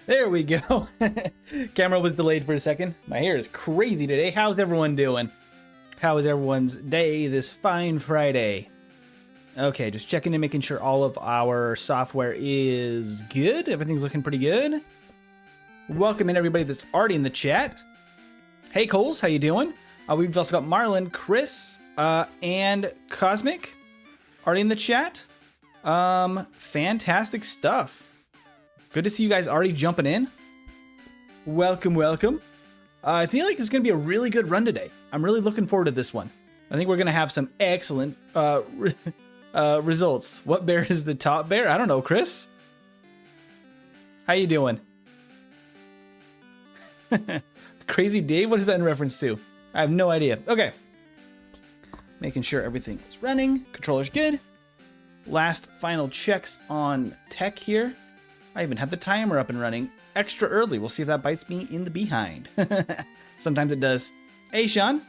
There we go. Camera was delayed for a second. My hair is crazy today. How's everyone doing? How is everyone's day this fine Friday? Okay, just checking and making sure all of our software is good. Everything's looking pretty good. Welcome in everybody that's already in the chat. Hey Coles, how you doing? We've also got Marlon, Chris, and Cosmic already in the chat. Fantastic stuff. Good to see you guys already jumping in. Welcome, welcome. I feel like it's going to be a really good run today. I'm really looking forward to this one. I think we're going to have some excellent results. What bear is the top bear? I don't know, Chris. How you doing? Crazy Dave? What is that in reference to? I have no idea. Okay. Making sure everything is running. Controller's good. Last final checks on tech here. I even have the timer up and running extra early. We'll see if that bites me in the behind. Sometimes it does. Hey, Sean.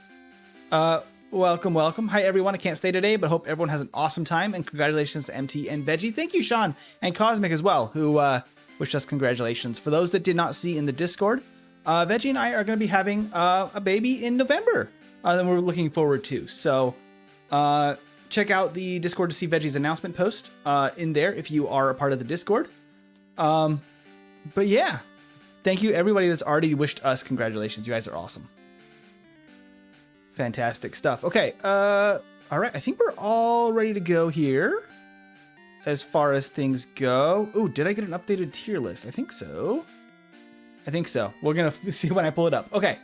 Welcome, welcome. Hi, everyone. I can't stay today, but hope everyone has an awesome time. And congratulations to MT and Veggie. Thank you, Sean. And Cosmic as well, who wished us congratulations. For those that did not see in the Discord, Veggie and I are going to be having a baby in November that we're looking forward to. So check out the Discord to see Veggie's announcement post in there if you are a part of the Discord. But yeah, thank you everybody that's already wished us congratulations. You guys are awesome. Fantastic stuff. Okay, all right, I think we're all ready to go here as far as things go. Oh, did I get an updated tier list? I think so. We're gonna see when I pull it up. Okay,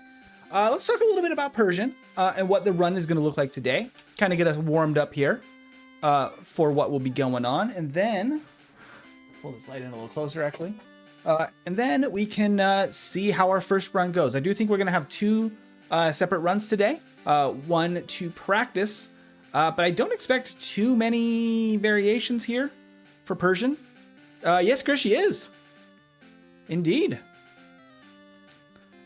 let's talk a little bit about Persian and what the run is gonna look like today. Kind of get us warmed up here for what will be going on, and then pull this light in a little closer, actually. And then we can see how our first run goes. I do think we're gonna have two separate runs today. One to practice, but I don't expect too many variations here for Persian. Yes, Chris, she is. Indeed.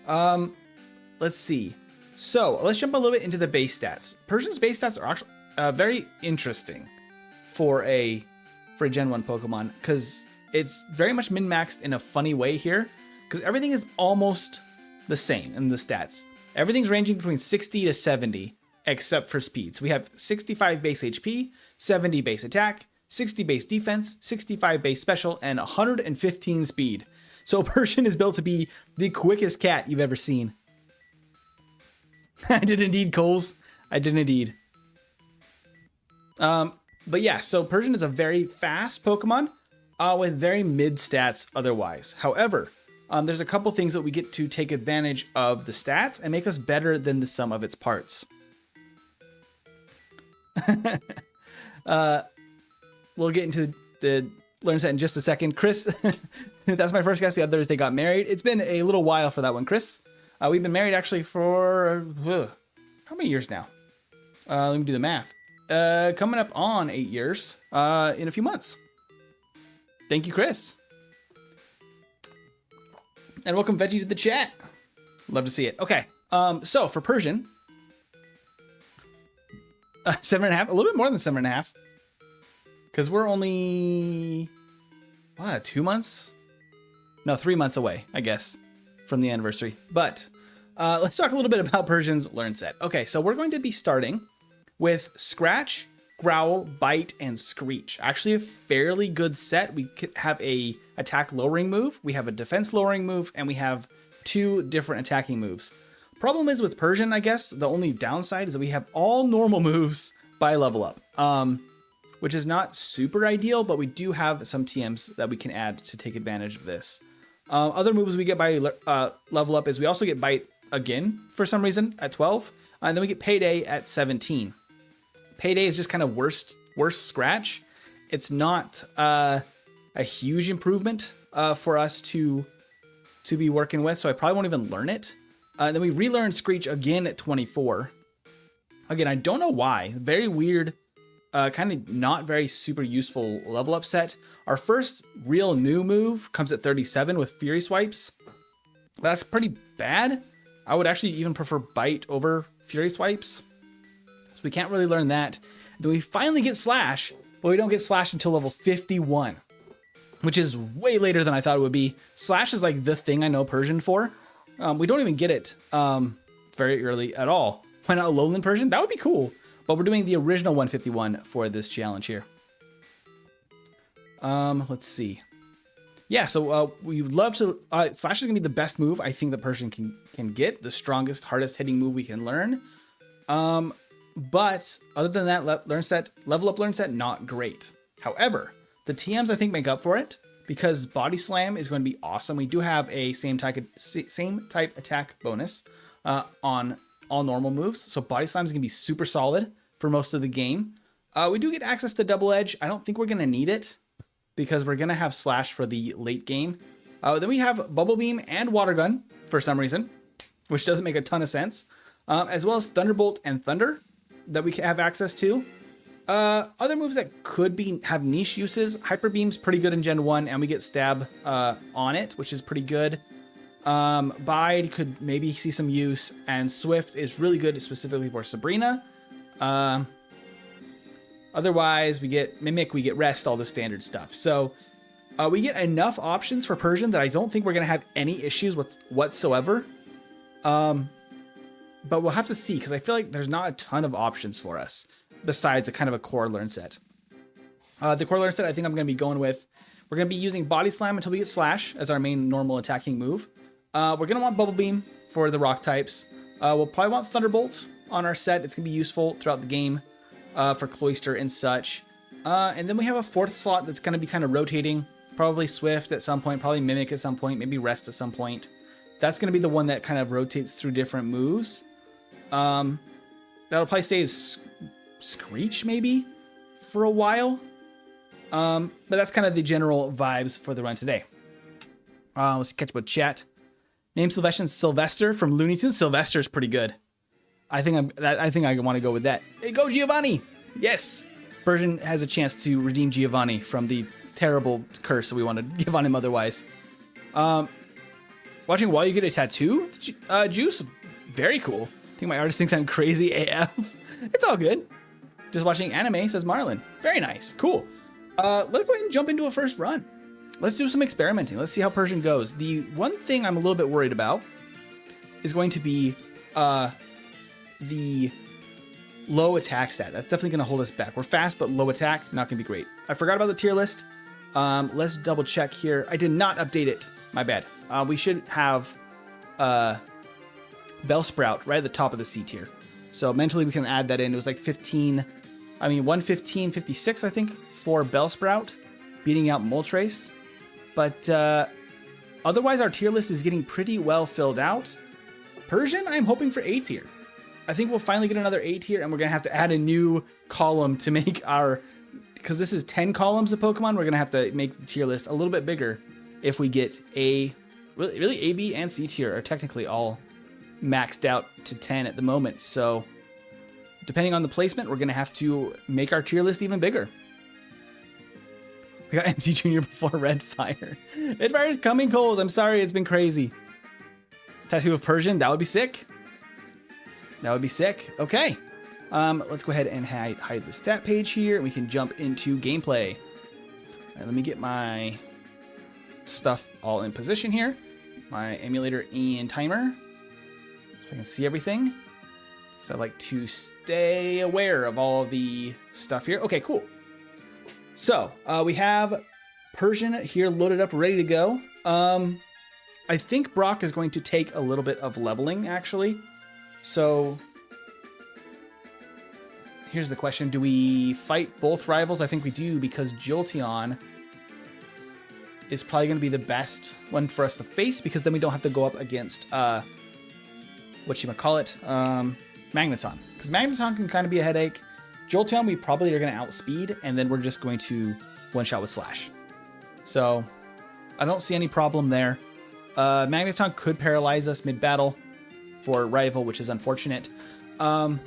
Let's see. So let's jump a little bit into the base stats. Persian's base stats are actually very interesting for a Gen 1 Pokemon, because it's very much min-maxed in a funny way here, because everything is almost the same in the stats. Everything's ranging between 60 to 70, except for speed. So we have 65 base HP, 70 base attack, 60 base defense, 65 base special, and 115 speed. So Persian is built to be the quickest cat you've ever seen. I did indeed, Coles. I did indeed. But yeah, so Persian is a very fast Pokemon with very mid stats otherwise. However, there's a couple things that we get to take advantage of the stats and make us better than the sum of its parts. We'll get into the learn set in just a second. Chris, that's my first guess. The others, they got married. It's been a little while for that one, Chris. We've been married actually for how many years now? Let me do the math. Coming up on 8 years in a few months. Thank you, Chris. And welcome Veggie to the chat. Love to see it. Okay, so for Persian, 7.5, a little bit more than 7.5, because we're only 2 months? No, 3 months away, I guess, from the anniversary. But let's talk a little bit about Persian's learn set. Okay, so we're going to be starting with Scratch, Growl, Bite, and Screech. Actually a fairly good set. We could have a attack lowering move, we have a defense lowering move, and we have 2 different attacking moves. Problem is with Persian, I guess, the only downside is that we have all normal moves by level up, which is not super ideal, but we do have some TMs that we can add to take advantage of this. Other moves we get by level up is we also get Bite again for some reason at 12, and then we get Payday at 17. Payday is just kind of worse Scratch. It's not a huge improvement for us to be working with, so I probably won't even learn it. Then we relearn Screech again at 24. Again, I don't know why. Very weird, kind of not very super useful level up set. Our first real new move comes at 37 with Fury Swipes. That's pretty bad. I would actually even prefer Bite over Fury Swipes. So we can't really learn that. Then we finally get Slash, but we don't get Slash until level 51. which is way later than I thought it would be. Slash is like the thing I know Persian for. We don't even get it very early at all. Why not a lowland Persian? That would be cool. But we're doing the original 151 for this challenge here. Let's see. Yeah, so we would love to... Slash is going to be the best move I think the Persian can get. The strongest, hardest hitting move we can learn. But other than that, level up learn set, not great. However, the TMs I think make up for it because Body Slam is going to be awesome. We do have a same type attack bonus on all normal moves. So Body Slam is going to be super solid for most of the game. We do get access to Double Edge. I don't think we're going to need it because we're going to have Slash for the late game. Then we have Bubble Beam and Water Gun for some reason, which doesn't make a ton of sense. As well as Thunderbolt and Thunder that we have access to. Other moves that could have niche uses. Hyper Beam's pretty good in Gen 1, and we get Stab on it, which is pretty good. Bide could maybe see some use, and Swift is really good specifically for Sabrina. Otherwise, we get Mimic, we get Rest, all the standard stuff. So we get enough options for Persian that I don't think we're going to have any issues with whatsoever. But we'll have to see, because I feel like there's not a ton of options for us besides a kind of a core learn set. The core learn set I think I'm going to be going with, we're going to be using Body Slam until we get Slash as our main normal attacking move. We're going to want Bubble Beam for the rock types. We'll probably want Thunderbolt on our set. It's going to be useful throughout the game for Cloyster and such. And then we have a fourth slot that's going to be kind of rotating. Probably Swift at some point, probably Mimic at some point, maybe Rest at some point. That's going to be the one that kind of rotates through different moves. That'll probably stay as Screech maybe for a while. But that's kind of the general vibes for the run today. Let's catch up with chat. Name Sylvester from Looney Tunes. Sylvester's pretty good. I think I want to go with that. Hey, go Giovanni! Yes! Persian has a chance to redeem Giovanni from the terrible curse we want to give on him otherwise. Watching while you get a tattoo, Juice, very cool. I think my artist thinks I'm crazy AF. It's all good. Just watching anime, says Marlon. Very nice. Cool. Let's go ahead and jump into a first run. Let's do some experimenting. Let's see how Persian goes. The one thing I'm a little bit worried about is going to be the low attack stat. That's definitely going to hold us back. We're fast, but low attack, not going to be great. I forgot about the tier list. Let's double check here. I did not update it. My bad. We should have Bellsprout right at the top of the C tier. So mentally we can add that in. It was like 115.56, I think, for Bellsprout, beating out Moltres. But otherwise our tier list is getting pretty well filled out. Persian, I'm hoping for A tier. I think we'll finally get another A tier, and we're going to have to add a new column to make our... Because this is 10 columns of Pokemon, we're going to have to make the tier list a little bit bigger if we get A... Really, A, B, and C tier are technically all maxed out to 10 at the moment. So depending on the placement, we're going to have to make our tier list even bigger. We got MC Jr. before Red Fire. Red Fire's coming, Coles. I'm sorry, it's been crazy. Tattoo of Persian, that would be sick. That would be sick. Okay. Let's go ahead and hide the stat page here. We can jump into gameplay. All right, let me get my stuff all in position here. My emulator and timer. So I can see everything. So I like to stay aware of all of the stuff here. Okay, cool. So we have Persian here loaded up, ready to go. I think Brock is going to take a little bit of leveling, actually. So here's the question. Do we fight both rivals? I think we do, because Jolteon is probably going to be the best one for us to face, because then we don't have to go up against, Magneton. Because Magneton can kind of be a headache. Jolteon, we probably are going to outspeed, and then we're just going to one-shot with Slash. So I don't see any problem there. Magneton could paralyze us mid-battle for rival, which is unfortunate. So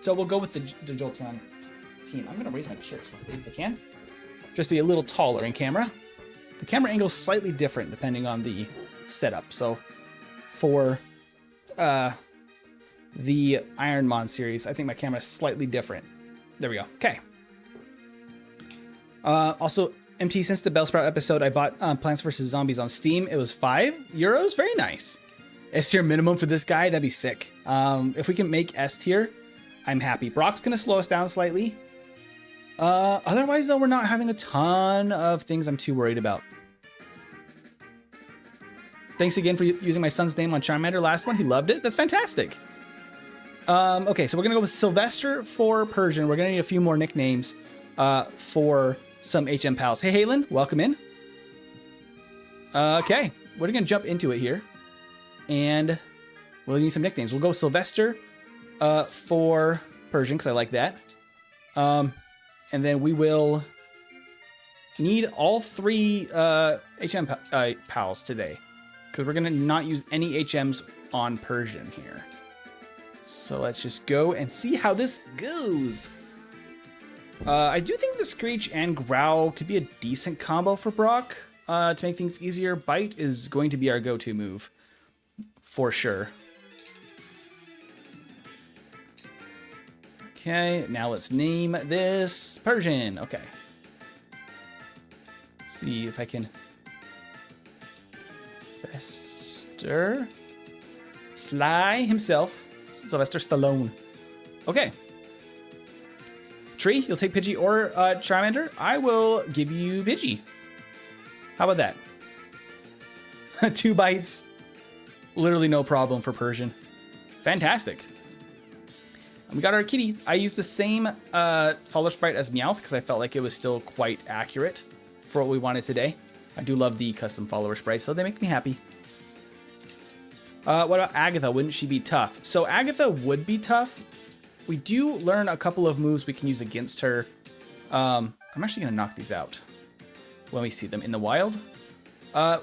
we'll go with the Jolteon team. I'm going to raise my chair slightly if I can, just to be a little taller in camera. The camera angle is slightly different depending on the setup. So for the Ironmon series, I think my camera is slightly different. There we go. Okay. Also, MT, since the Bellsprout episode, I bought Plants vs. Zombies on Steam. It was €5. Very nice. S tier minimum for this guy. That'd be sick. If we can make S tier, I'm happy. Brock's going to slow us down slightly. Otherwise, though, we're not having a ton of things I'm too worried about. Thanks again for using my son's name on Charmander last one. He loved it. That's fantastic. Okay, so we're going to go with Sylvester for Persian. We're going to need a few more nicknames for some HM pals. Hey, Halen, welcome in. Okay, we're going to jump into it here. And we'll need some nicknames. We'll go with Sylvester for Persian, because I like that. And then we will need all 3 HM pals today, because we're going to not use any HMs on Persian here. So let's just go and see how this goes. I do think the Screech and Growl could be a decent combo for Brock to make things easier. Bite is going to be our go-to move for sure. Okay, now let's name this Persian. Okay. Let's see if I can... Sylvester Sly himself. Sylvester Stallone. Okay. Tree, you'll take Pidgey or Charmander. I will give you Pidgey. How about that? 2 bites. Literally no problem for Persian. Fantastic. And we got our kitty. I used the same follow sprite as Meowth because I felt like it was still quite accurate for what we wanted today. I do love the custom follower sprites, so they make me happy. What about Agatha? Wouldn't she be tough? So Agatha would be tough. We do learn a couple of moves we can use against her. I'm actually going to knock these out when we see them in the wild. The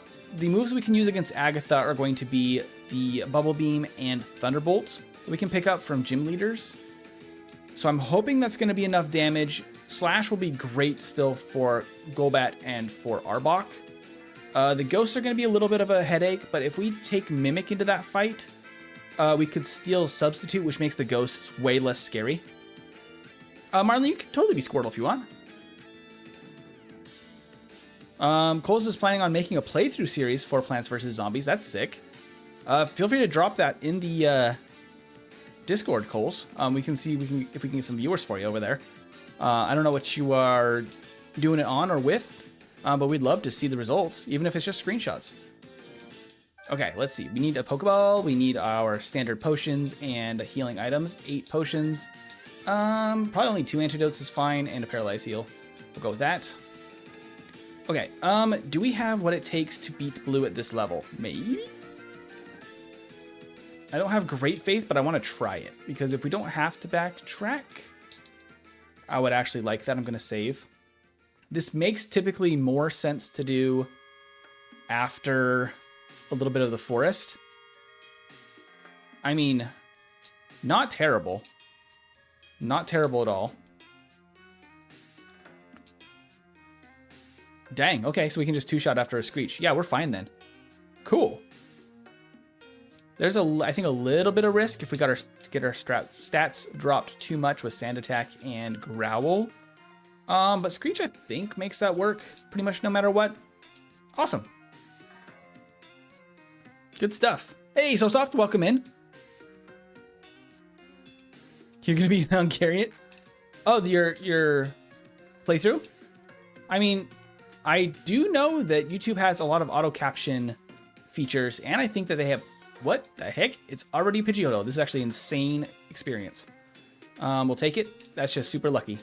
moves we can use against Agatha are going to be the Bubble Beam and Thunderbolt that we can pick up from gym leaders. So I'm hoping that's going to be enough damage. Slash will be great still for Golbat and for Arbok. The ghosts are going to be a little bit of a headache, but if we take Mimic into that fight, we could steal Substitute, which makes the ghosts way less scary. Marlon, you can totally be Squirtle if you want. Coles is planning on making a playthrough series for Plants vs. Zombies. That's sick. Feel free to drop that in the Discord, Coles. We can see if we can get some viewers for you over there. I don't know what you are doing it on or with. But we'd love to see the results, even if it's just screenshots. Okay, let's see. We need a Pokeball. We need our standard potions and healing items. 8 potions. Probably only 2 antidotes is fine, and a Paralyze Heal. We'll go with that. Okay, do we have what it takes to beat Blue at this level? Maybe? I don't have great faith, but I want to try it. Because if we don't have to backtrack, I would actually like that. I'm going to save. This makes typically more sense to do after a little bit of the forest. I mean, not terrible. Not terrible at all. Dang, okay, so we can just 2-shot after a Screech. Yeah, we're fine then. Cool. There's, I think, a little bit of risk if we got get our stats dropped too much with Sand Attack and Growl. But Screech, I think, makes that work pretty much no matter what. Awesome. Good stuff. Hey, So Soft, welcome in. You're going to be an Hungarian? Oh, your playthrough? I mean, I do know that YouTube has a lot of auto caption features, and I think that they have... What the heck? It's already Pidgeotto. This is actually an insane experience. We'll take it. That's just super lucky.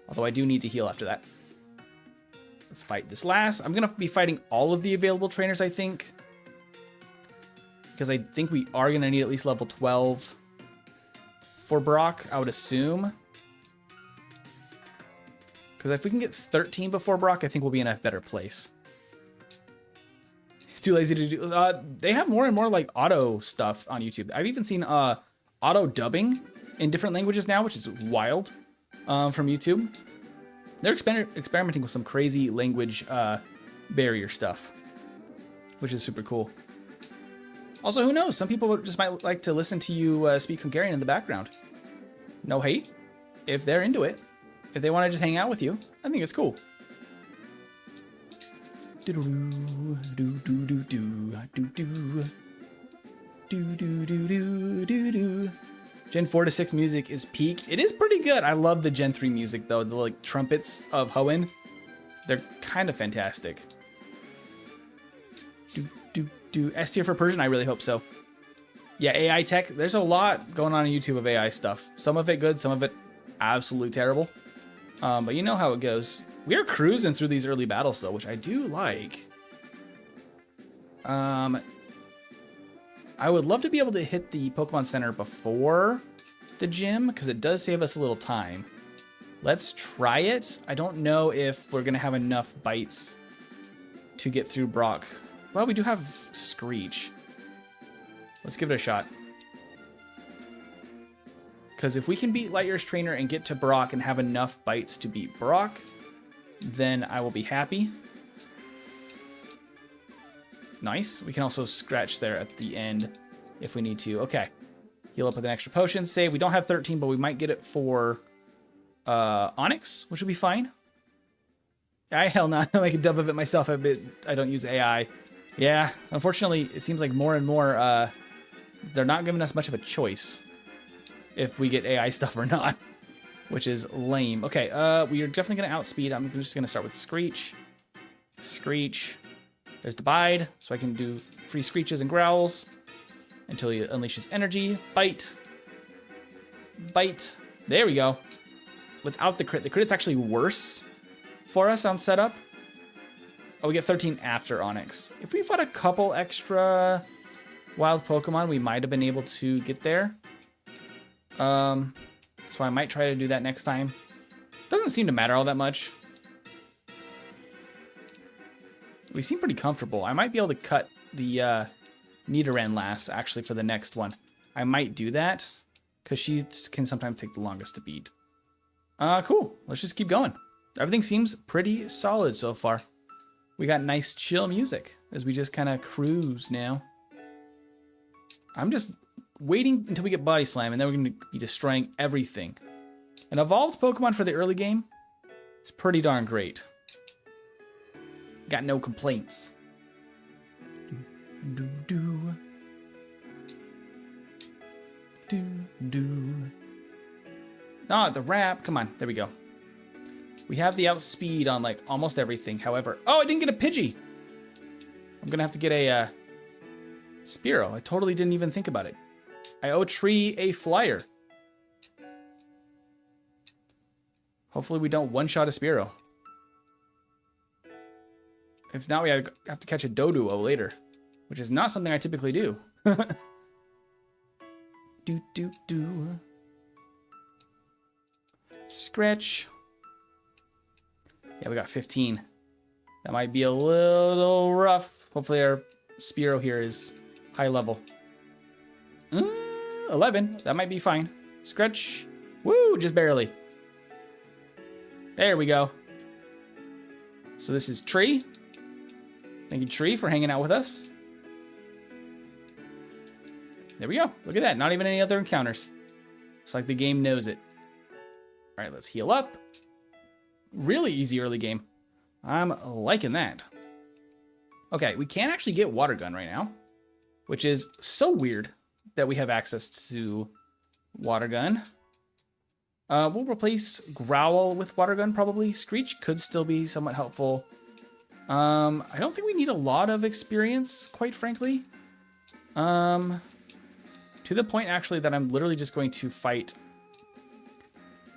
Although I do need to heal after that. Let's fight this last. I'm going to be fighting all of the available trainers, I think. Because I think we are going to need at least level 12 for Brock, I would assume. Because if we can get 13 before Brock, I think we'll be in a better place. Too lazy to do. They have more and more like auto stuff on YouTube. I've even seen auto dubbing in different languages now, which is wild. From YouTube. They're experimenting with some crazy language barrier stuff, which is super cool. Also, who knows? Some people just might like to listen to you speak Hungarian in the background. No hate. If they're into it, if they want to just hang out with you, I think it's cool. Gen 4 to 6 music is peak. It is pretty good. I love the Gen 3 music though. The like trumpets of Hoenn. They're kind of fantastic. S tier for Persian? I really hope so. Yeah, AI tech. There's a lot going on YouTube of AI stuff. Some of it good, some of it absolutely terrible. But you know how it goes. We are cruising through these early battles though, which I do like. I would love to be able to hit the Pokemon Center before the gym because it does save us a little time. Let's try it. I don't know if we're going to have enough bites to get through Brock. Well, we do have Screech. Let's give it a shot. Because if we can beat Lightyear's trainer and get to Brock and have enough bites to beat Brock, then I will be happy. Nice. We can also scratch there at the end if we need to. Okay. Heal up with an extra potion. Save. We don't have 13, but we might get it for Onyx, which will be fine. Hell no. I make a dub of it myself. I don't use AI. Yeah. Unfortunately, it seems like more and more they're not giving us much of a choice if we get AI stuff or not, which is lame. Okay. We are definitely going to outspeed. I'm just going to start with Screech. Screech. There's the Bide, so I can do free screeches and growls until he unleashes energy. Bite. Bite. There we go. Without the crit. The crit's actually worse for us on setup. Oh, we get 13 after Onyx. If we fought a couple extra wild Pokemon, we might have been able to get there. So I might try to do that next time. Doesn't seem to matter all that much. We seem pretty comfortable. I might be able to cut the Nidoran last, actually, for the next one. I might do that, because she can sometimes take the longest to beat. Cool. Let's just keep going. Everything seems pretty solid so far. We got nice, chill music as we just kind of cruise now. I'm just waiting until we get Body Slam, and then we're going to be destroying everything. An evolved Pokemon for the early game is pretty darn great. Got no complaints. Ah, the wrap. Come on. There we go. We have the outspeed on like almost everything. However, oh, I didn't get a Pidgey. I'm going to have to get a Spearow. I totally didn't even think about it. I owe Tree a flyer. Hopefully we don't one-shot a Spearow. If not, we have to catch a Doduo later, which is not something I typically do. Scratch. Yeah, we got 15. That might be a little rough. Hopefully our Spearow here is high level. 11. That might be fine. Scratch. Woo, just barely. There we go. So this is Tree. Thank you, Tree, for hanging out with us. There we go. Look at that. Not even any other encounters. It's like the game knows it. All right, let's heal up. Really easy early game. I'm liking that. Okay, we can actually get Water Gun right now, which is so weird that we have access to Water Gun. We'll replace Growl with Water Gun probably. Screech could still be somewhat helpful. I don't think we need a lot of experience, quite frankly. To the point, actually, that I'm literally just going to fight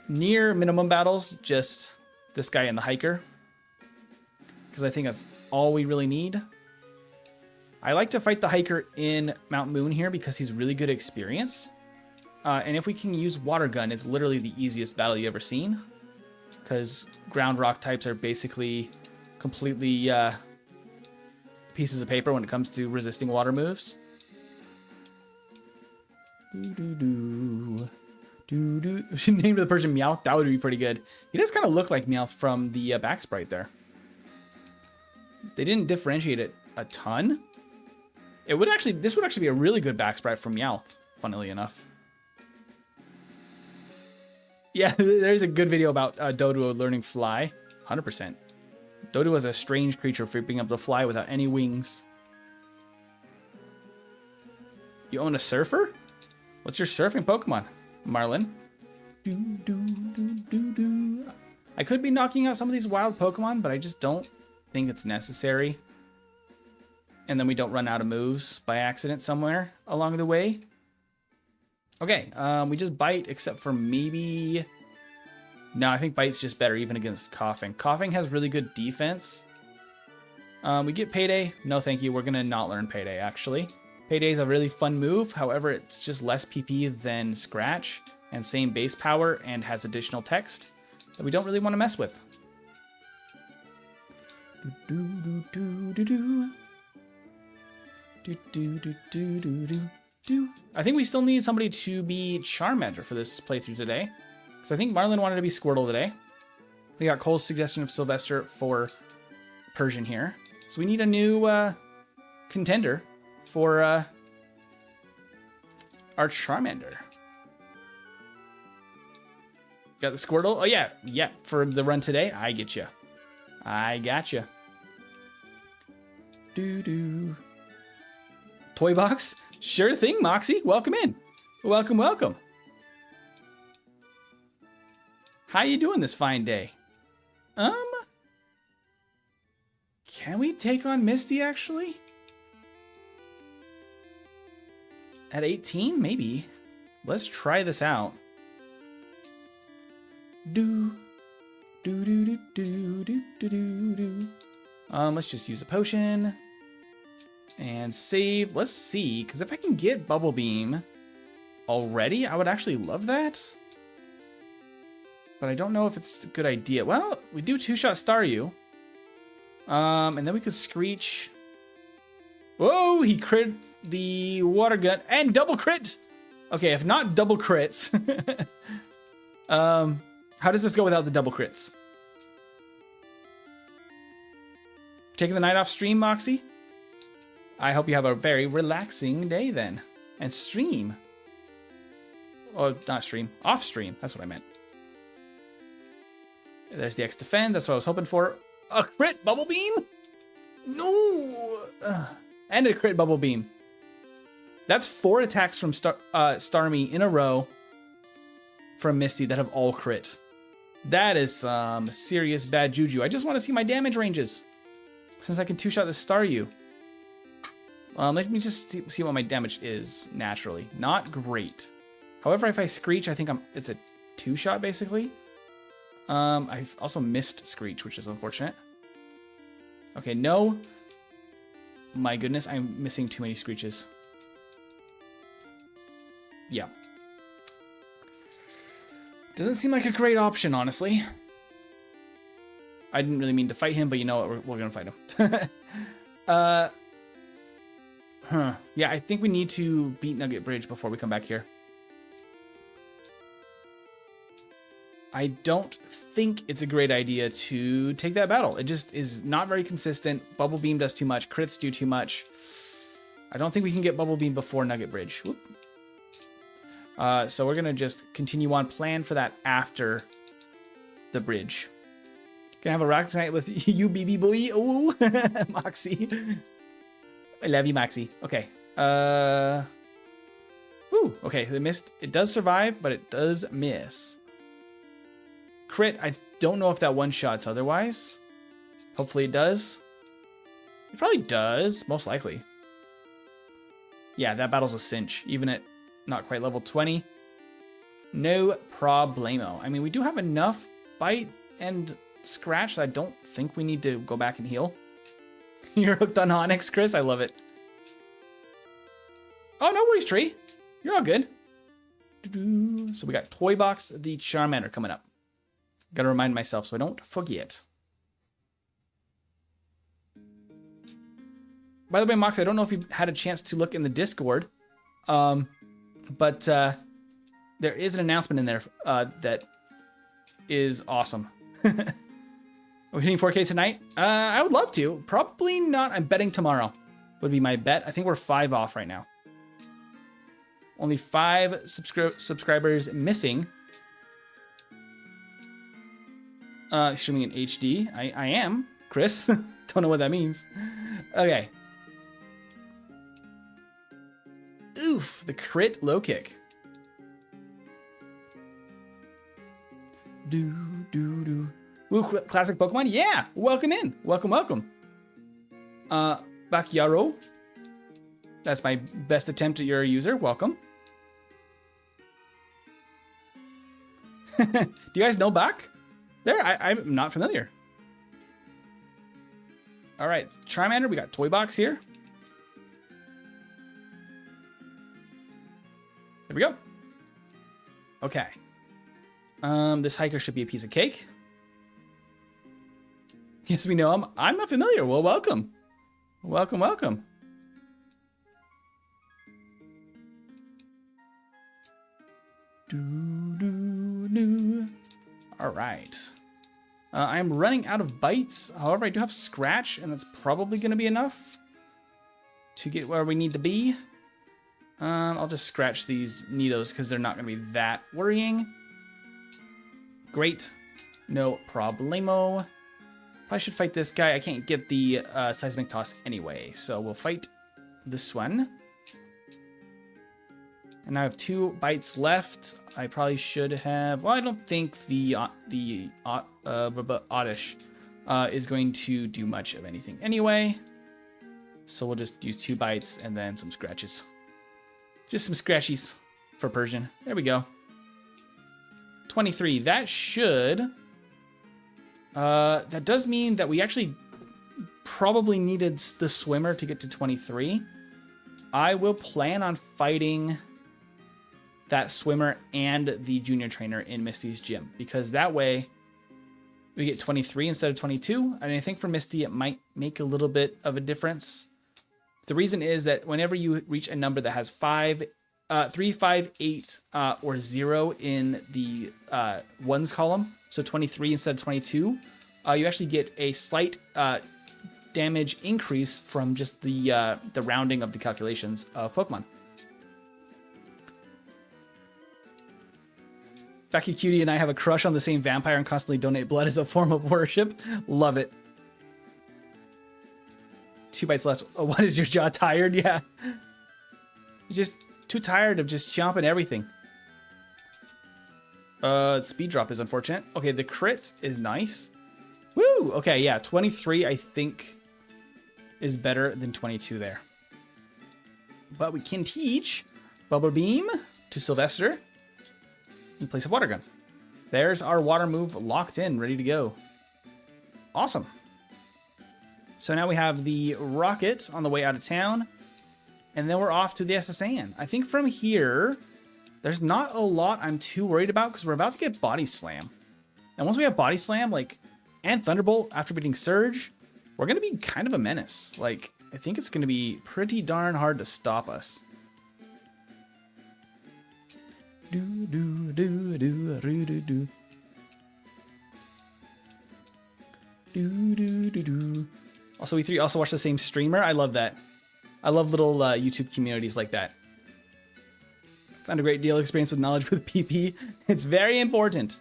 near minimum battles, just this guy and the Hiker. Because I think that's all we really need. I like to fight the Hiker in Mount Moon here because he's really good experience. And if we can use Water Gun, it's literally the easiest battle you've ever seen. Because ground rock types are basically completely pieces of paper when it comes to resisting water moves. Name the Persian Meowth. That would be pretty good. He does kind of look like Meowth from the back sprite there. They didn't differentiate it a ton. This would actually be a really good back sprite from Meowth, funnily enough. Yeah, there's a good video about Doduo learning Fly. 100%. Dodo is a strange creature for being able to fly without any wings. You own a surfer? What's your surfing Pokemon, Marlin? I could be knocking out some of these wild Pokemon, but I just don't think it's necessary. And then we don't run out of moves by accident somewhere along the way. Okay, we just bite, except for maybe... No, I think bite's just better, even against coughing. Coughing has really good defense. We get payday. No, thank you. We're going to not learn payday, actually. Payday is a really fun move. However, it's just less PP than Scratch and same base power and has additional text that we don't really want to mess with. I think we still need somebody to be Charmander for this playthrough today. Because I think Marlin wanted to be Squirtle today. We got Cole's suggestion of Sylvester for Persian here. So we need a new contender for our Charmander. Got the Squirtle. Oh, yeah. Yeah, for the run today. I get you. I got you. Toy box? Sure thing, Moxie. Welcome in. Welcome, welcome. How you doing this fine day? Can we take on Misty, actually? At 18? Maybe. Let's try this out. Let's just use a potion. And save. Let's see, because if I can get Bubble Beam already, I would actually love that. But I don't know if it's a good idea. Well, we do two-shot Staryu. And then we could Screech. Whoa, he crit the water gun and double crit. Okay, if not double crits. How does this go without the double crits? Taking the night off stream, Moxie? I hope you have a very relaxing day then. And stream. Oh, not stream. Off stream. That's what I meant. There's the X defend. That's what I was hoping for. A crit Bubble Beam? No! And a crit Bubble Beam. That's 4 attacks from Starmie in a row from Misty that have all crit. That is some serious bad juju. I just want to see my damage ranges. Since I can two-shot the Staryu. Let me just see what my damage is naturally. Not great. However, if I Screech, I think it's a two-shot basically. I've also missed Screech, which is unfortunate. Okay, no. My goodness, I'm missing too many Screeches. Yeah. Doesn't seem like a great option, honestly. I didn't really mean to fight him, but you know what? We're gonna fight him. Yeah, I think we need to beat Nugget Bridge before we come back here. I don't think it's a great idea to take that battle. It just is not very consistent. Bubble Beam does too much. Crits do too much. I don't think we can get Bubble Beam before Nugget Bridge. Whoop. So we're going to just continue on. Plan for that after the bridge. Gonna have a rock tonight with you, BB boy. Oh, Moxie. I love you, Moxie. Okay. Ooh, okay. It missed. It does survive, but it does miss. Crit, I don't know if that one-shots otherwise. Hopefully it does. It probably does, most likely. Yeah, that battle's a cinch, even at not quite level 20. No problemo. I mean, we do have enough bite and scratch that I don't think we need to go back and heal. You're hooked on Onyx, Chris? I love it. Oh, no worries, Tree. You're all good. So we got Toy Box the Charmander coming up. Gotta remind myself so I don't forget. By the way, Mox, I don't know if you had a chance to look in the Discord, but there is an announcement in there that is awesome. Are we hitting 4K tonight? I would love to. Probably not. I'm betting tomorrow would be my bet. I think we're 5 off right now. Only 5 subscribers missing. Streaming in HD. I am. Chris. Don't know what that means. Okay. Oof, the crit low kick. Ooh, classic Pokemon? Yeah, welcome in. Welcome. Pokeyellow. That's my best attempt at your user. Welcome. Do you guys know Bak? There, I'm not familiar. All right, Charmander, we got Toy Box here. There we go. Okay. This hiker should be a piece of cake. Yes, we know him. I'm not familiar. Well, welcome. Welcome. All right. I'm running out of bites. However, I do have Scratch, and that's probably going to be enough to get where we need to be. I'll just scratch these Nidos because they're not going to be that worrying. Great. No problemo. Probably should fight this guy. I can't get the Seismic Toss anyway, so we'll fight this one. And now I have 2 bites left. I probably should have... Well, I don't think the Oddish is going to do much of anything anyway. So we'll just use 2 bites and then some scratches. Just some scratchies for Persian. There we go. 23. That should... that does mean that we actually probably needed the swimmer to get to 23. I will plan on fighting that swimmer and the junior trainer in Misty's gym, because that way we get 23 instead of 22. And I think for Misty, it might make a little bit of a difference. The reason is that whenever you reach a number that has 3, 5, 8, or 0 in the ones column, so 23 instead of 22, you actually get a slight damage increase from just the rounding of the calculations of Pokemon. Becky Cutie and I have a crush on the same vampire and constantly donate blood as a form of worship. Love it. 2 bites left. Oh, what, is your jaw tired? Yeah. You're just too tired of just chomping everything. Speed drop is unfortunate. Okay, the crit is nice. Woo! Okay, yeah, 23 I think is better than 22 there. But we can teach Bubble Beam to Sylvester in place of Water Gun. There's our water move locked in, ready to go. Awesome. So now we have the Rocket on the way out of town, and then we're off to the SSN. I think from here, there's not a lot I'm too worried about because we're about to get Body Slam. And once we have Body Slam, and Thunderbolt after beating Surge, we're going to be kind of a menace. I think it's going to be pretty darn hard to stop us. Also, we 3 also watch the same streamer. I love that. I love little YouTube communities like that. Found a great deal of experience with knowledge with PP. It's very important.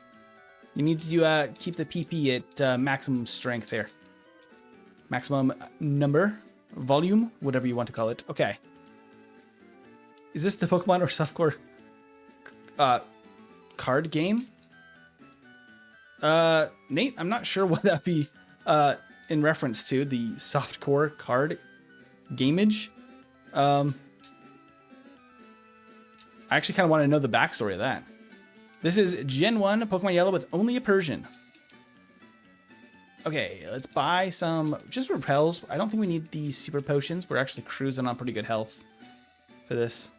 You need to keep the PP at maximum strength there. Maximum number, volume, whatever you want to call it. Okay. Is this the Pokemon or softcore card game? Nate, I'm not sure what that be in reference to, the softcore card gameage. I actually kind of want to know the backstory of that. This is Gen 1 Pokemon Yellow with only a Persian. Okay, let's buy some just repels. I don't think we need these super potions. We're actually cruising on pretty good health for this.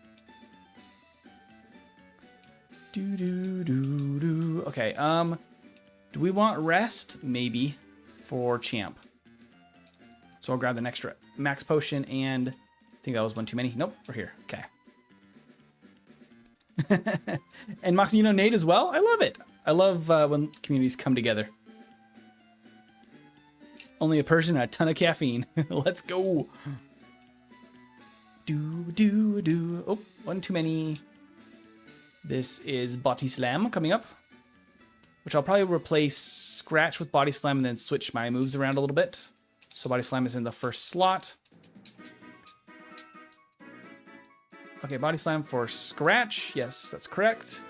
Okay, do we want rest? Maybe for Champ. So I'll grab an extra max potion, and I think that was one too many. Nope, we're here. Okay. And Moxino Nate as well. I love it. I love when communities come together. Only a Persian and a ton of caffeine. Let's go. Oh, one too many. This is Body Slam coming up, which I'll probably replace Scratch with Body Slam and then switch my moves around a little bit. So Body Slam is in the first slot. Okay, Body Slam for Scratch. Yes, that's correct.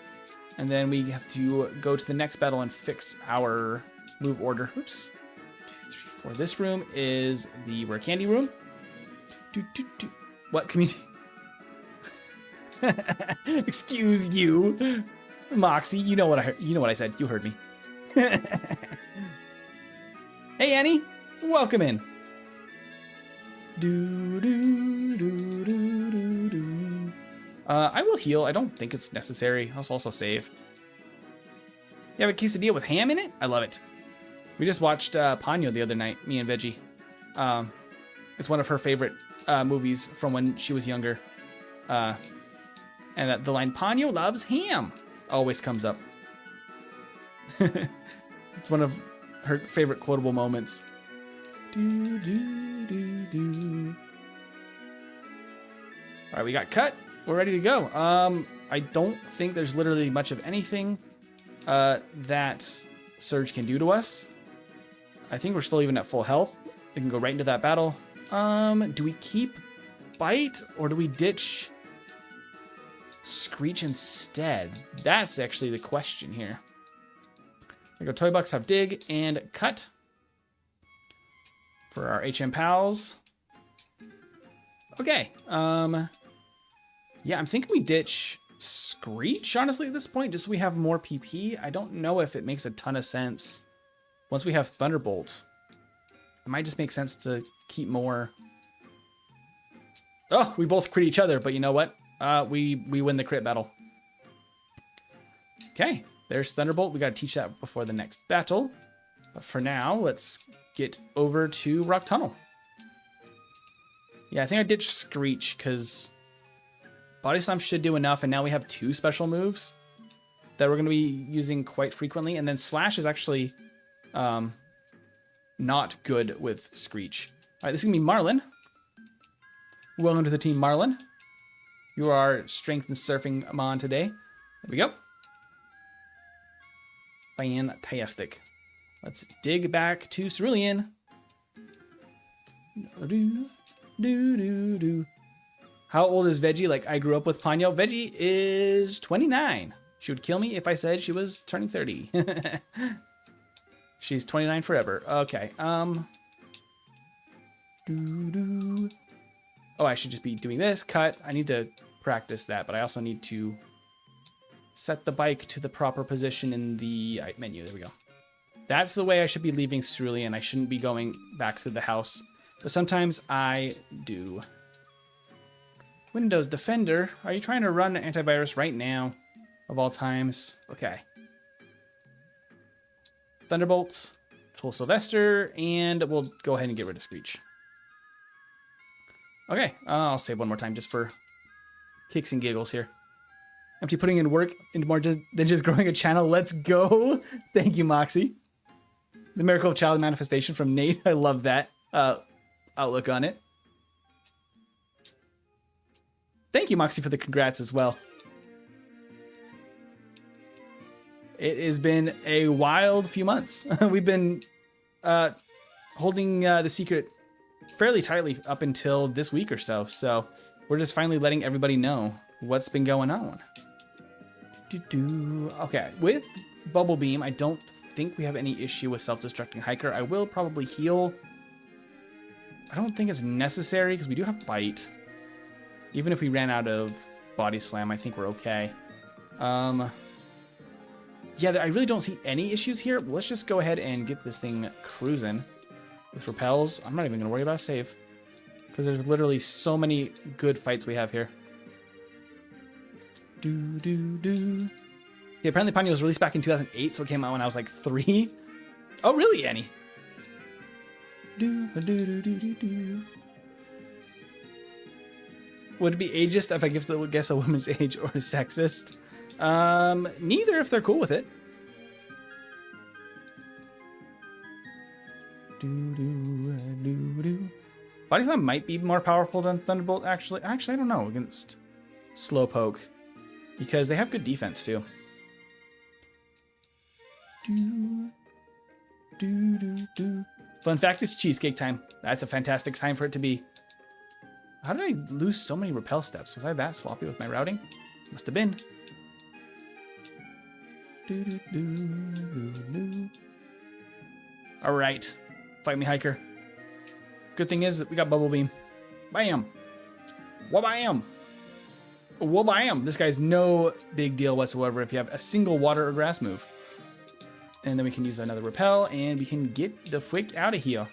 And then we have to go to the next battle and fix our move order. Oops. 2, 3, 4. This room is the Rare Candy room. What community? Excuse you, Moxie. You know what I heard. You know what I said. You heard me. Hey, Annie. Welcome in. I will heal. I don't think it's necessary. I'll also save. You have a quesadilla with ham in it? I love it. We just watched Ponyo the other night, me and Veggie. It's one of her favorite movies from when she was younger. And the line, Ponyo loves ham, always comes up. It's one of her favorite quotable moments. All right, we got cut. We're ready to go. I don't think there's literally much of anything that Surge can do to us. I think we're still even at full health. We can go right into that battle. Do we keep Bite or do we ditch Screech instead? That's actually the question here. We go Toy Bucks, have Dig and Cut for our HM pals. Okay. Yeah, I'm thinking we ditch Screech, honestly, at this point, just so we have more PP. I don't know if it makes a ton of sense. Once we have Thunderbolt, it might just make sense to keep more. Oh, we both crit each other, but you know what? We win the crit battle. Okay, there's Thunderbolt. We got to teach that before the next battle. But for now, let's get over to Rock Tunnel. Yeah, I think I ditched Screech because Body Slam should do enough, and now we have 2 special moves that we're going to be using quite frequently. And then Slash is actually not good with Screech. All right, this is going to be Marlin. Welcome to the team, Marlin. You are Strength and Surfing Mon today. There we go. Fantastic. Let's dig back to Cerulean. How old is Veggie? Like, I grew up with Ponyo. Veggie is 29. She would kill me if I said she was turning 30. She's 29 forever. Okay. Oh, I should just be doing this. Cut. I need to practice that, but I also need to set the bike to the proper position in the menu. There we go. That's the way I should be leaving Cerulean. I shouldn't be going back to the house, but sometimes I do. Windows Defender, are you trying to run an antivirus right now? Of all times. Okay. Thunderbolts, full Sylvester, and we'll go ahead and get rid of Screech. Okay, I'll save one more time just for kicks and giggles here. Empty putting in work into more than just growing a channel. Let's go. Thank you, Moxie. The Miracle of Child Manifestation from Nate. I love that outlook on it. Thank you, Moxie, for the congrats as well. It has been a wild few months. We've been holding the secret fairly tightly up until this week or so. So we're just finally letting everybody know what's been going on. Okay, with Bubble Beam, I don't think we have any issue with self-destructing Hiker. I will probably heal. I don't think it's necessary because we do have Bite. Even if we ran out of Body Slam, I think we're okay. Yeah, I really don't see any issues here. Let's just go ahead and get this thing cruising. With Repels, I'm not even going to worry about a save. Because there's literally so many good fights we have here. Yeah, apparently Ponyo was released back in 2008, so it came out when I was like 3. Oh, really, Annie? Would it be ageist if I guess a woman's age or sexist? Neither if they're cool with it. Body Slam might be more powerful than Thunderbolt, actually. Actually, I don't know against Slowpoke. Because they have good defense, too. Fun fact, it's cheesecake time. That's a fantastic time for it to be. How did I lose so many repel steps? Was I that sloppy with my routing? Must have been. All right. Fight me, hiker. Good thing is that we got Bubble Beam. Bam. Wabam. Wabam. This guy's no big deal whatsoever if you have a single water or grass move. And then we can use another repel and we can get the frick out of here.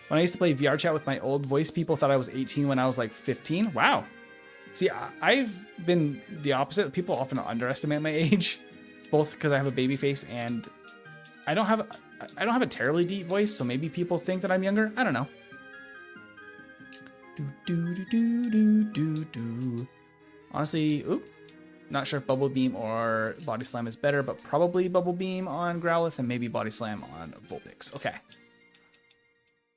When I used to play VR chat with my old voice, people thought I was 18 when I was like 15. Wow. See, I've been the opposite. People often underestimate my age, both because I have a baby face and I don't have a terribly deep voice, so maybe people think that I'm younger. I don't know. Honestly, not sure if Bubble Beam or Body Slam is better, but probably Bubble Beam on Growlithe and maybe Body Slam on Vulpix. Okay.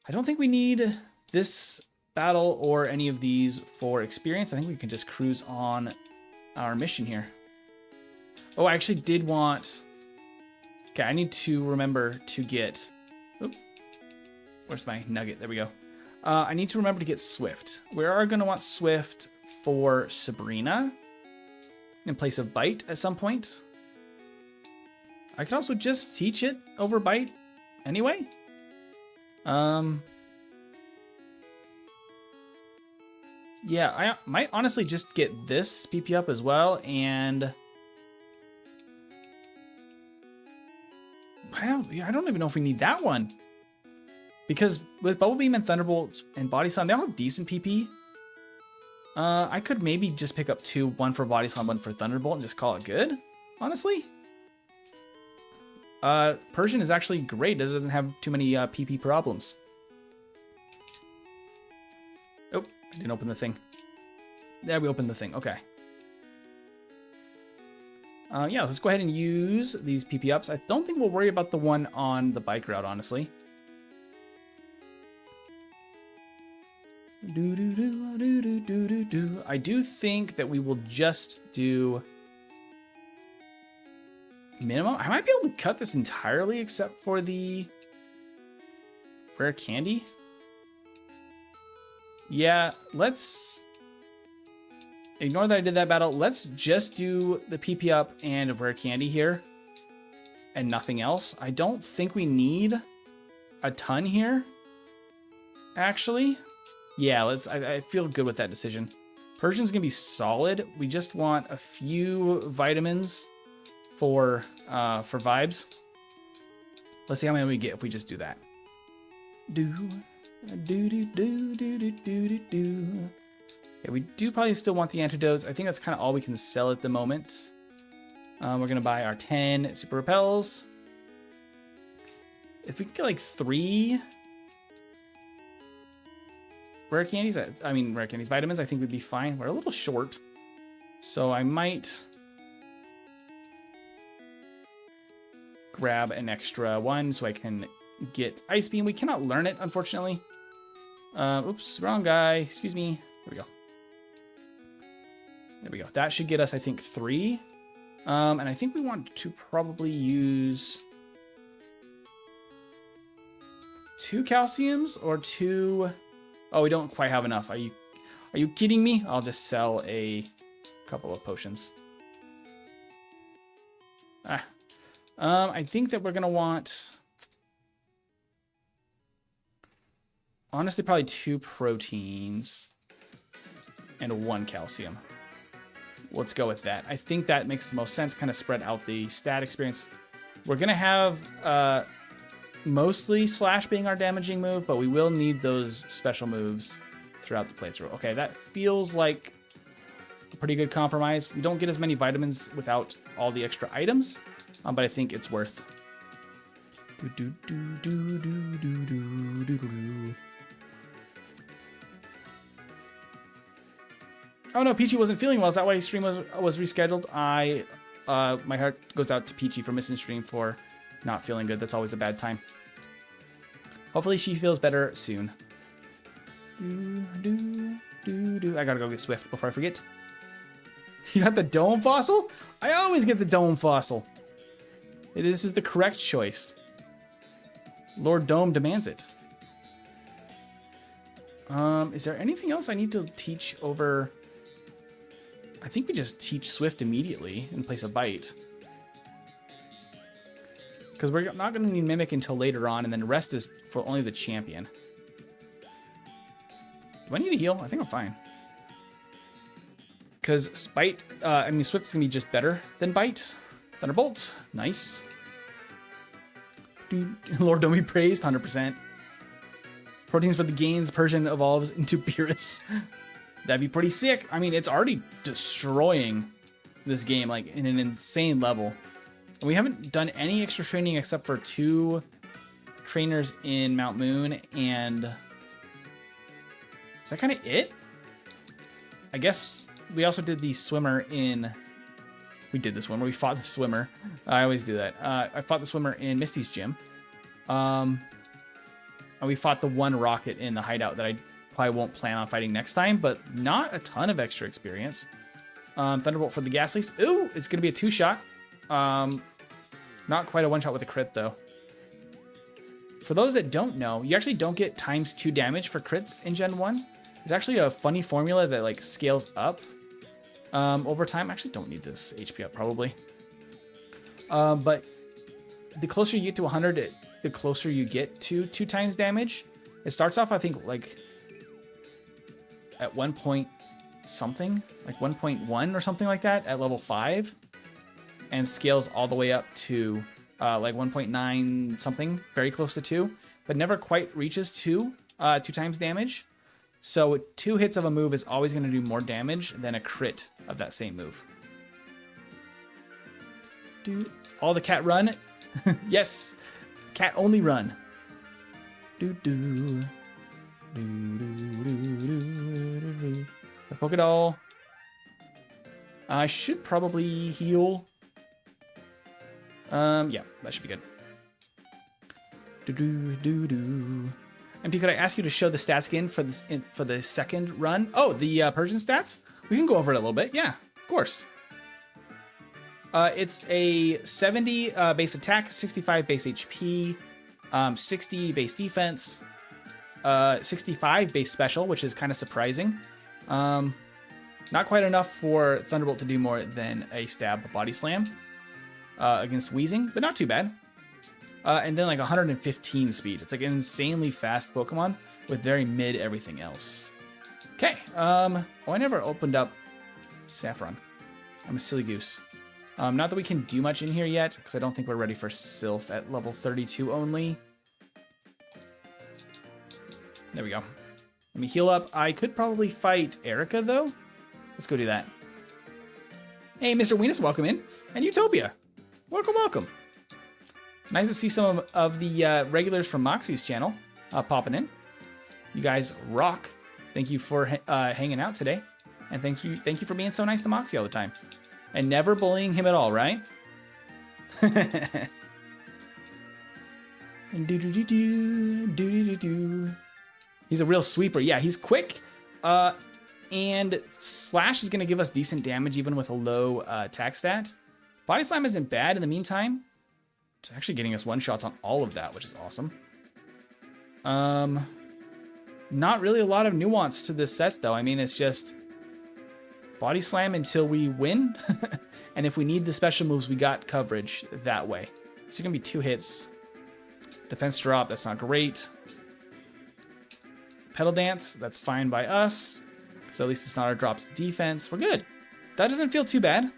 I don't think we need this battle or any of these for experience. I think we can just cruise on our mission here. Oh, I actually did want... Okay, I need to remember to get... Oop. Where's my nugget? There we go. I need to remember to get Swift. We are going to want Swift for Sabrina in place of Bite at some point. I could also just teach it over Bite anyway. Yeah, I might honestly just get this PP up as well, and I don't even know if we need that one. Because with Bubble Beam and Thunderbolt and Body Slam, they all have decent PP. I could maybe just pick up two, one for Body Slam, one for Thunderbolt, and just call it good, honestly. Persian is actually great. It doesn't have too many PP problems. Oh, I didn't open the thing. There, we opened the thing. Okay. Yeah, let's go ahead and use these PP ups. I don't think we'll worry about the one on the bike route, honestly. I do think that we will just do minimum. I might be able to cut this entirely except for the rare candy. Yeah, let's ignore that I did that battle. Let's just do the PP up and rare candy here and nothing else. I don't think we need a ton here, actually. Yeah, I feel good with that decision. Persian's gonna be solid. We just want a few vitamins for vibes. Let's see how many we get if we just do that. Yeah, we do probably still want the antidotes. I think that's kind of all we can sell at the moment. We're gonna buy our 10 super repels. If we could get like 3 rare candies, rare candies, vitamins, I think we'd be fine. We're a little short, so I might grab an extra one so I can get Ice Beam. We cannot learn it, unfortunately. Oops, wrong guy. Excuse me. There we go. There we go. That should get us, I think, 3. And I think we want to probably use 2 calciums or 2... Oh, we don't quite have enough. Are you kidding me? I'll just sell a couple of potions. I think that we're gonna want, honestly, probably 2 proteins and 1 calcium. Let's go with that. I think that makes the most sense. Kind of spread out the stat experience. We're gonna have mostly Slash being our damaging move, but we will need those special moves throughout the playthrough. Okay, that feels like a pretty good compromise. We don't get as many vitamins without all the extra items, but I think it's worth. Oh no, Peachy wasn't feeling well. Is that why his stream was rescheduled? My heart goes out to Peachy for missing stream for not feeling good. That's always a bad time. Hopefully she feels better soon. I gotta go get Swift before I forget. You got the dome fossil? I always get the Dome fossil. This is the correct choice. Lord Dome demands it. Is there anything else I need to teach over? I think we just teach Swift immediately in place of Bite. Because we're not going to need Mimic until later on, and then the rest is for only the champion. Do I need to heal? I think I'm fine. Because Bite, I mean, Swift's going to be just better than Bite. Thunderbolt. Nice. Dude, Lord Don't Be Praised, 100%. Proteins for the gains, Persian evolves into Beerus. That'd be pretty sick. I mean, it's already destroying this game, like, in an insane level. And we haven't done any extra training except for 2 trainers in Mount Moon, and... is that kind of it? I guess we also did the swimmer in... we did the swimmer. We fought the swimmer. I always do that. I fought the swimmer in Misty's gym. And we fought the one rocket in the hideout that I probably won't plan on fighting next time, but not a ton of extra experience. Thunderbolt for the Ghastlies. Ooh, it's going to be a 2-shot. Not quite a 1-shot with a crit, though. For those that don't know, you actually don't get ×2 damage for crits in Gen 1. It's actually a funny formula that, like, scales up over time. I actually don't need this HP up, probably. But the closer you get to 100, the closer you get to 2 times damage. It starts off, I think, like at 1 point something, like 1.1 or something like that at level 5, and scales all the way up to like 1.9 something, very close to 2, but never quite reaches 2 times damage. So 2 hits of a move is always going to do more damage than a crit of that same move. Dude, all the cat run. Yes, cat only run. Do do do do do do. The Pokédoll. I should probably heal. Yeah, that should be good. Do do do do. MP, could I ask you to show the stats again for this for the second run? Oh, the Persian stats. We can go over it a little bit. Yeah, of course. It's a 70 base attack, 65 base HP, 60 base defense, 65 base special, which is kind of surprising. Not quite enough for Thunderbolt to do more than a stab body slam against Wheezing, but not too bad. And then like 115 speed. It's like an insanely fast Pokemon with very mid everything else. Okay. Oh, I never opened up Saffron. I'm a silly goose. Not that we can do much in here yet, because I don't think we're ready for Sylph at level 32 only. There we go. Let me heal up. I could probably fight Erica, though. Let's go do that. Hey, Mr. Weenus, welcome in. And Utopia. Welcome, welcome. Nice to see some of the regulars from Moxie's channel popping in. You guys rock. Thank you for hanging out today. And thank you for being so nice to Moxie all the time. And never bullying him at all, right? He's a real sweeper. Yeah, he's quick. And Slash is going to give us decent damage even with a low attack stat. Body Slam isn't bad in the meantime. It's actually getting us one-shots on all of that, which is awesome. Not really a lot of nuance to this set, though. I mean, it's just Body Slam until we win. And if we need the special moves, we got coverage that way. So it's going to be 2 hits. Defense drop, that's not great. Pedal Dance, that's fine by us. So at least it's not our drops defense. We're good. That doesn't feel too bad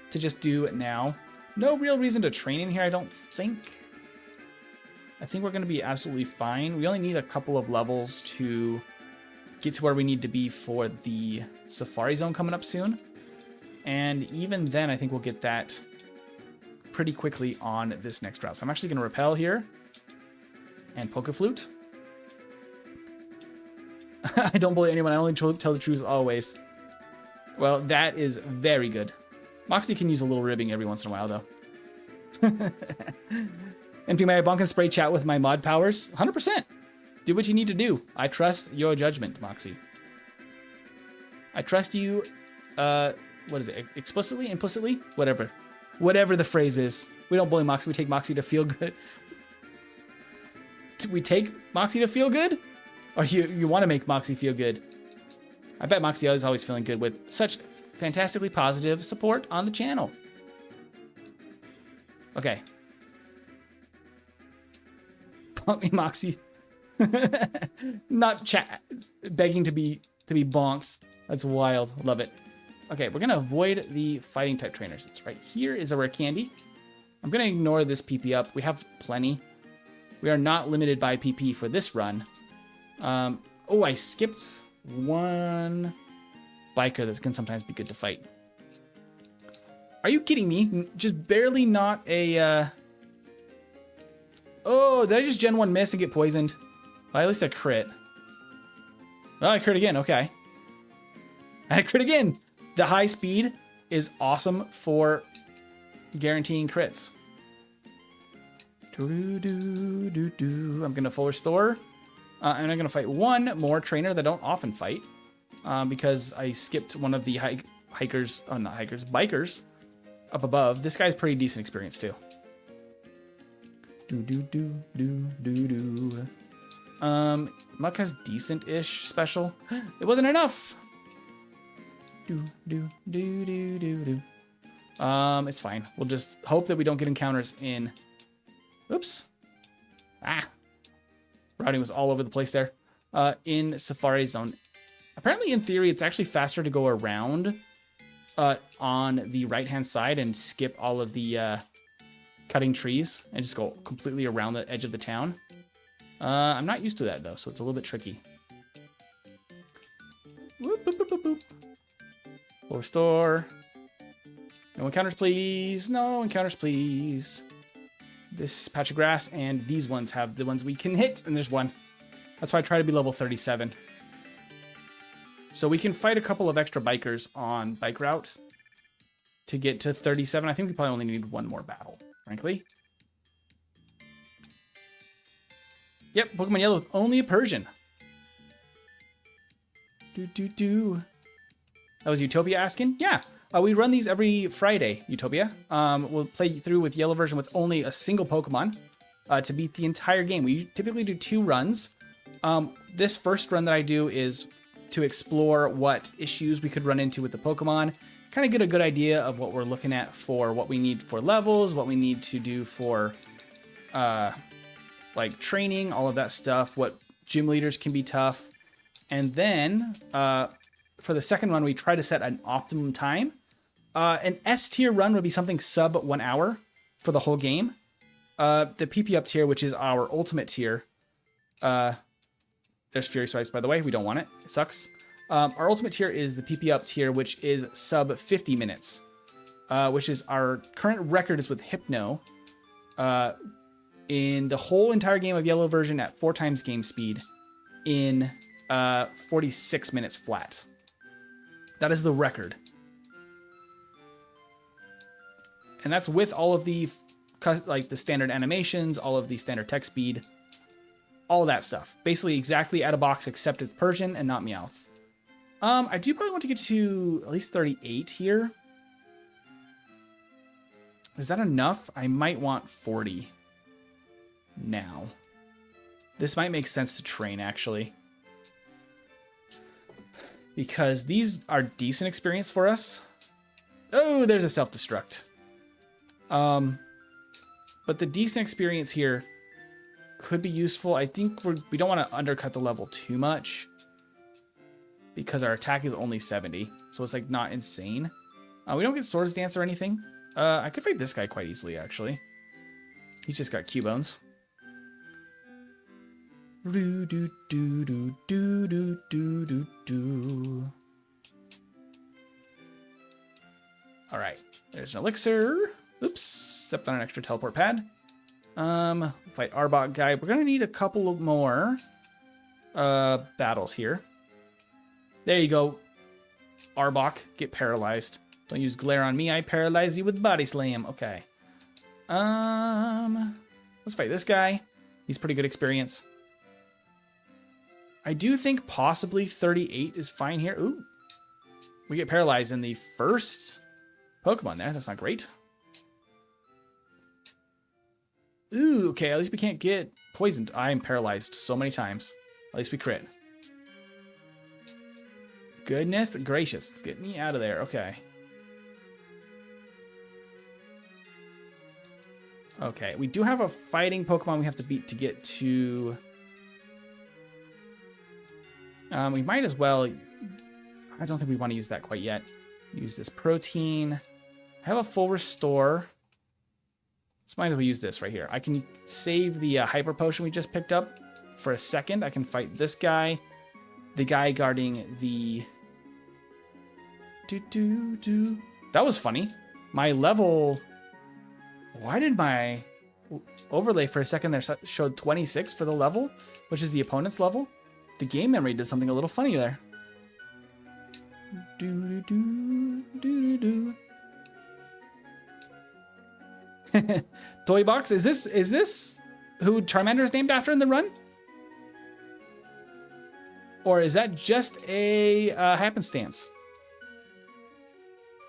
to just do it now. No real reason to train in here, I don't think. I think we're going to be absolutely fine. We only need a couple of levels to get to where we need to be for the Safari Zone coming up soon. And even then, I think we'll get that pretty quickly on this next route. So I'm actually going to Repel here and Pokeflute. I don't bully anyone. I only tell the truth always. Well, that is very good. Moxie can use a little ribbing every once in a while, though. MP, may I bonk and spray chat with my mod powers? 100%. Do what you need to do. I trust your judgment, Moxie. I trust you what is it? Explicitly, implicitly, whatever the phrase is. We don't bully Moxie. We take Moxie to feel good. Do we take Moxie to feel good, or you want to make Moxie feel good? I bet Moxie is always feeling good with such fantastically positive support on the channel. Okay. Pump me, Moxie. Not begging to be bonks. That's wild. Love it. Okay, we're gonna avoid the fighting type trainers. It's right here is a rare candy. I'm gonna ignore this PP up. We have plenty. We are not limited by PP for this run. Oh, I skipped one biker that can sometimes be good to fight. Are you kidding me? Just barely not a... Oh, did I just Gen 1 miss and get poisoned? Well, at least I crit. Oh, I crit again. Okay. I crit again. The high speed is awesome for guaranteeing crits. I'm going to full restore. And I'm going to fight one more trainer that I don't often fight. Because I skipped one of the bikers up above. This guy's pretty decent experience too. Muck has decent-ish special. It wasn't enough. It's fine. We'll just hope that we don't get encounters in. Oops. Routing was all over the place there. In Safari Zone. Apparently, in theory, it's actually faster to go around on the right-hand side and skip all of the cutting trees and just go completely around the edge of the town. I'm not used to that, though, so it's a little bit tricky. Whoop, boop, boop, boop, boop. Full restore. No encounters, please. No encounters, please. This patch of grass and these ones have the ones we can hit, and there's one. That's why I try to be level 37. So we can fight a couple of extra bikers on bike route to get to 37. I think we probably only need one more battle, frankly. Yep, Pokemon Yellow with only a Persian. That was Utopia asking? Yeah, we run these every Friday, Utopia. We'll play through with Yellow version with only a single Pokemon to beat the entire game. We typically do 2 runs. This first run that I do is to explore what issues we could run into with the Pokemon, kind of get a good idea of what we're looking at for what we need for levels, what we need to do for like training, all of that stuff, what gym leaders can be tough. And then for the second run, we try to set an optimum time. An S tier run would be something sub 1 hour for the whole game. The PP up tier, which is our ultimate tier, there's Fury Swipes, by the way. We don't want it. It sucks. Our ultimate tier is the PP up tier, which is sub 50 minutes, which is our current record is with Hypno. In the whole entire game of Yellow version at 4 times game speed in 46 minutes flat. That is the record. And that's with all of the like the standard animations, all of the standard text speed, all that stuff. Basically exactly out of box except it's Persian and not Meowth. I do probably want to get to at least 38 here. Is that enough? I might want 40 now. This might make sense to train, actually. Because these are decent experience for us. Oh, there's a self-destruct. But the decent experience here could be useful. I think we don't want to undercut the level too much because our attack is only 70. So it's like not insane. We don't get Swords Dance or anything. I could fight this guy quite easily, actually. He's just got Q-Bones. Alright, there's an elixir. Oops, stepped on an extra teleport pad. Fight Arbok guy. We're gonna need a couple of more battles here. There you go. Arbok, get paralyzed. Don't use glare on me, I paralyze you with body slam. Okay. Let's fight this guy. He's pretty good experience. I do think possibly 38 is fine here. Ooh. We get paralyzed in the first Pokemon there. That's not great. Ooh, okay. At least we can't get poisoned. I'm paralyzed so many times. At least we crit. Goodness gracious. Let's get me out of there. Okay. Okay. We do have a fighting Pokemon we have to beat to get to... we might as well... I don't think we want to use that quite yet. Use this protein. I have a full restore. Let's might as well use this right here. I can save the hyper potion we just picked up for a second. I can fight this guy. The guy guarding the... That was funny. My level... Why did my overlay for a second there showed 26 for the level, which is the opponent's level? The game memory did something a little funny there. Toy box, is this who Charmander is named after in the run? Or is that just a happenstance?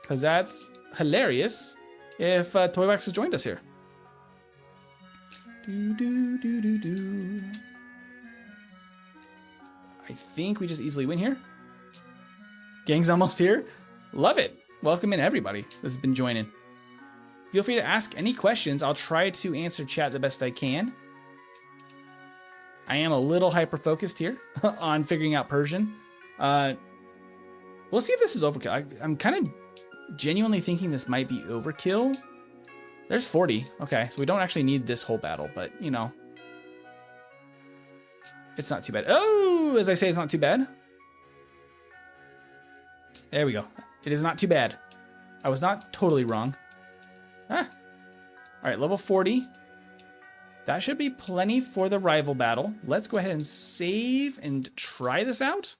Because that's hilarious if Toybox has joined us here. I think we just easily win here. Gang's almost here. Love it. Welcome in everybody that's been joining. Feel free to ask any questions. I'll try to answer chat the best I can. I am a little hyper-focused here on figuring out Persian. We'll see if this is overkill. I'm kind of genuinely thinking this might be overkill. There's 40. Okay, so we don't actually need this whole battle, but, you know. It's not too bad. Oh, as I say, it's not too bad. There we go. It is not too bad. I was not totally wrong. Ah. All right, level 40. That should be plenty for the rival battle. Let's go ahead and save and try this out.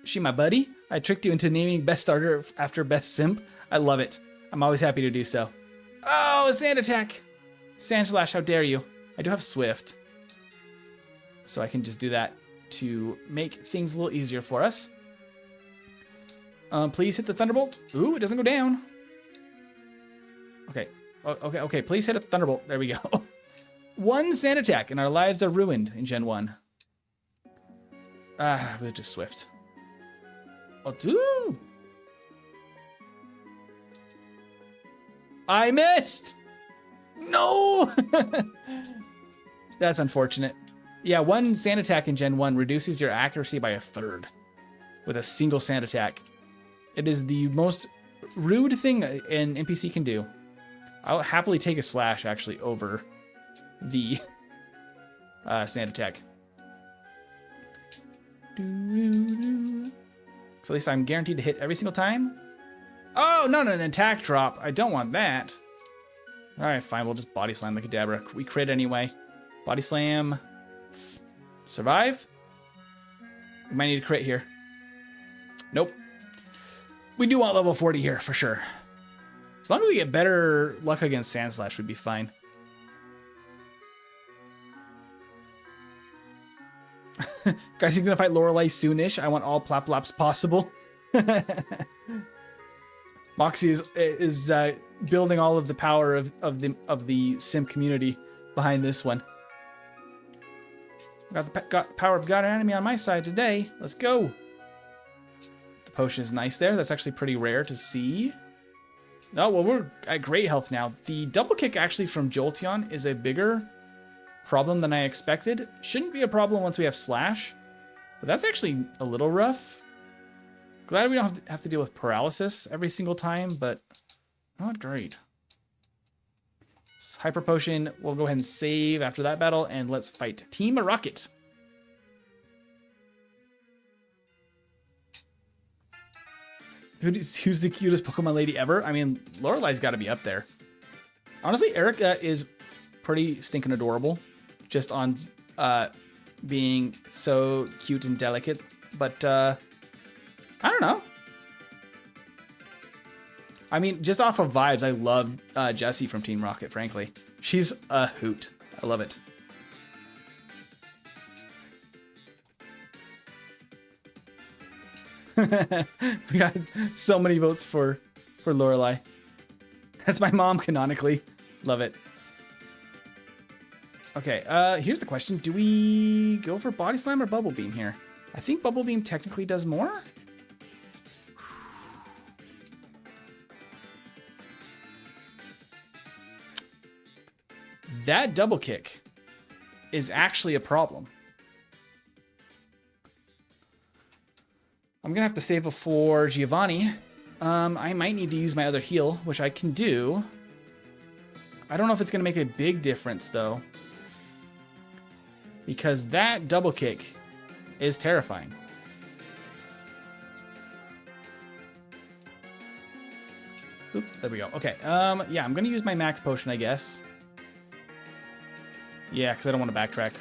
She my buddy. I tricked you into naming best starter after best simp. I love it. I'm always happy to do so. Oh, sand attack. Sand slash, how dare you. I do have Swift. So I can just do that to make things a little easier for us. Please hit the Thunderbolt. Ooh, it doesn't go down. Okay. Okay. Please hit a Thunderbolt. There we go. One sand attack and our lives are ruined in Gen 1. We'll just Swift. Oh, dude. I missed. No. That's unfortunate. Yeah, one sand attack in Gen 1 reduces your accuracy by 1/3 with a single sand attack. It is the most rude thing an NPC can do. I'll happily take a slash, actually, over the sand attack. So at least I'm guaranteed to hit every single time. Oh, no, an attack drop. I don't want that. All right, fine. We'll just body slam the Kadabra. We crit anyway. Body slam. Survive. We might need to crit here. Nope. We do want level 40 here for sure. As long as we get better luck against Sand Slash, we'd be fine. Guys, he's gonna fight Lorelei soonish. I want all Plaplops possible. Moxie is building all of the power of the simp community behind this one. Got the power of God and enemy on my side today. Let's go. The potion is nice there. That's actually pretty rare to see. Oh, well, we're at great health now. The double kick actually from Jolteon is a bigger problem than I expected. Shouldn't be a problem once we have Slash, but that's actually a little rough. Glad we don't have to deal with paralysis every single time, but not great. Hyper Potion, we'll go ahead and save after that battle, and let's fight Team Rocket. Who's the cutest Pokemon lady ever? I mean, Lorelei's got to be up there. Honestly, Erica is pretty stinking adorable, just on being so cute and delicate, but I don't know. I mean, just off of vibes, I love Jessie from Team Rocket, frankly. She's a hoot. I love it. We got so many votes for Lorelai. That's my mom canonically. Love it. Okay, here's the question. Do we go for Body Slam or Bubble Beam here? I think Bubble Beam technically does more. That double kick is actually a problem. I'm gonna have to save before Giovanni. I might need to use my other heal, which I can do. I don't know if it's gonna make a big difference though, because that double kick is terrifying. Oop, there we go. Okay, yeah, I'm gonna use my max potion, I guess. Yeah, because I don't want to backtrack.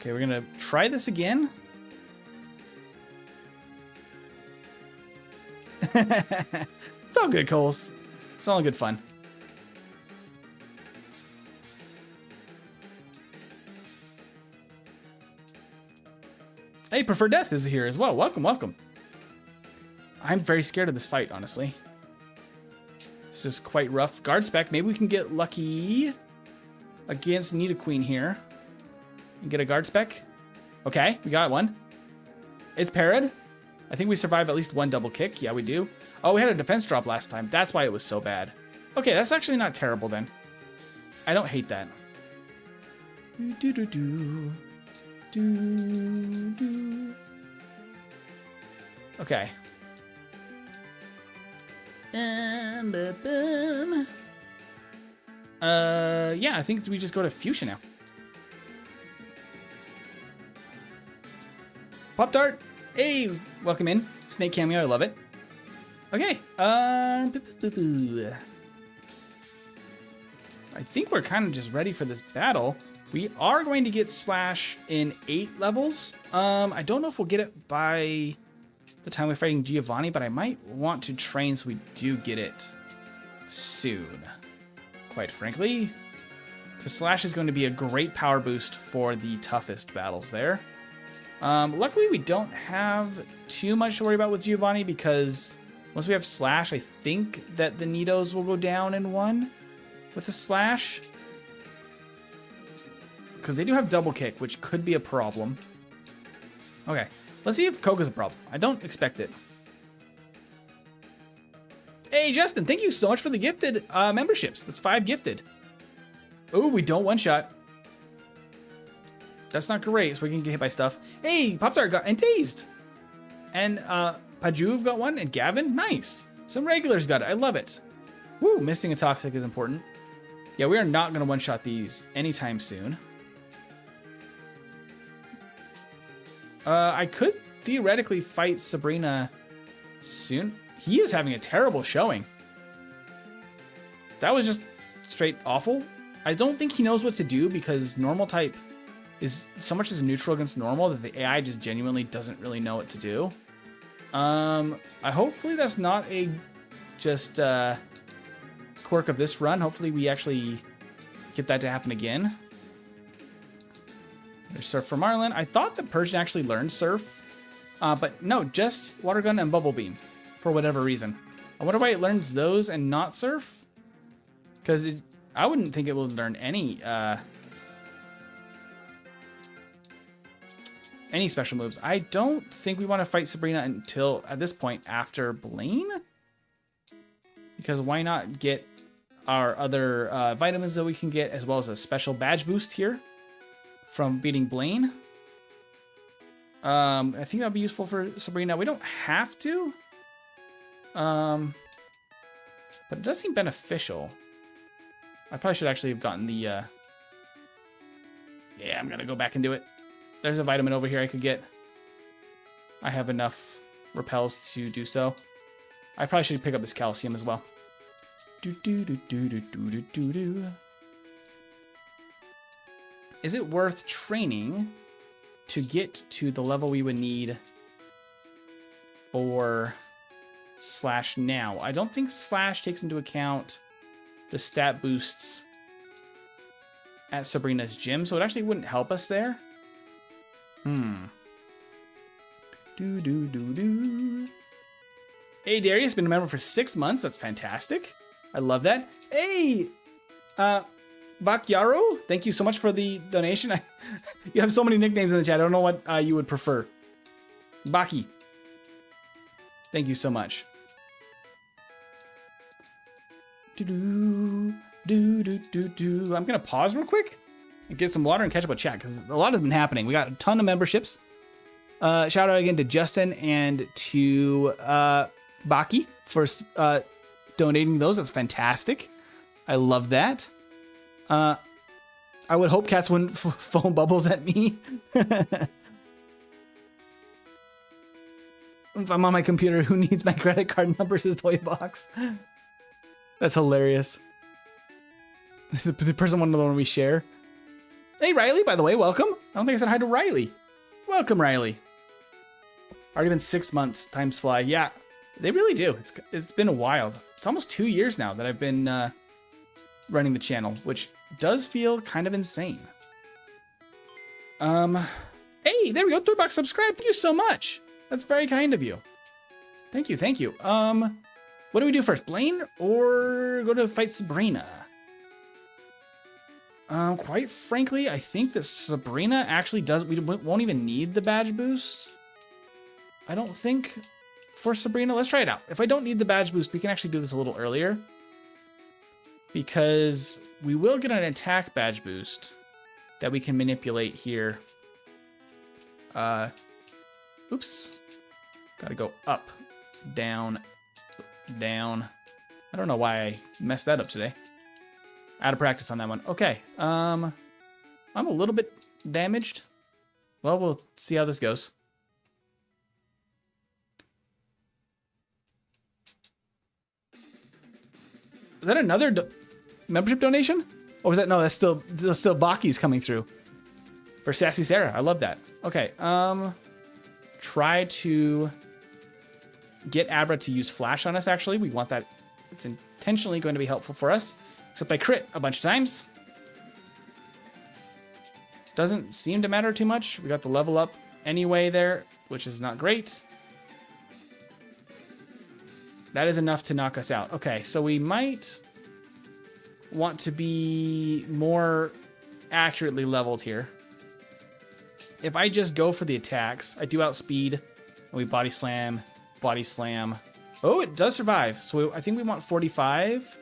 Okay, we're gonna try this again. It's all good, Coles. It's all good fun. Hey, Prefer Death is here as well. Welcome, welcome. I'm very scared of this fight, honestly. This is quite rough. Guard spec. Maybe we can get lucky against Nidoqueen here. And get a guard spec. Okay, we got one. It's parried. I think we survive at least one double kick. Yeah, we do. Oh, we had a defense drop last time. That's why it was so bad. Okay, that's actually not terrible then. I don't hate that. Okay. Yeah, I think we just go to Fuchsia now. Pop-Tart! Hey, welcome in. Snake cameo, I love it. Okay, I think we're kind of just ready for this battle. We are going to get Slash in 8 levels. I don't know if we'll get it by the time we're fighting Giovanni, but I might want to train so we do get it soon, quite frankly. Because Slash is going to be a great power boost for the toughest battles there. Luckily, we don't have too much to worry about with Giovanni because once we have Slash, I think that the Nidos will go down in 1 with a Slash. Because they do have double kick, which could be a problem. Okay, let's see if Koga's a problem. I don't expect it. Hey, Justin, thank you so much for the gifted memberships. That's 5 gifted. Oh, we don't one-shot. That's not great, so we can get hit by stuff. Hey, Pop-Tart got and Dazed. And Pajuv got one, and Gavin, nice. Some regulars got it, I love it. Woo, missing a Toxic is important. Yeah, we are not gonna one-shot these anytime soon. I could theoretically fight Sabrina soon. He is having a terrible showing. That was just straight awful. I don't think he knows what to do because normal type is so much as neutral against normal that the AI just genuinely doesn't really know what to do. Hopefully that's not a just quirk of this run. Hopefully we actually get that to happen again. There's Surf for Marlin. I thought that Persian actually learned Surf, but no, just Water Gun and Bubble Beam for whatever reason. I wonder why it learns those and not Surf, because I wouldn't think it will learn any special moves. I don't think we want to fight Sabrina until, at this point, after Blaine. Because why not get our other vitamins that we can get, as well as a special badge boost here from beating Blaine. I think that'll be useful for Sabrina. We don't have to. But it does seem beneficial. I probably should actually have gotten the... Yeah, I'm going to go back and do it. There's a vitamin over here I could get. I have enough repels to do so. I probably should pick up this calcium as well. Is it worth training to get to the level we would need for Slash now? I don't think Slash takes into account the stat boosts at Sabrina's gym, so it actually wouldn't help us there. Do, do, do, do. Hey, Darius, been a member for 6 months. That's fantastic. I love that. Hey, Bakyaro, thank you so much for the donation. You have so many nicknames in the chat. I don't know what you would prefer. Baki, thank you so much. Do, do, do, do, do. I'm gonna pause real quick and get some water and catch up with chat because a lot has been happening. We got a ton of memberships. Shout out again to Justin and to Baki for donating those. That's fantastic. I love that. I would hope cats wouldn't foam bubbles at me. If I'm on my computer, who needs my credit card number? Says Toy Box. That's hilarious. The person wanted the one we share. Hey, Riley, by the way, welcome. I don't think I said hi to Riley. Welcome, Riley. Already been 6 months. Times fly. Yeah, they really do. It's been a while. It's almost 2 years now that I've been running the channel, which does feel kind of insane. Hey, there we go. Toybox subscribe. Thank you so much. That's very kind of you. Thank you, thank you. What do we do first? Blaine or go to fight Sabrina? Quite frankly, I think that Sabrina actually does. We won't even need the badge boost. I don't think for Sabrina. Let's try it out. If I don't need the badge boost, we can actually do this a little earlier. Because we will get an attack badge boost that we can manipulate here. Oops. Gotta go up, down, down. I don't know why I messed that up today. Out of practice on that one. Okay. I'm a little bit damaged. Well, we'll see how this goes. Is that another membership donation? Or was that, no, that's still Baki's coming through. For Sassy Sarah. I love that. Okay. Try to get Abra to use Flash on us, actually. We want that. It's intentionally going to be helpful for us. Except I crit a bunch of times. Doesn't seem to matter too much. We got the level up anyway there, which is not great. That is enough to knock us out. Okay, so we might want to be more accurately leveled here. If I just go for the attacks, I do outspeed, and we body slam. Oh, it does survive. So I think we want 45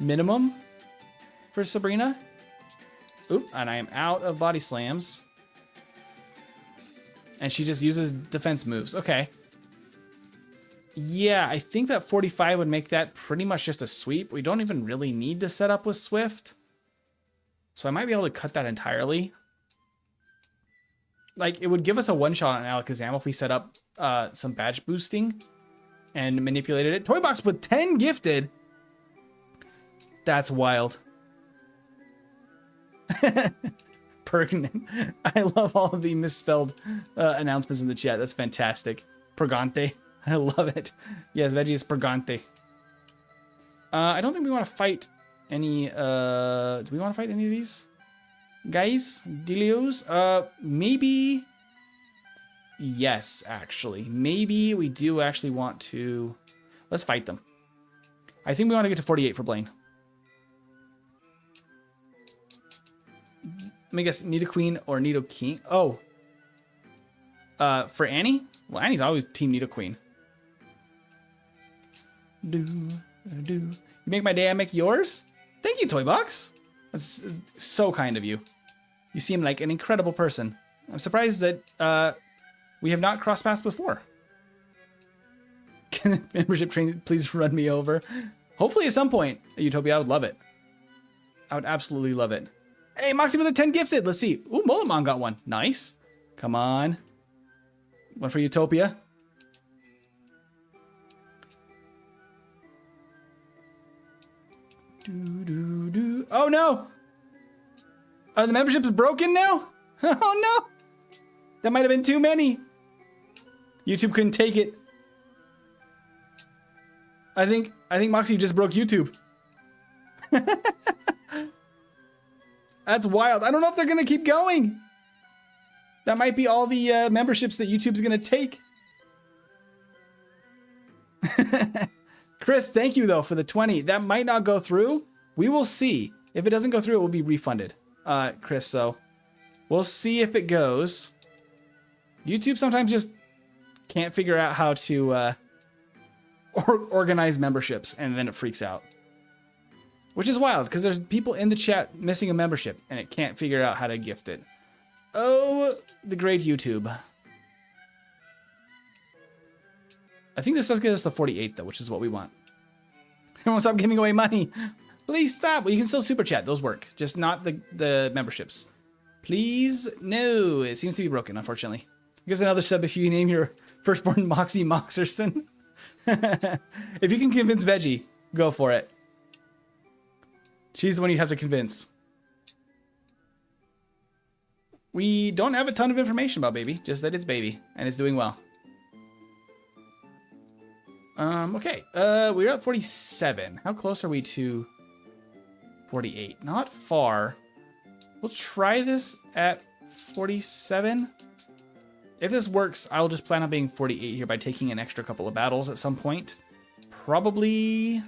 minimum for Sabrina. Oop, and I am out of body slams. And she just uses defense moves. Okay. Yeah, I think that 45 would make that pretty much just a sweep. We don't even really need to set up with Swift. So I might be able to cut that entirely. Like, it would give us a one-shot on Alakazam if we set up some badge boosting and manipulated it. Toybox with 10 gifted. That's wild. Pertinent. I love all of the misspelled announcements in the chat. That's fantastic. Purgante. I love it. Yes, Veggie is Purgante. I don't think we want to fight any... do we want to fight any of these guys? Delios? Maybe... Yes, actually. Maybe we do actually want to... Let's fight them. I think we want to get to 48 for Blaine. Let me guess, Nidoqueen or Nidoking. Oh. For Annie? Well, Annie's always Team Nidoqueen. You make my day, I make yours? Thank you, Toybox. That's so kind of you. You seem like an incredible person. I'm surprised that we have not crossed paths before. Can the membership train please run me over? Hopefully at some point, Utopia, I would love it. I would absolutely love it. Hey, Moxie with a 10 gifted. Let's see. Ooh, Molamon got one. Nice. Come on. One for Utopia. Oh no! Are the memberships broken now? Oh no! That might have been too many. YouTube couldn't take it. I think Moxie just broke YouTube. That's wild. I don't know if they're gonna keep going. That might be all the memberships that YouTube's going to take. Chris, thank you, though, for the 20. That might not go through. We will see. If it doesn't go through, it will be refunded, Chris. So we'll see if it goes. YouTube sometimes just can't figure out how to organize memberships, and then it freaks out. Which is wild, because there's people in the chat missing a membership, and it can't figure out how to gift it. Oh, the great YouTube. I think this does get us to 48, though, which is what we want. Everyone stop giving away money. Please stop. Well, you can still super chat. Those work. Just not the memberships. Please, no. It seems to be broken, unfortunately. Gives another sub if you name your firstborn Moxie Moxerson. If you can convince Veggie, go for it. She's the one you have to convince. We don't have a ton of information about Baby, just that it's Baby and it's doing well. Okay, we're at 47. How close are we to 48? Not far. We'll try this at 47. If this works, I'll just plan on being 48 here by taking an extra couple of battles at some point. Probably...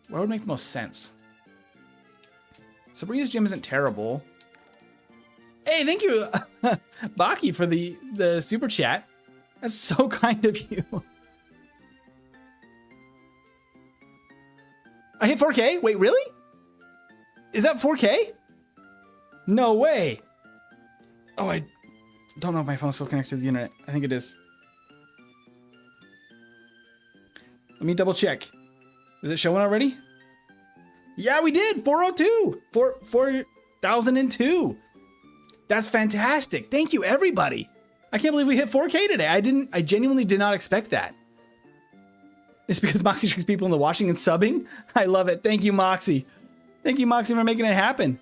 Where would make the most sense? Sabrina's gym isn't terrible. Hey, thank you, Baki, for the super chat. That's so kind of you. I hit 4K? Wait, really? Is that 4K? No way. Oh, I don't know if my phone's still connected to the internet. I think it is. Let me double check. Is it showing already? Yeah, we did. 402. 4,002. That's fantastic. Thank you, everybody. I can't believe we hit 4K today. I genuinely did not expect that. It's because Moxie tricks people into watching and subbing. I love it. Thank you, Moxie. Thank you, Moxie, for making it happen.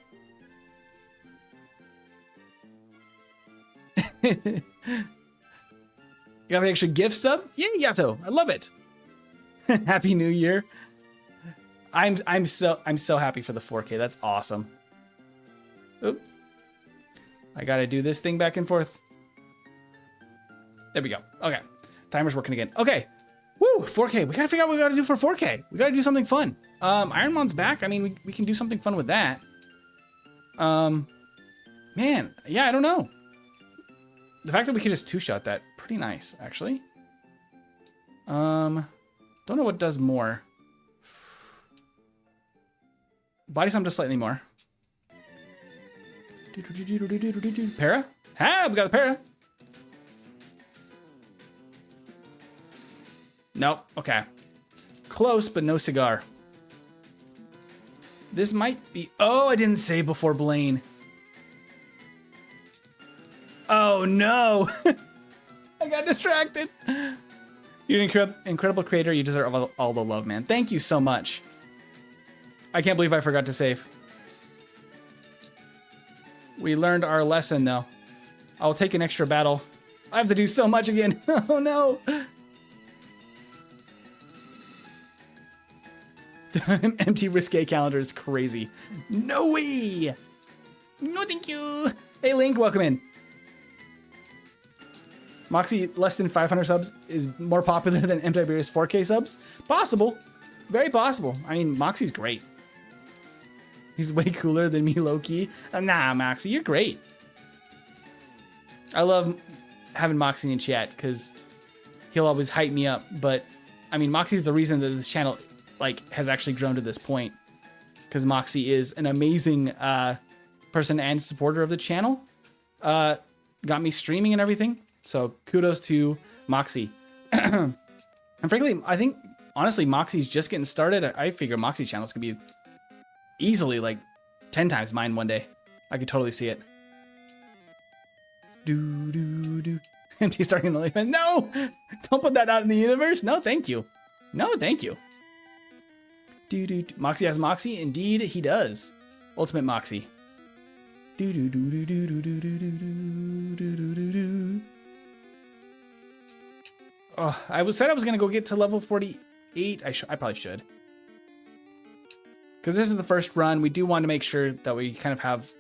You got the extra gift sub? Yeah, Yato. I love it. Happy New Year. I'm so happy for the 4K. That's awesome. Oop. I gotta do this thing back and forth. There we go. Okay. Timer's working again. Okay. Woo, 4K. We gotta figure out what we gotta do for 4K. We gotta do something fun. Ironmon's back. I mean, we can do something fun with that. Man, yeah, I don't know. The fact that we could just two-shot that, pretty nice, actually. Don't know what does more. Body slam does slightly more. Para? Ah, we got the para. Nope. Okay. Close, but no cigar. This might be... Oh, I didn't save before Blaine. Oh, no. I got distracted. You're an incredible creator. You deserve all the love, man. Thank you so much. I can't believe I forgot to save. We learned our lesson, though. I'll take an extra battle. I have to do so much again. Oh, no. Empty risque calendar is crazy. No way. No, thank you. Hey, Link, welcome in. Moxie, less than 500 subs is more popular than M. Tiberius 4K subs? Possible. Very possible. I mean, Moxie's great. He's way cooler than me, low-key. Nah, Moxie, you're great. I love having Moxie in chat because he'll always hype me up. But, I mean, Moxie's the reason that this channel has actually grown to this point. Because Moxie is an amazing person and supporter of the channel. Got me streaming and everything. So kudos to Moxie. And frankly, I think, honestly, Moxie's just getting started. I figure Moxie's channel's gonna be easily like 10 times mine one day. I could totally see it. Empty starting the life. No! Don't put that out in the universe. No, thank you. No, thank you. Moxie has Moxie? Indeed, he does. Ultimate Moxie. Oh, I said I was gonna go get to level 48. I probably should. Because this is the first run, we do want to make sure that we kind of have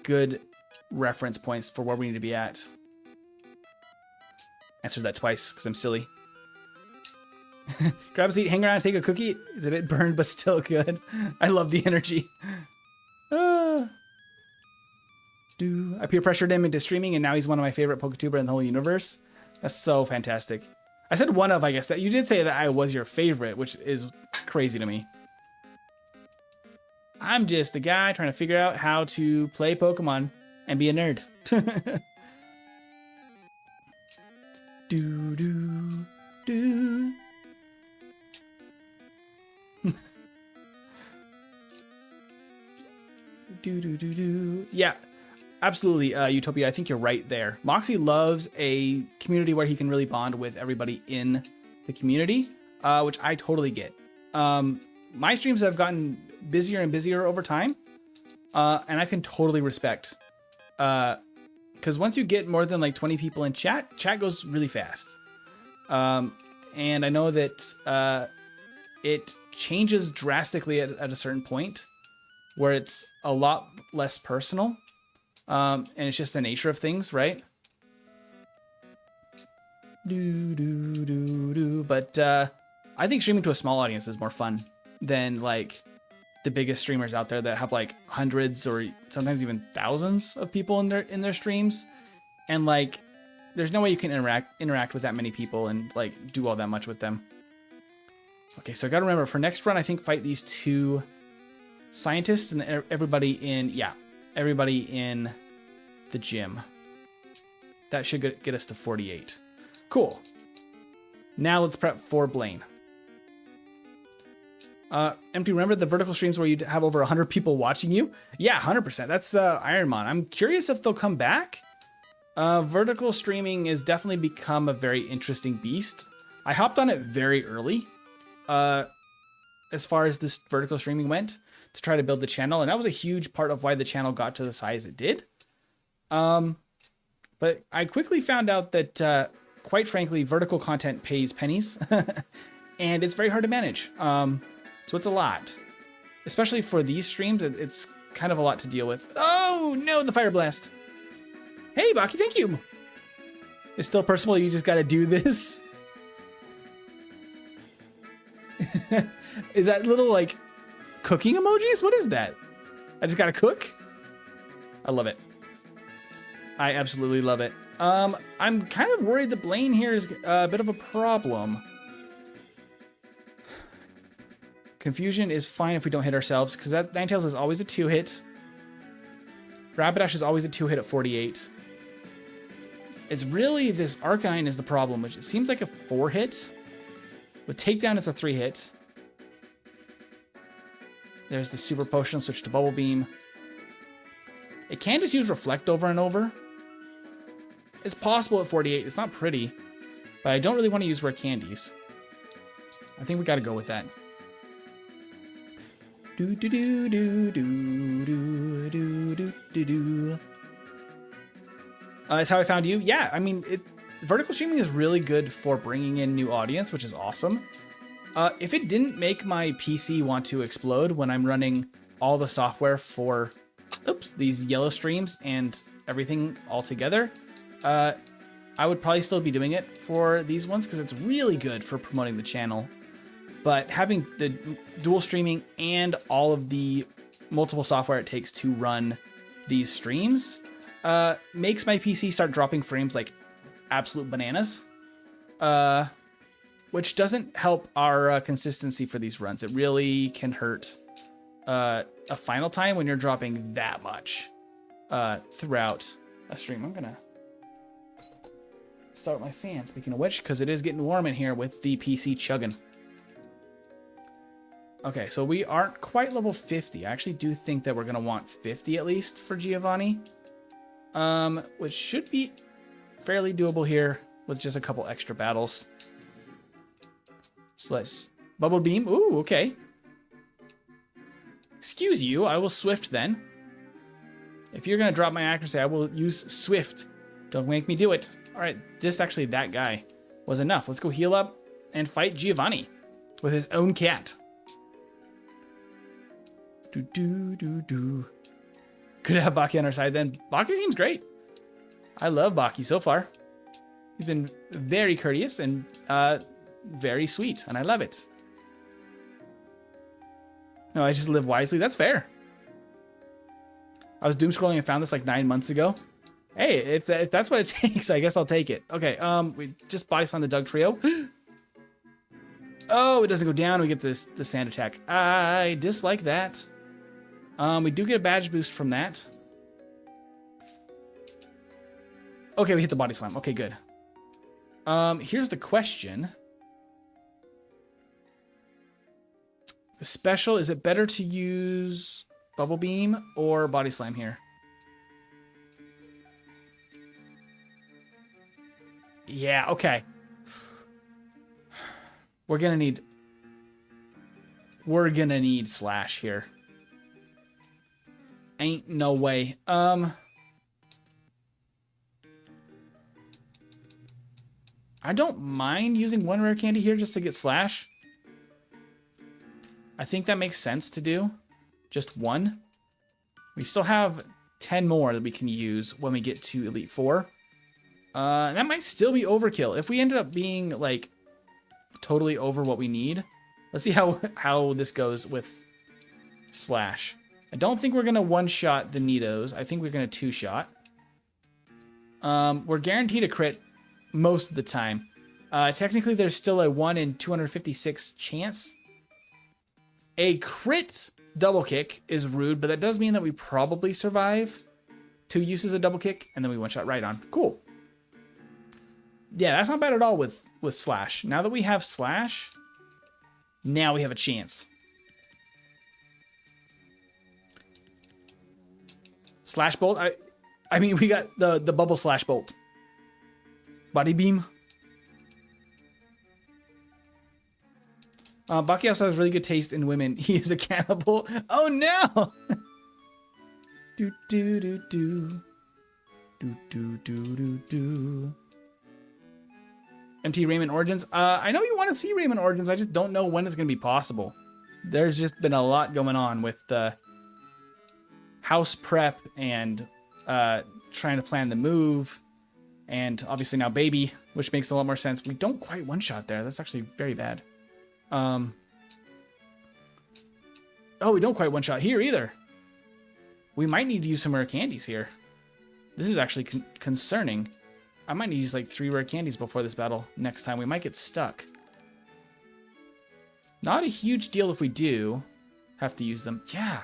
good reference points for where we need to be at. Answered that twice because I'm silly. Grab a seat, hang around, take a cookie. It's a bit burned, but still good. I love the energy. I peer pressured him into streaming, and now he's one of my favorite PokeTuber in the whole universe. That's so fantastic. I said one of, I guess, that you did say that I was your favorite, which is crazy to me. I'm just a guy trying to figure out how to play Pokemon and be a nerd. Do do do. Do. Yeah, absolutely, Utopia. I think you're right there. Moxie loves a community where he can really bond with everybody in the community, which I totally get. My streams have gotten busier and busier over time, and I can totally respect. Because once you get more than like 20 people in chat goes really fast. And I know that it changes drastically at a certain point where it's a lot less personal. And it's just the nature of things, right? But I think streaming to a small audience is more fun than like the biggest streamers out there that have like hundreds or sometimes even thousands of people in their streams. And like, there's no way you can interact with that many people and like do all that much with them. Okay, so I gotta remember for next run, I think fight these two scientists and everybody in the gym. That should get us to 48. Cool. Now let's prep for Blaine. Empty, remember the vertical streams where you'd have over 100 people watching you? Yeah, 100%. That's Ironmon. I'm curious if they'll come back. Vertical streaming has definitely become a very interesting beast. I hopped on it very early, as far as this vertical streaming went, to try to build the channel, and that was a huge part of why the channel got to the size it did. But I quickly found out that, quite frankly, vertical content pays pennies, and it's very hard to manage. So it's a lot, especially for these streams. It's kind of a lot to deal with. Oh no, the fire blast. Hey, Baki, thank you. It's still personal. You just got to do this. Is that little like cooking emojis? What is that? I just got to cook. I love it. I absolutely love it. I'm kind of worried that Blaine here is a bit of a problem. Confusion is fine if we don't hit ourselves, because that Ninetales is always a 2-hit. Rapidash is always a 2-hit at 48. It's really this Arcanine is the problem, which it seems like a 4-hit. With Takedown, it's a 3-hit. There's the Super Potion, switch to Bubble Beam. It can just use Reflect over and over. It's possible at 48. It's not pretty, but I don't really want to use Rare Candies. I think we got to go with that. Do do do do do do do do do do. That's how I found you. Yeah, I mean, vertical streaming is really good for bringing in new audience, which is awesome. If it didn't make my PC want to explode when I'm running all the software for, these yellow streams and everything all together, I would probably still be doing it for these ones because it's really good for promoting the channel. But having the dual streaming and all of the multiple software it takes to run these streams makes my PC start dropping frames like absolute bananas, which doesn't help our consistency for these runs. It really can hurt a final time when you're dropping that much throughout a stream. I'm gonna start my fan, speaking of which, because it is getting warm in here with the PC chugging. Okay, so we aren't quite level 50. I actually do think that we're going to want 50 at least for Giovanni, which should be fairly doable here with just a couple extra battles. So let's Bubble Beam. Ooh, okay. Excuse you, I will Swift then. If you're going to drop my accuracy, I will use Swift. Don't make me do it. All right, just actually that guy was enough. Let's go heal up and fight Giovanni with his own cat. Do do do do. Good to have Baki on our side then. Baki seems great. I love Baki so far. He's been very courteous and very sweet, and I love it. No, I just live wisely. That's fair. I was doom scrolling and found this like 9 months ago. Hey, if that's what it takes, I guess I'll take it. Okay, we just body slam the Doug trio. Oh, it doesn't go down. We get the sand attack. I dislike that. We do get a badge boost from that. Okay, we hit the body slam. Okay, good. Here's the question. The special, is it better to use bubble beam or body slam here? Yeah, okay. We're gonna need slash here. Ain't no way. I don't mind using one rare candy here just to get slash. I think that makes sense to do. Just one. We still have 10 more that we can use when we get to Elite Four. That might still be overkill. If we ended up being like totally over what we need, let's see how this goes with slash. I don't think we're gonna one-shot the Nidos. I think we're gonna two-shot. We're guaranteed a crit most of the time. Technically, there's still a 1 in 256 chance. A crit double kick is rude, but that does mean that we probably survive 2 uses of double kick, and then we one-shot right on. Cool. Yeah, that's not bad at all with slash. Now that we have slash, now we have a chance. Slash bolt. I mean, we got the bubble slash bolt. Body beam. Baki also has really good taste in women. He is a cannibal. Oh no! Do do do do do do do do do. MT Raymond Origins. I know you want to see Raymond Origins. I just don't know when it's going to be possible. There's just been a lot going on with house prep and trying to plan the move. And obviously now baby, which makes a lot more sense. We don't quite one-shot there. That's actually very bad. Oh, we don't quite one-shot here either. We might need to use some rare candies here. This is actually concerning. I might need to use like 3 rare candies before this battle next time. We might get stuck. Not a huge deal if we do have to use them. Yeah.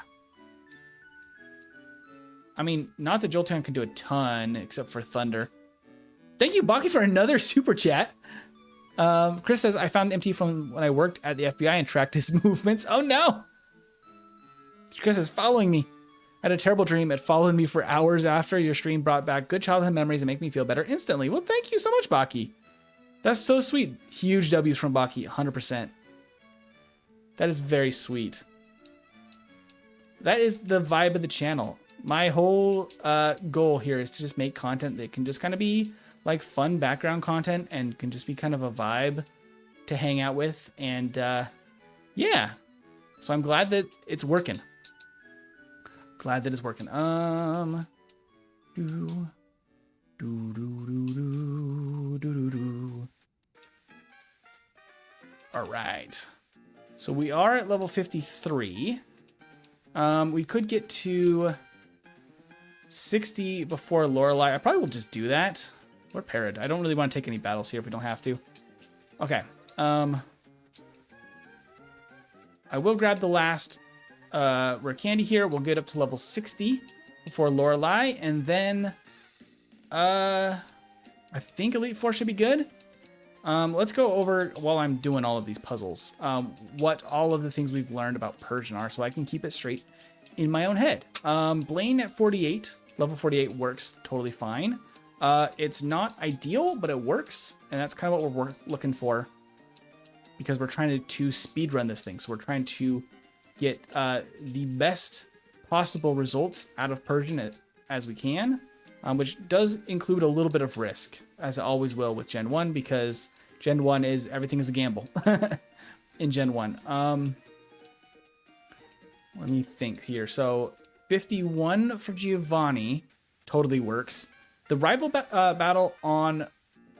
I mean, not that Jolteon can do a ton except for Thunder. Thank you, Baki, for another super chat. Chris says, I found MT from when I worked at the FBI and tracked his movements. Oh no! Chris is following me. I had a terrible dream. It followed me for hours after your stream brought back good childhood memories and make me feel better instantly. Well, thank you so much, Baki. That's so sweet. Huge W's from Baki, 100%. That is very sweet. That is the vibe of the channel. My whole goal here is to just make content that can just kind of be like fun background content and can just be kind of a vibe to hang out with. And yeah, so I'm glad that it's working. Glad that it's working. All right. So we are at level 53. We could get to 60 before Lorelei. I probably will just do that. Or Parrot. I don't really want to take any battles here if we don't have to. Okay. I will grab the last rare candy here. We'll get up to level 60 before Lorelei. And then I think Elite Four should be good. Let's go over, while I'm doing all of these puzzles, what all of the things we've learned about Persian are so I can keep it straight in my own head. Blaine at 48, level 48 works totally fine. It's not ideal, but it works, and that's kind of what we're looking for because we're trying to speedrun this thing. So we're trying to get the best possible results out of Persian as we can, which does include a little bit of risk, as it always will with Gen 1, because Gen 1 is everything is a gamble in Gen 1. Let me think here. So 51 for Giovanni. Totally works. The rival battle on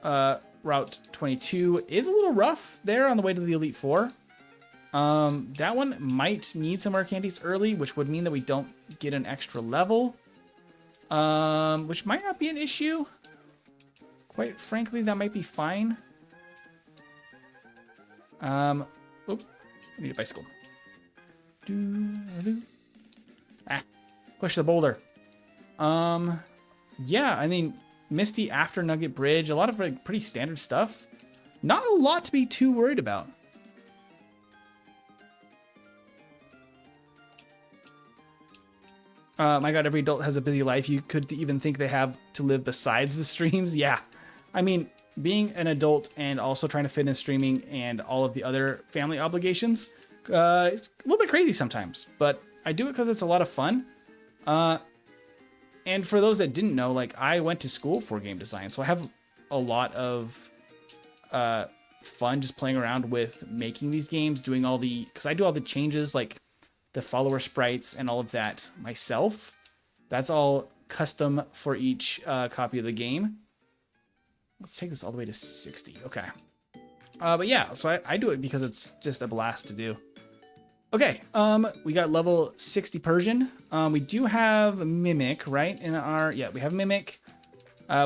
Route 22 is a little rough there on the way to the Elite Four. That one might need some rare candies early, which would mean that we don't get an extra level, which might not be an issue. Quite frankly, that might be fine. I need a bicycle. Push the boulder. Yeah, I mean, Misty after Nugget Bridge, a lot of like pretty standard stuff. Not a lot to be too worried about. My God, every adult has a busy life. You could even think they have to live besides the streams. Yeah. I mean, being an adult and also trying to fit in streaming and all of the other family obligations, it's a little bit crazy sometimes, but I do it because it's a lot of fun. And for those that didn't know, like I went to school for game design, so I have a lot of fun just playing around with making these games, doing all the, because I do all the changes, like the follower sprites and all of that myself. That's all custom for each copy of the game. Let's take this all the way to 60. Okay. But yeah, so I do it because it's just a blast to do. Okay, we got level 60 Persian. We do have Mimic, right? In our, yeah, we have Mimic.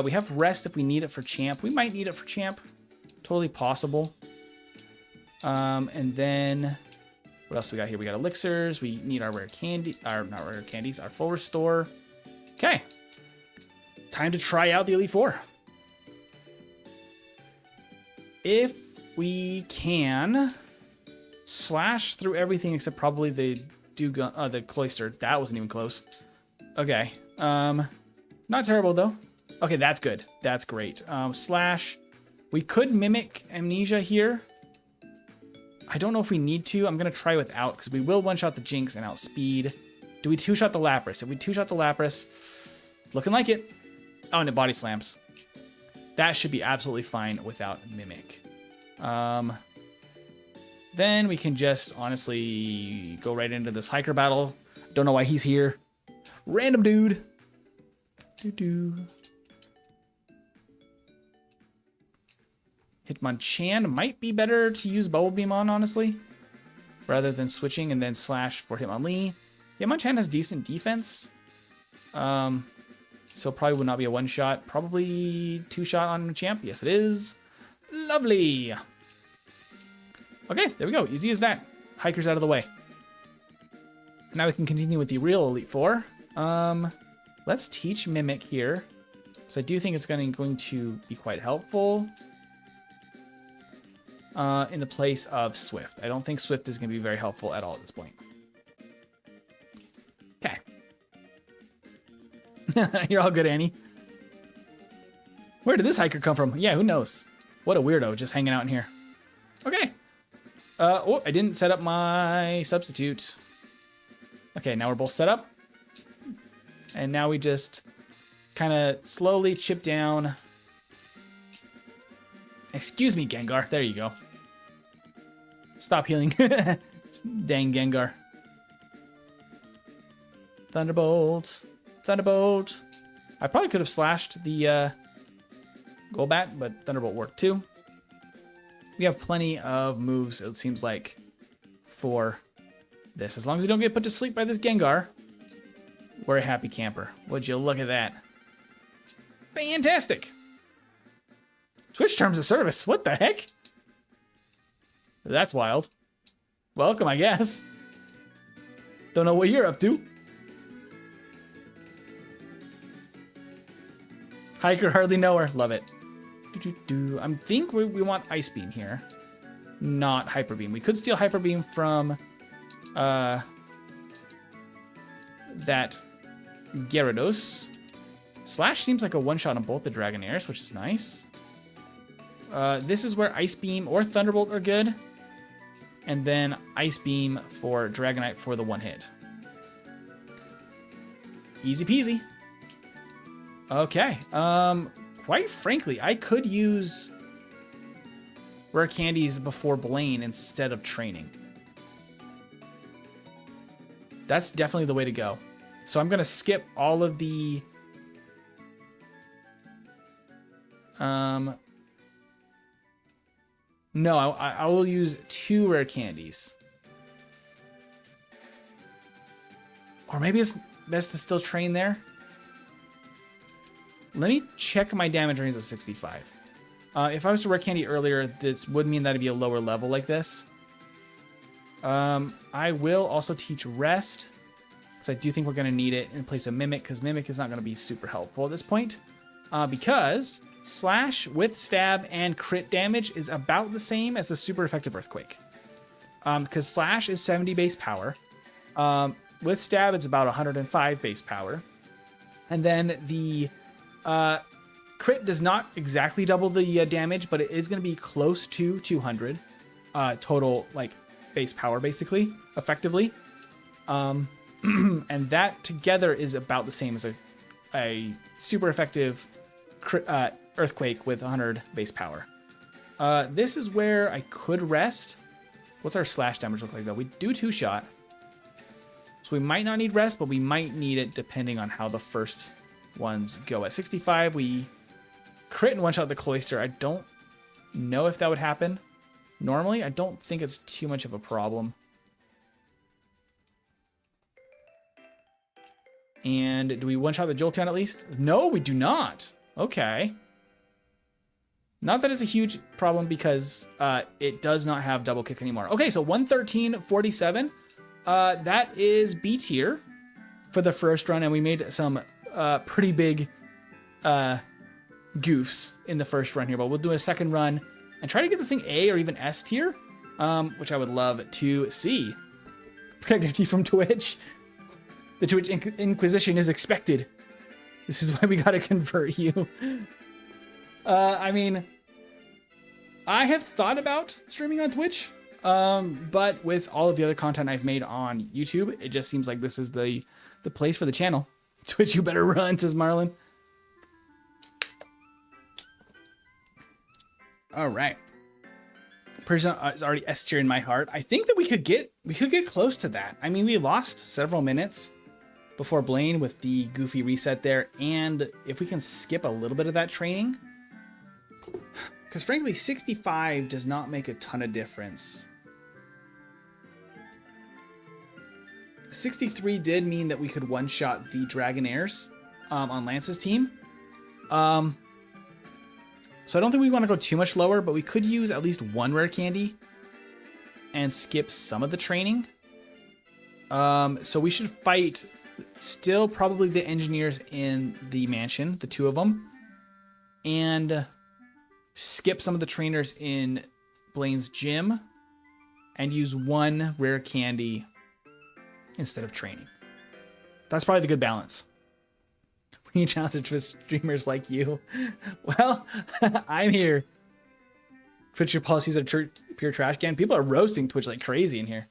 We have Rest if we need it for Champ. We might need it for Champ. Totally possible. And then, what else we got here? We got Elixirs. We need our rare candy, not rare candies, our full restore. Okay. Time to try out the Elite Four. If we can slash through everything except probably the cloister. That wasn't even close. Okay. Not terrible though. Okay, that's good. That's great. Slash. We could mimic Amnesia here. I don't know if we need to. I'm gonna try without because we will one-shot the Jinx and outspeed. Do we two-shot the Lapras? If we two-shot the Lapras, looking like it. Oh, and it body slams. That should be absolutely fine without Mimic. Then we can just honestly go right into this hiker battle. Don't know why he's here. Random dude. Hitmonchan might be better to use Bubble Beam on, honestly, rather than switching and then slash for Hitmonlee. Hitmonchan has decent defense. So probably would not be a one-shot. Probably two-shot on Champ. Yes, it is. Lovely. Okay, there we go. Easy as that. Hiker's out of the way. Now we can continue with the real Elite Four. Let's teach Mimic here, because I do think it's going to be quite helpful in the place of Swift. I don't think Swift is going to be very helpful at all at this point. Okay. You're all good, Annie. Where did this hiker come from? Yeah, who knows? What a weirdo, just hanging out in here. Okay. Oh, I didn't set up my substitute. Okay, now we're both set up. And now we just kind of slowly chip down. Excuse me, Gengar. There you go. Stop healing. Dang Gengar. Thunderbolt. Thunderbolt. I probably could have slashed the Golbat, but Thunderbolt worked too. We have plenty of moves, it seems like, for this. As long as we don't get put to sleep by this Gengar, we're a happy camper. Would you look at that? Fantastic. Switch terms of service. What the heck? That's wild. Welcome, I guess. Don't know what you're up to. Hiker hardly know her. Love it. I think we want Ice Beam here, not Hyper Beam. We could steal Hyper Beam from that Gyarados. Slash seems like a one-shot on both the Dragonairs, which is nice. This is where Ice Beam or Thunderbolt are good. And then Ice Beam for Dragonite for the one hit. Easy peasy. Okay. Quite frankly, I could use rare candies before Blaine instead of training. That's definitely the way to go. So I'm going to skip all of the... No, I will use 2 rare candies. Or maybe it's best to still train there. Let me check my damage range at 65. If I was to rare candy earlier, this would mean that it'd be a lower level like this. I will also teach rest, because I do think we're going to need it in place of mimic, because mimic is not going to be super helpful at this point. Because slash with stab and crit damage is about the same as a super effective earthquake. Because slash is 70 base power. With stab, it's about 105 base power. And then the crit does not exactly double the damage, but it is going to be close to 200 total like base power, basically, effectively. And that together is about the same as a super effective crit, earthquake with 100 base power. This is where I could rest. What's our slash damage look like, though? We do 2-shot. So we might not need rest, but we might need it depending on how the first ones go. At 65, we crit and 1-shot the cloister. I don't know if that would happen. Normally, I don't think it's too much of a problem. And do we 1-shot the Jolteon at least? No, we do not. Okay. Not that it's a huge problem because it does not have double kick anymore. Okay, so 113.47. That is B tier for the first run, and we made some pretty big goofs in the first run here, but we'll do a second run and try to get this thing A or even S tier, which I would love to see. Productivity from Twitch. The Twitch Inquisition is expected. This is why we gotta convert you. I mean, I have thought about streaming on Twitch, but with all of the other content I've made on YouTube, it just seems like this is the place for the channel. Twitch, you better run, says Marlon. All right. Persian is already S tier in my heart. I think that we could get close to that. I mean, we lost several minutes before Blaine with the goofy reset there, and if we can skip a little bit of that training, because frankly 65 does not make a ton of difference. 63 did mean that we could 1-shot the Dragonairs on Lance's team. So I don't think we want to go too much lower, but we could use at least 1 rare candy and skip some of the training. So we should fight still probably the engineers in the mansion, the 2 of them, and skip some of the trainers in Blaine's gym and use 1 rare candy instead of training. That's probably the good balance. We need challenges with streamers like you. Well, I'm here. Twitch, your policies are pure trash can. People are roasting Twitch like crazy in here.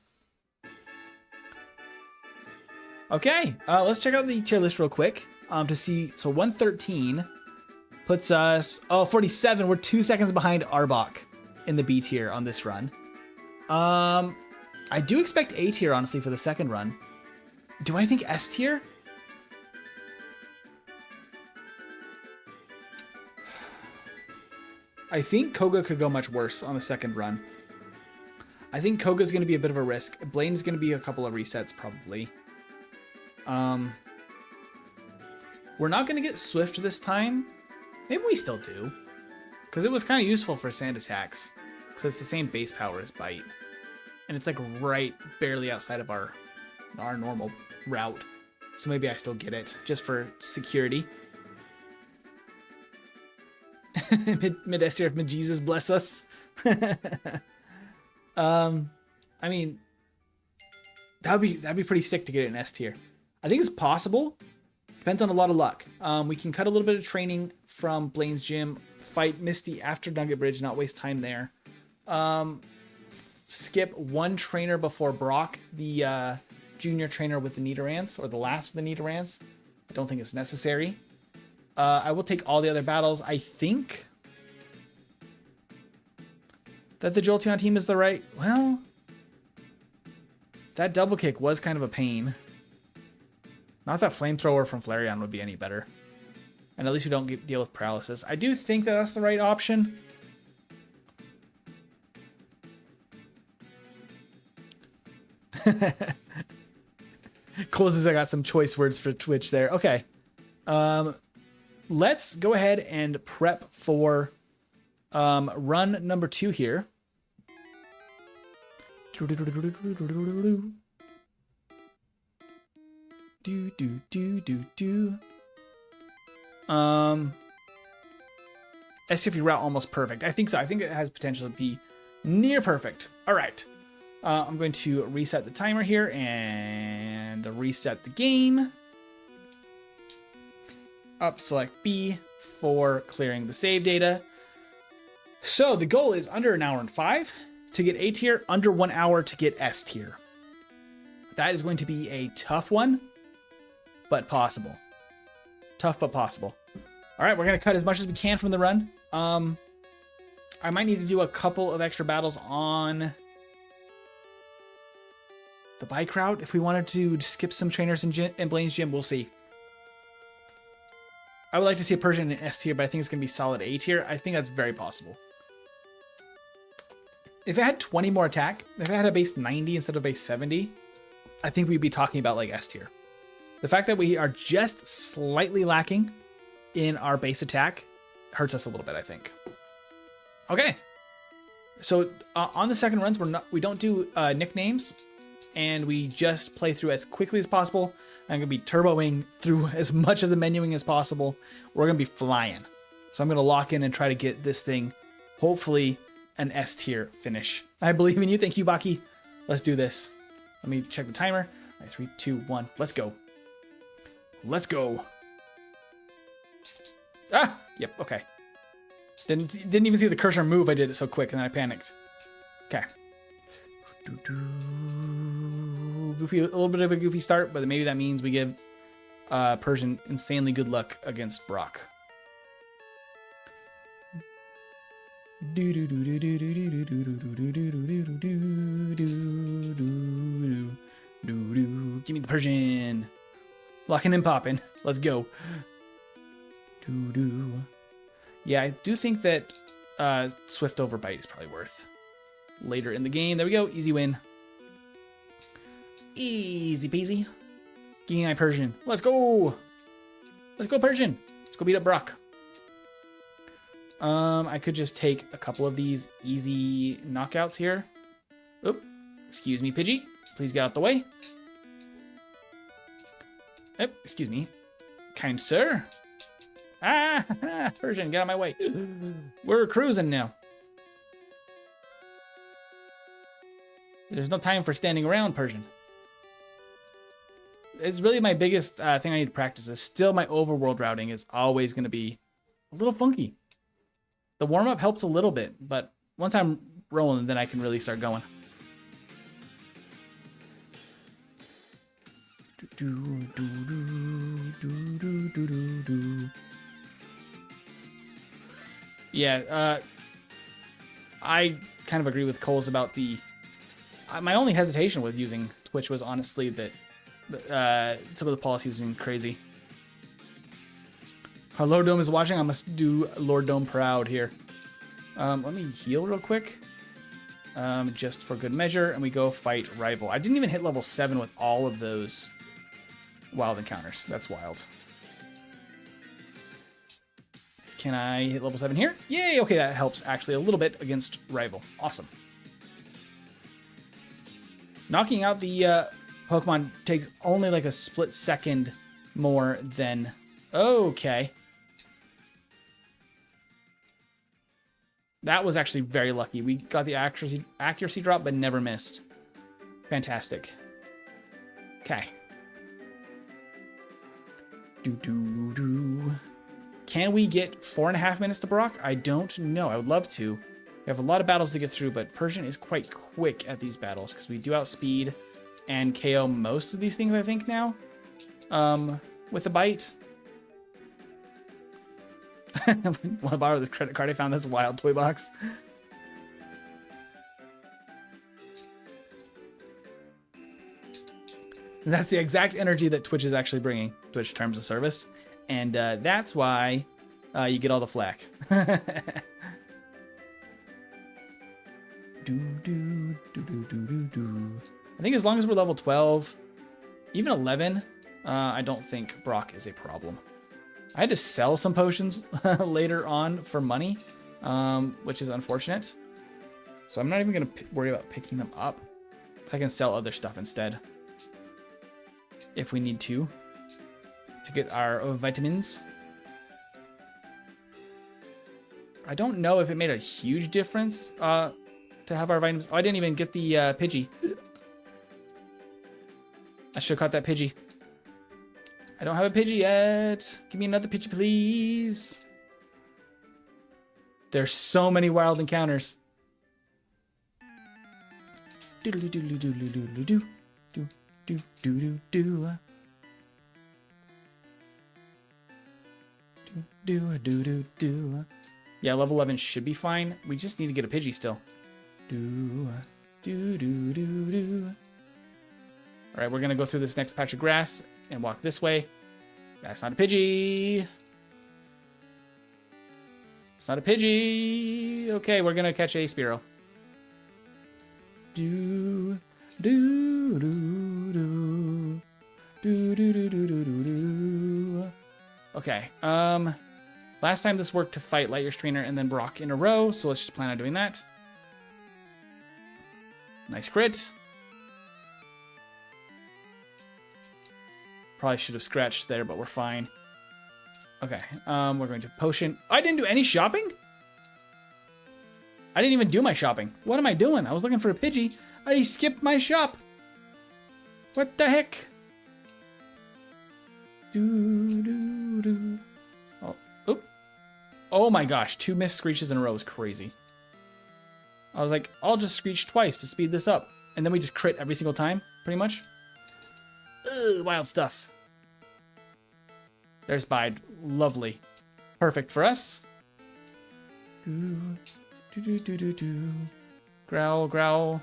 Okay, let's check out the tier list real quick to see. So 113 puts us, 47. We're 2 seconds behind Arbok in the B tier on this run. I do expect A tier, honestly, for the second run. Do I think S tier? I think Koga could go much worse on the second run. I think Koga's going to be a bit of a risk. Blaine's going to be a couple of resets, probably. We're not going to get Swift this time. Maybe we still do. Because it was kind of useful for sand attacks. Because it's the same base power as Bite. And it's like right barely outside of our normal route. So maybe I still get it just for security. Mid S tier if Jesus bless us. I mean, that'd be pretty sick to get it in S tier. I think it's possible. Depends on a lot of luck. We can cut a little bit of training from Blaine's gym, fight Misty after Nugget Bridge, not waste time there. Skip 1 trainer before Brock, the junior trainer with the Nidorans, or the last with the Nidorans. I don't think it's necessary. I will take all the other battles. I think that the Jolteon team is the right... Well, that double kick was kind of a pain. Not that flamethrower from Flareon would be any better. And at least we don't deal with paralysis. I do think that that's the right option. Cole says I got some choice words for Twitch there. Okay. Let's go ahead and prep for run number 2 here. SCP route almost perfect. I think so. I think it has potential to be near perfect. All right. I'm going to reset the timer here and reset the game. Up, select B for clearing the save data. So the goal is under an hour and 5 to get A tier, under 1 hour to get S tier. That is going to be a tough one, but possible. Tough, but possible. All right, we're going to cut as much as we can from the run. I might need to do a couple of extra battles on the bike route if we wanted to skip some trainers in Blaine's gym. We'll see. I would like to see a Persian in S tier, but I think it's going to be solid A tier. I think that's very possible. If it had 20 more attack, if it had a base 90 instead of base 70, I think we'd be talking about like S tier. The fact that we are just slightly lacking in our base attack hurts us a little bit, I think. Okay. So on the second runs, we don't do nicknames, and we just play through as quickly as possible. I'm going to be turboing through as much of the menuing as possible. We're going to be flying. So I'm going to lock in and try to get this thing, hopefully, an S tier finish. I believe in you. Thank you, Baki. Let's do this. Let me check the timer. All right, 3, 2, 1. Let's go. Let's go. Ah! Yep, okay. Didn't even see the cursor move. I did it so quick, and then I panicked. Okay. Goofy, a little bit of a goofy start, but maybe that means we give Persian insanely good luck against Brock. Give me the Persian. Locking and popping. Let's go. Yeah, I do think that Swift Overbite is probably worth later in the game. There we go. Easy win. Easy peasy. Give me my Persian. Let's go. Let's go, Persian. Let's go beat up Brock. I could just take a couple of these easy knockouts here. Oop. Excuse me, Pidgey. Please get out the way. Oop. Excuse me. Kind sir. Ah, Persian, get out of my way. We're cruising now. There's no time for standing around, Persian. It's really my biggest thing I need to practice. Is still my overworld routing is always going to be a little funky. The warm-up helps a little bit, but once I'm rolling, then I can really start going. Yeah, I kind of agree with Coles about the... my only hesitation with using Twitch was honestly that some of the policies have been crazy. Our Lord Dome is watching. I must do Lord Dome proud here. Let me heal real quick. Just for good measure, and we go fight Rival. I didn't even hit level 7 with all of those wild encounters. That's wild. Can I hit level 7 here? Yay! Okay, that helps actually a little bit against Rival. Awesome. Knocking out the Pokemon takes only like a split second more than... Okay. That was actually very lucky. We got the accuracy drop, but never missed. Fantastic. Okay. Can we get 4.5 minutes to Brock? I don't know. I would love to. We have a lot of battles to get through, but Persian is quite quick at these battles because we do outspeed and KO most of these things, I think, now. With a bite. Want to borrow this credit card I found? That's a wild toy box. That's the exact energy that Twitch is actually bringing, Twitch terms of service. And that's why you get all the flack. I think as long as we're level 12, even 11, I don't think Brock is a problem. I had to sell some potions later on for money, which is unfortunate. So I'm not even going to worry about picking them up. I can sell other stuff instead if we need to get our vitamins. I don't know if it made a huge difference to have our vitamins. Oh, I didn't even get the Pidgey. I should have caught that Pidgey. I don't have a Pidgey yet. Give me another Pidgey, please. There's so many wild encounters. Doodly doodly doodly doodly doo. Do do do do do. Do do do do. Yeah, level 11 should be fine. We just need to get a Pidgey still. Do do do do do. All right, we're gonna go through this next patch of grass and walk this way. That's not a Pidgey. It's not a Pidgey. Okay, we're gonna catch a Spearow. Do do do do do do do do do do. Okay. Last time this worked to fight Light Years Trainer and then Brock in a row, so let's just plan on doing that. Nice crit. Probably should have scratched there, but we're fine. Okay, we're going to potion. I didn't do any shopping? I didn't even do my shopping. What am I doing? I was looking for a Pidgey. I skipped my shop. What the heck? Do, do, do. Oh, oop. Oh my gosh, 2 missed screeches in a row is crazy. I was like, I'll just screech twice to speed this up. And then we just crit every single time, pretty much. Ugh, wild stuff. There's Bide. Lovely. Perfect for us. Do, do, do, do, do, do. Growl, growl.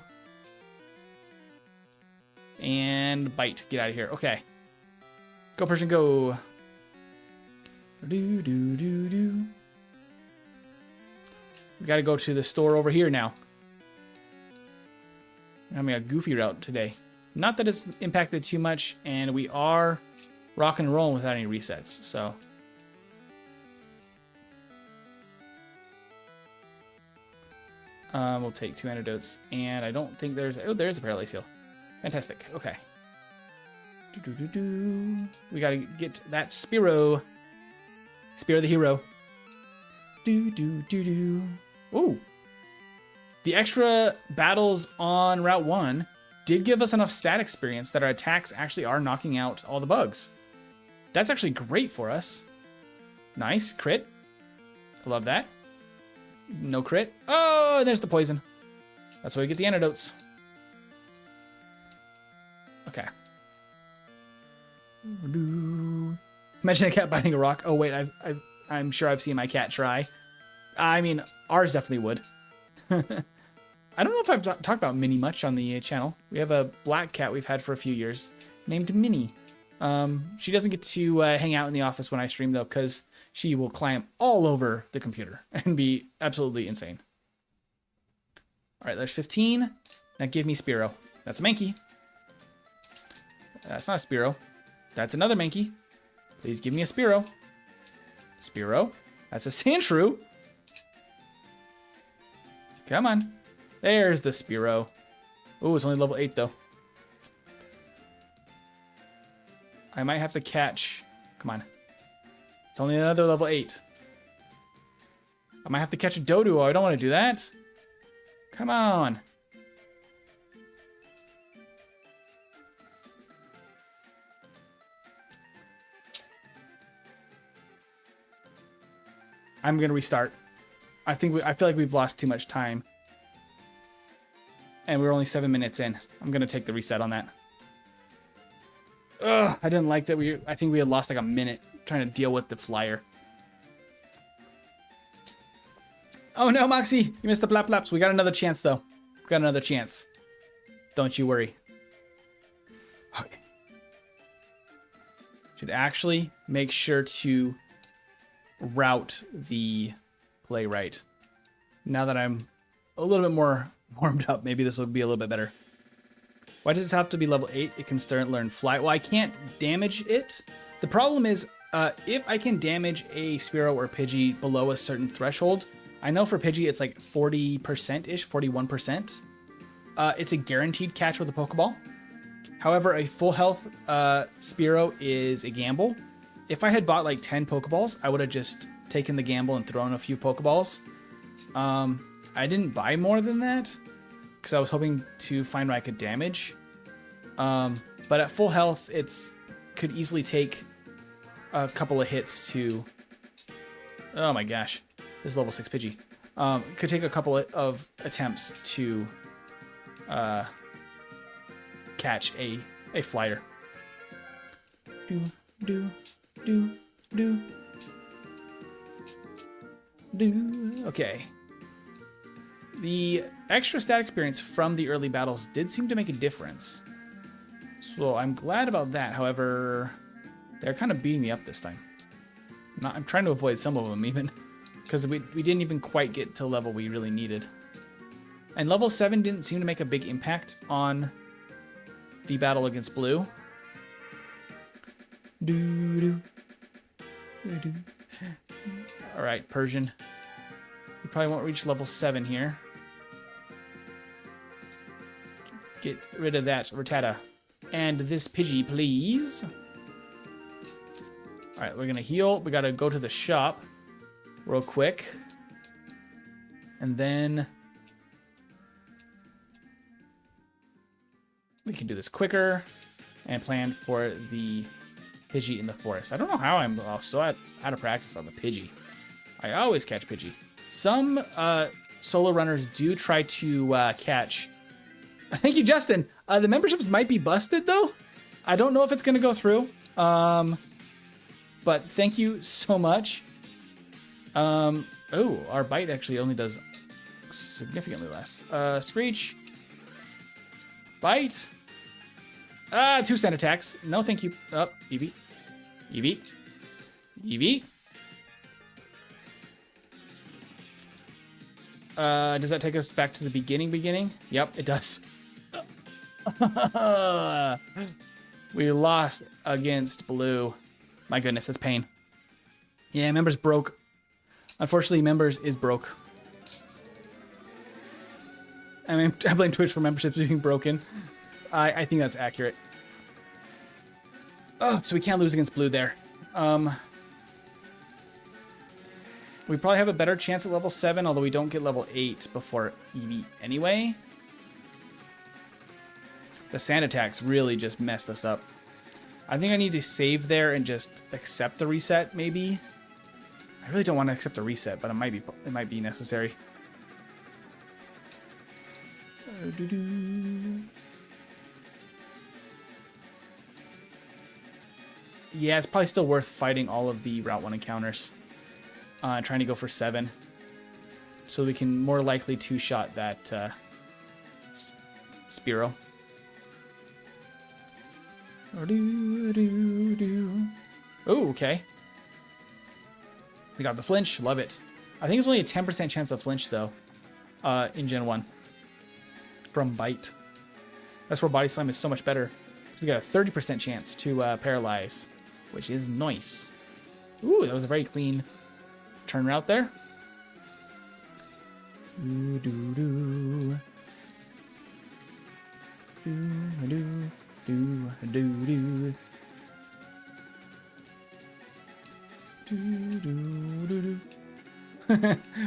And bite. Get out of here. Okay. Go, Persian, go. Do, do, do, do. We gotta go to the store over here now. I'm having a goofy route today. Not that it's impacted too much, and we are rocking and rolling without any resets, so. We'll take 2 antidotes, and I don't think there's... Oh, there's a Paralyze Heal. Fantastic. Okay. We gotta get that Spearow. Spear the hero. Ooh. The extra battles on Route 1 did give us enough stat experience that our attacks actually are knocking out all the bugs. That's actually great for us. Nice. Crit. I love that. No crit. Oh, there's the poison. That's why we get the antidotes. Okay. Imagine a cat biting a rock. Oh, wait. I'm sure I've seen my cat try. I mean, ours definitely would. I don't know if I've talked about Minnie much on the channel. We have a black cat we've had for a few years named Minnie. She doesn't get to hang out in the office when I stream, though, because she will climb all over the computer and be absolutely insane. All right, there's 15. Now give me Spearow. That's a Mankey. That's not a Spearow. That's another Mankey. Please give me a Spearow. Spearow. That's a Sandshrew. Come on. There's the Spearow. Oh, it's only level 8, though. I might have to catch... Come on. It's only another level 8. I might have to catch a Doduo. I don't want to do that. Come on. I'm going to restart. I feel like we've lost too much time. And we're only 7 minutes in. I'm going to take the reset on that. Ugh, I didn't like that. I think we had lost like a minute trying to deal with the flyer. Oh no, Moxie! You missed the blap blaps. We got another chance, though. We got another chance. Don't you worry. Okay. should actually make sure to route the play right. Now that I'm a little bit more warmed up, maybe this will be a little bit better. Why does this have to be level 8? It can start and learn fly. Well, I can't damage it. The problem is, if I can damage a Spearow or Pidgey below a certain threshold, I know for Pidgey it's like 40%-ish, 41%. It's a guaranteed catch with a Pokeball. However, a full health Spearow is a gamble. If I had bought like 10 Pokeballs, I would have just taken the gamble and thrown a few Pokeballs. I didn't buy more than that because I was hoping to find what I could damage. But at full health, it's could easily take a couple of hits to... Oh my gosh, this is level 6 Pidgey. Could take a couple of attempts to catch a flyer. Okay. The extra stat experience from the early battles did seem to make a difference. So I'm glad about that. However, they're kind of beating me up this time. I'm trying to avoid some of them even, because we didn't even quite get to the level we really needed. And level 7 didn't seem to make a big impact on the battle against Blue. Alright, Persian. You probably won't reach level 7 here. Get rid of that Rattata. And this Pidgey, please. Alright, we're gonna heal. We gotta go to the shop real quick. And then we can do this quicker and plan for the Pidgey in the forest. I don't know how I'm so out of practice about the Pidgey. I always catch Pidgey. Some solo runners do try to catch. Thank you, Justin. The memberships might be busted though. I don't know if it's gonna go through. But thank you so much. Oh, our bite actually only does significantly less. Screech. Bite. 2 sand attacks. No, thank you. Up, Eevee. Eevee. Eevee. Does that take us back to the beginning? Yep, it does. We lost against Blue. My goodness, that's pain. Yeah, members broke. Unfortunately, members is broke. I mean, I blame Twitch for memberships being broken. I think that's accurate. Oh, so we can't lose against Blue there. We probably have a better chance at level 7, although we don't get level 8 before Eevee anyway. The sand attacks really just messed us up. I think I need to save there and just accept the reset, maybe. I really don't want to accept the reset, but it might be necessary. Yeah, it's probably still worth fighting all of the Route 1 encounters. Trying to go for 7. So we can more likely two-shot that Spearow. Oh, okay. We got the flinch. Love it. I think it's only a 10% chance of flinch, though, in Gen 1. From Bite. That's where Body Slam is so much better. So we got a 30% chance to paralyze, which is nice. Ooh, that was a very clean turn route there.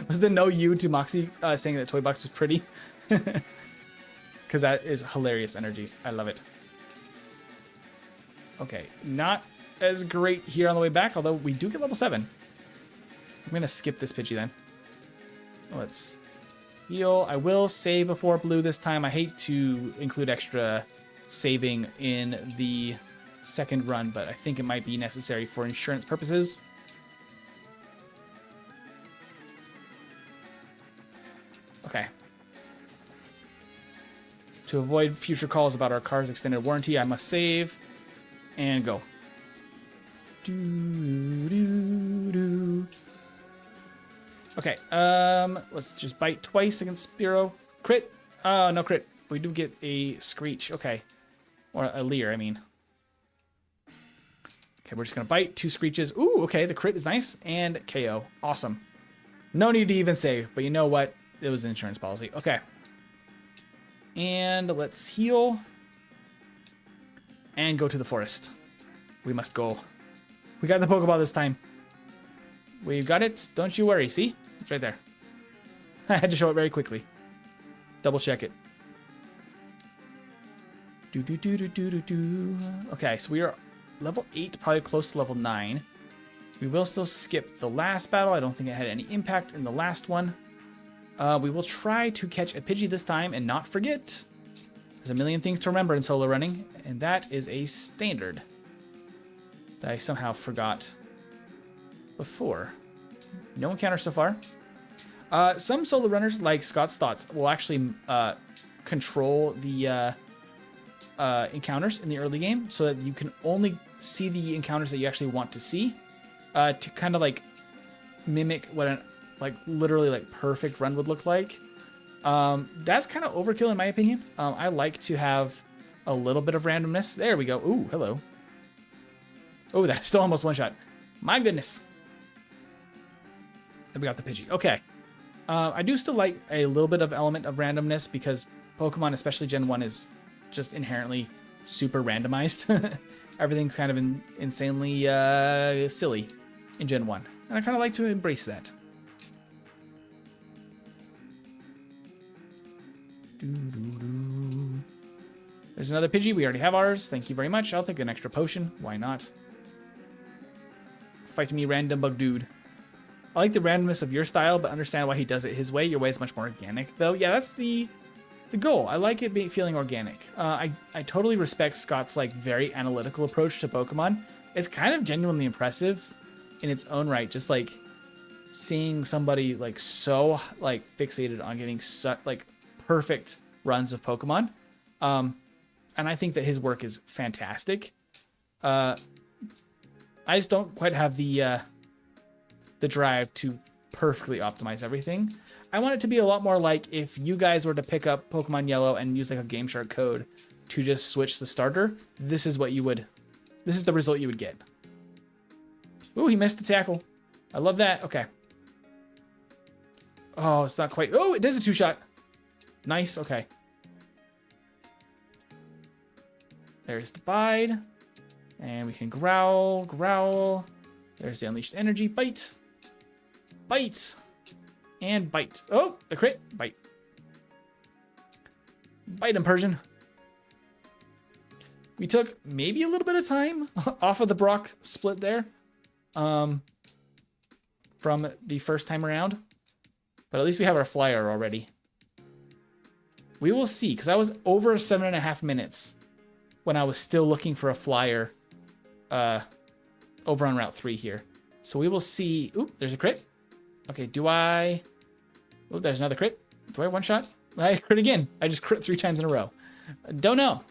Was the no you to Moxie saying that Toy Box was pretty? Because that is hilarious energy. I love it. Okay, not as great here on the way back, although we do get level 7. I'm going to skip this Pidgey then. Let's heal. I will save before Blue this time. I hate to include extra saving in the second run, but I think it might be necessary for insurance purposes. Okay. To avoid future calls about our car's extended warranty, I must save and go. Okay, let's just bite twice against Spearow. Crit. No crit. We do get a screech. Okay. Or a leer, I mean. Okay, we're just going to bite. 2 screeches. Ooh, okay, the crit is nice. And KO. Awesome. No need to even save, but you know what? It was an insurance policy. Okay. And let's heal. And go to the forest. We must go. We got the Pokeball this time. We've got it. Don't you worry. See? It's right there. I had to show it very quickly. Double check it. Okay, so we are level 8, probably close to level 9. We will still skip the last battle. I don't think it had any impact in the last one. We will try to catch a Pidgey this time and not forget. There's a million things to remember in solo running, and that is a standard that I somehow forgot before. No encounter so far. Some solo runners, like Scott's Thoughts, will actually control the encounters in the early game so that you can only see the encounters that you actually want to see, to kind of like mimic what an literally perfect run would look like. That's kind of overkill in my opinion. I like to have a little bit of randomness. There we go. Ooh, hello. Oh, that's still almost one shot. My goodness. And we got the Pidgey. Okay. I do still like a little bit of element of randomness because Pokemon, especially Gen 1, is just inherently super randomized. Everything's kind of insanely silly in Gen 1. And I kind of like to embrace that. There's another Pidgey. We already have ours. Thank you very much. I'll take an extra potion. Why not? Fight me, random bug dude. I like the randomness of your style, but understand why he does it his way. Your way is much more organic, though. Yeah, that's the goal. I like it feeling organic. I totally respect Scott's very analytical approach to Pokemon. It's kind of genuinely impressive in its own right. Just seeing somebody so fixated on getting perfect runs of Pokemon. And I think that his work is fantastic. I just don't quite have the drive to perfectly optimize everything. I want it to be a lot more like if you guys were to pick up Pokemon Yellow and use a Game Shark code to just switch the starter. This is the result you would get. Ooh, he missed the tackle. I love that. Okay. Oh, it's not quite. Oh, it does a 2-shot. Nice. Okay. There's the bide. And we can growl, growl. There's the unleashed energy. Bite. Bite. And bite. Oh, a crit. Bite. Bite him, Persian. We took maybe a little bit of time off of the Brock split there. From the first time around. But at least we have our flyer already. We will see, because I was over 7.5 minutes when I was still looking for a flyer over on Route 3 here. So we will see. Oop, there's a crit. Okay, do I... Oh, there's another crit. Do I one shot? I crit again. I just crit 3 times in a row. Don't know.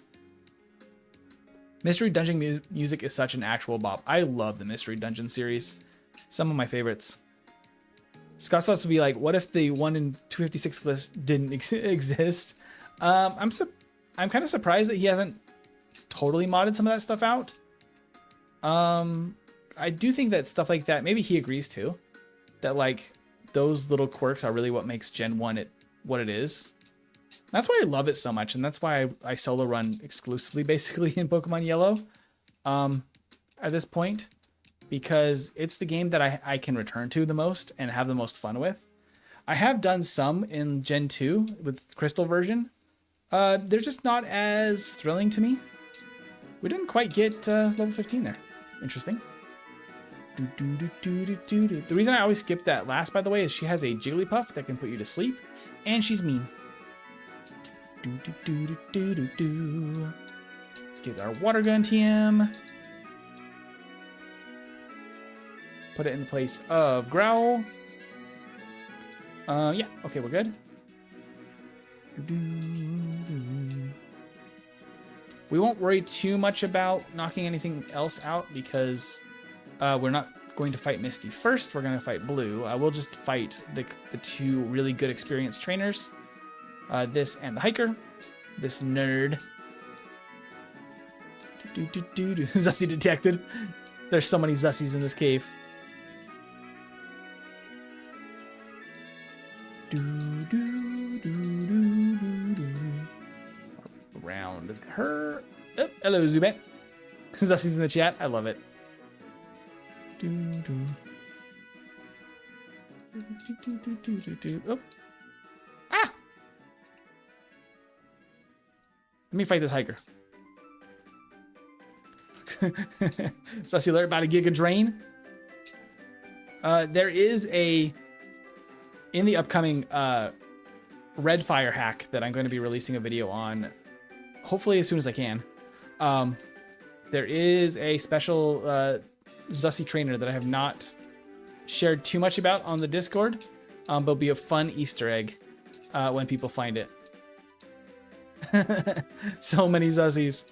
Mystery Dungeon music is such an actual bop. I love the Mystery Dungeon series. Some of my favorites. Scott's Thoughts would be what if the 1 in 256 list didn't exist? I'm kind of surprised that he hasn't totally modded some of that stuff out. I do think that stuff like that, maybe he agrees too, that those little quirks are really what makes Gen 1 what it is. That's why I love it so much, and that's why I solo run exclusively basically in Pokemon Yellow at this point, because it's the game that I can return to the most and have the most fun with. I have done some in Gen 2 with Crystal version. They're just not as thrilling to me. We didn't quite get level 15 there. Interesting. The reason I always skip that last, by the way, is she has a Jigglypuff that can put you to sleep, and she's mean. Let's get our water gun TM. Put it in the place of Growl. Yeah, okay, we're good. We won't worry too much about knocking anything else out because We're not going to fight Misty first. We're going to fight Blue. We'll just fight the two really good experienced trainers. This and the hiker. This nerd. Zussy detected. There's so many Zussies in this cave. Around her. Oh, hello, Zubat. Zussy's in the chat. I love it. Oh. Ah! Let me fight this hiker. Zussy alert about a Giga Drain. There is in the upcoming Red Fire hack that I'm going to be releasing a video on, hopefully as soon as I can. There is a special Zussy trainer that I have not shared too much about on the Discord, but it'll be a fun Easter egg when people find it. So many Zussies.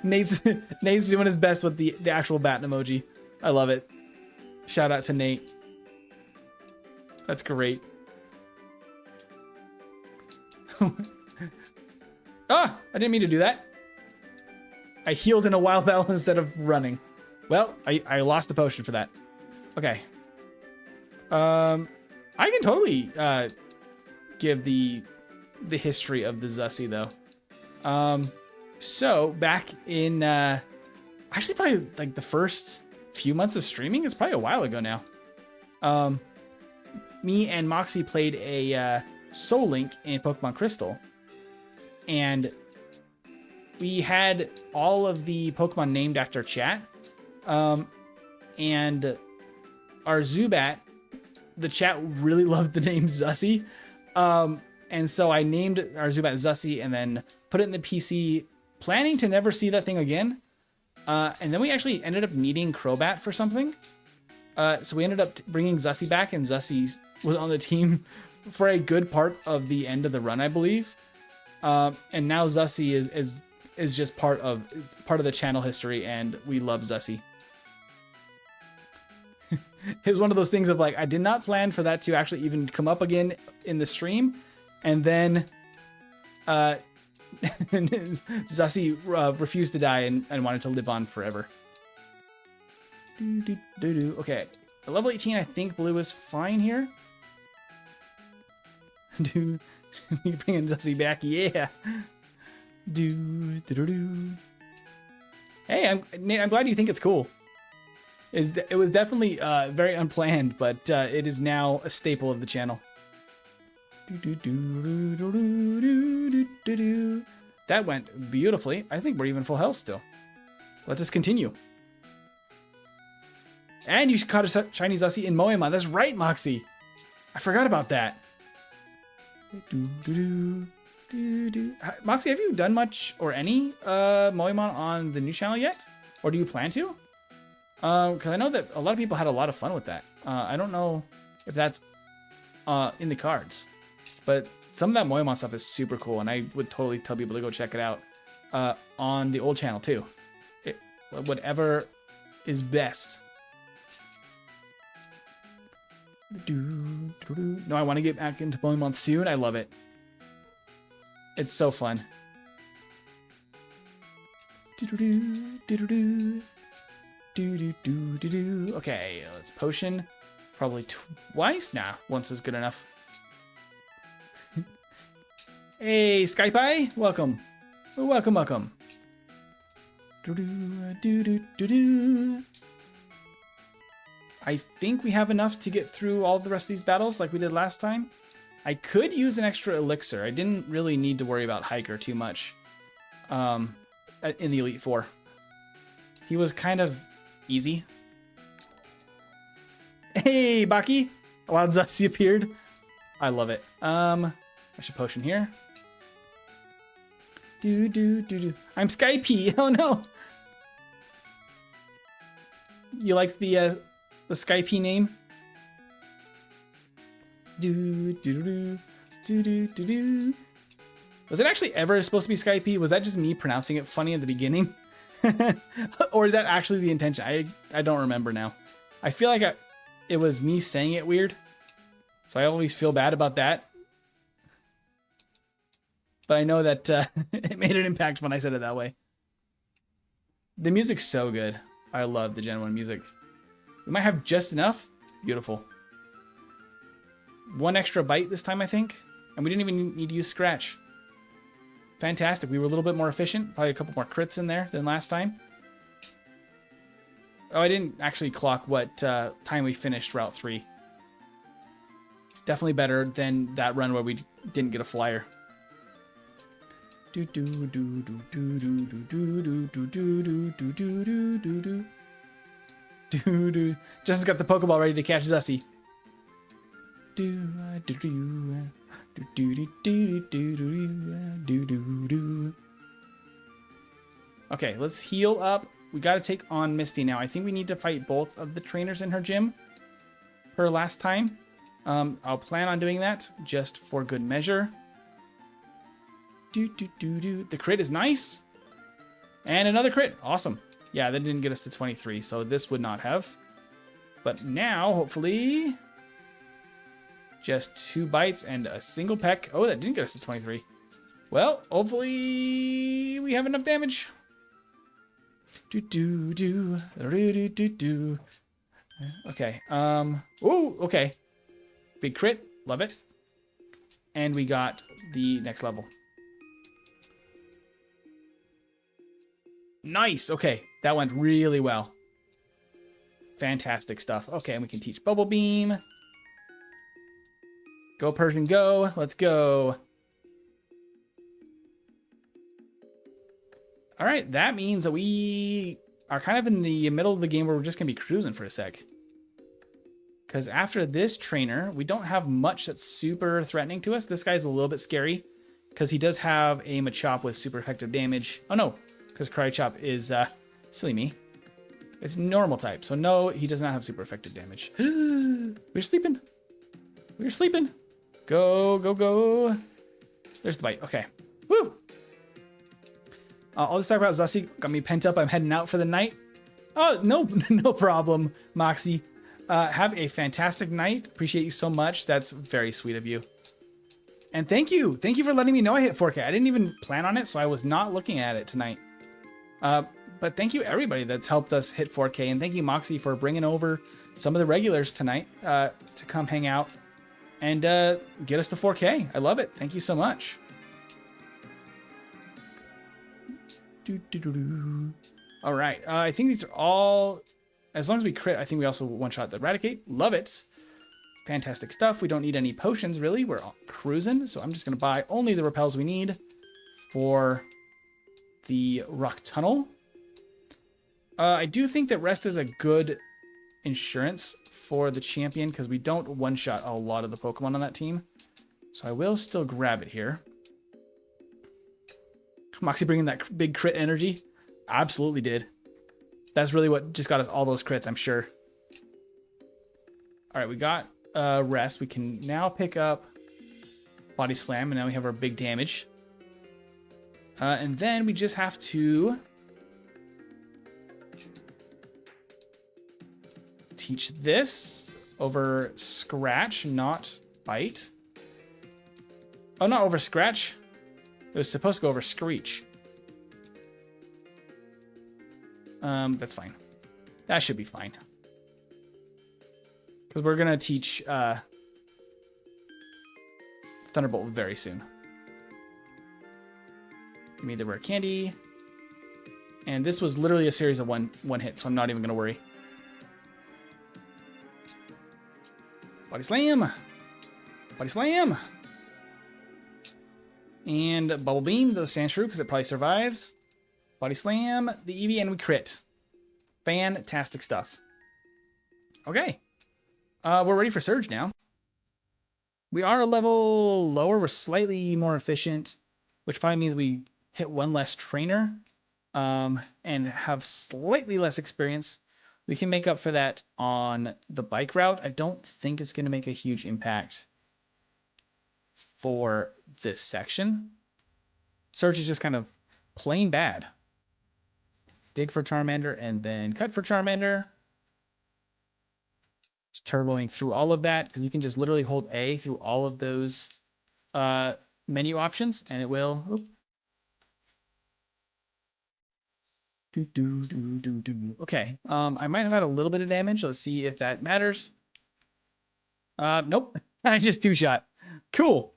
Nate's doing his best with the actual bat emoji. I love it. Shout out to Nate. That's great. Ah! I didn't mean to do that. I healed in a wild battle instead of running. Well, I lost the potion for that. Okay. I can totally give the history of the Zussy though. So back in actually probably like the first few months of streaming, it's probably a while ago now. Me and Moxie played a Soul Link in Pokemon Crystal, and we had all of the Pokemon named after chat. And our Zubat, the chat really loved the name Zussy. And so I named our Zubat Zussy and then put it in the PC, planning to never see that thing again. And then we actually ended up needing Crobat for something. So we ended up bringing Zussy back, and Zussy was on the team for a good part of the end of the run, I believe. And now Zussy is just part of the channel history, and we love Zussy. It was one of those things of like, I did not plan for that to actually even come up again in the stream. And then Zussy refused to die and wanted to live on forever. Okay, at level 18, I think Blue is fine here. You bring in Zussy back, yeah. Hey, Nate, I'm glad you think it's cool. It was definitely very unplanned, but it is now a staple of the channel. That went beautifully. I think we're even full health still. Let us continue. And you caught a shiny Zussy in Moemon. That's right, Moxie. I forgot about that. Moxie, have you done much or any Moemon on the new channel yet? Or do you plan to? Because I know that a lot of people had a lot of fun with that. I don't know if that's in the cards. But some of that Moemon stuff is super cool, and I would totally tell people to go check it out on the old channel too. Whatever is best. No, I want to get back into Pokémon soon. I love it. It's so fun. Okay, let's potion. Probably twice? Nah, once is good enough. Hey, Skypie, welcome. Welcome, welcome. I think we have enough to get through all the rest of these battles like we did last time. I could use an extra elixir. I didn't really need to worry about Hiker too much in the Elite Four. He was kind of easy. Hey, Baki! A wild Zussy appeared. I love it. I should potion here. I'm Skype. Oh no! You liked the Skype name? Was it actually ever supposed to be Skype? Was that just me pronouncing it funny at the beginning? Or is that actually the intention? I don't remember now. I feel like it was me saying it weird. So I always feel bad about that. But I know that it made an impact when I said it that way. The music's so good. I love the Gen 1 music. We might have just enough. Beautiful. 1 extra bite this time, I think. And we didn't even need to use Scratch. Fantastic. We were a little bit more efficient. Probably a couple more crits in there than last time. Oh, I didn't actually clock what time we finished Route 3. Definitely better than that run where we didn't get a flyer. Justin's got the Pokeball ready to catch Zussy. Okay, let's heal up. We got to take on Misty now. I think we need to fight both of the trainers in her gym per last time. I'll plan on doing that just for good measure. The crit is nice. And another crit. Awesome. Yeah, that didn't get us to 23, so this would not have. But now, hopefully, just 2 bites and a single peck. Oh, that didn't get us to 23. Well, hopefully we have enough damage. Okay. Ooh, okay. Big crit. Love it. And we got the next level. Nice. Okay. That went really well. Fantastic stuff. Okay, and we can teach Bubble Beam. Go, Persian, go. Let's go. All right, that means that we are kind of in the middle of the game where we're just going to be cruising for a sec. Because after this trainer, we don't have much that's super threatening to us. This guy's a little bit scary because he does have a Machop with super effective damage. Oh, no, because Karate Chop is, silly me. It's normal type, so no, he does not have super effective damage. We're sleeping. We're sleeping. Go, go, go. There's the bite. Okay. Woo! All this talk about Zussy got me pent up. I'm heading out for the night. Oh, no, no problem, Moxie. Have a fantastic night. Appreciate you so much. That's very sweet of you. And thank you. Thank you for letting me know I hit 4K. I didn't even plan on it, so I was not looking at it tonight. But thank you, everybody that's helped us hit 4K. And thank you, Moxie, for bringing over some of the regulars tonight to come hang out and get us to 4K. I love it. Thank you so much. All right. I think these are all... As long as we crit, I think we also one-shot the Eradicate. Love it. Fantastic stuff. We don't need any potions, really. We're cruising. So I'm just going to buy only the repels we need for the Rock Tunnel. I do think that rest is a good insurance for the champion because we don't one-shot a lot of the Pokemon on that team. So I will still grab it here. Moxie bringing that big crit energy. Absolutely did. That's really what just got us all those crits, I'm sure. All right, we got rest. We can now pick up Body Slam, and now we have our big damage. And then we just have to teach this over Scratch, not Bite. Oh, not over Scratch. It was supposed to go over Screech. That's fine. That should be fine. Because we're going to teach Thunderbolt very soon. Give me the rare candy. And this was literally a series of one hit, so I'm not even going to worry. Body Slam! Body Slam! And Bubble Beam, the Sandshrew, because it probably survives. Body Slam, the Eevee, and we crit. Fantastic stuff. Okay. We're ready for Surge now. We are a level lower. We're slightly more efficient, which probably means we hit one less trainer and have slightly less experience. We can make up for that on the bike route. I don't think it's going to make a huge impact for this section. Surge is just kind of plain bad. dig for Charmander, and then cut for Charmander. Just turboing through all of that, because you can just literally hold A through all of those menu options, and it will... Oop. Okay, I might have had a little bit of damage. Let's see if that matters. Nope. I just two-shot. Cool.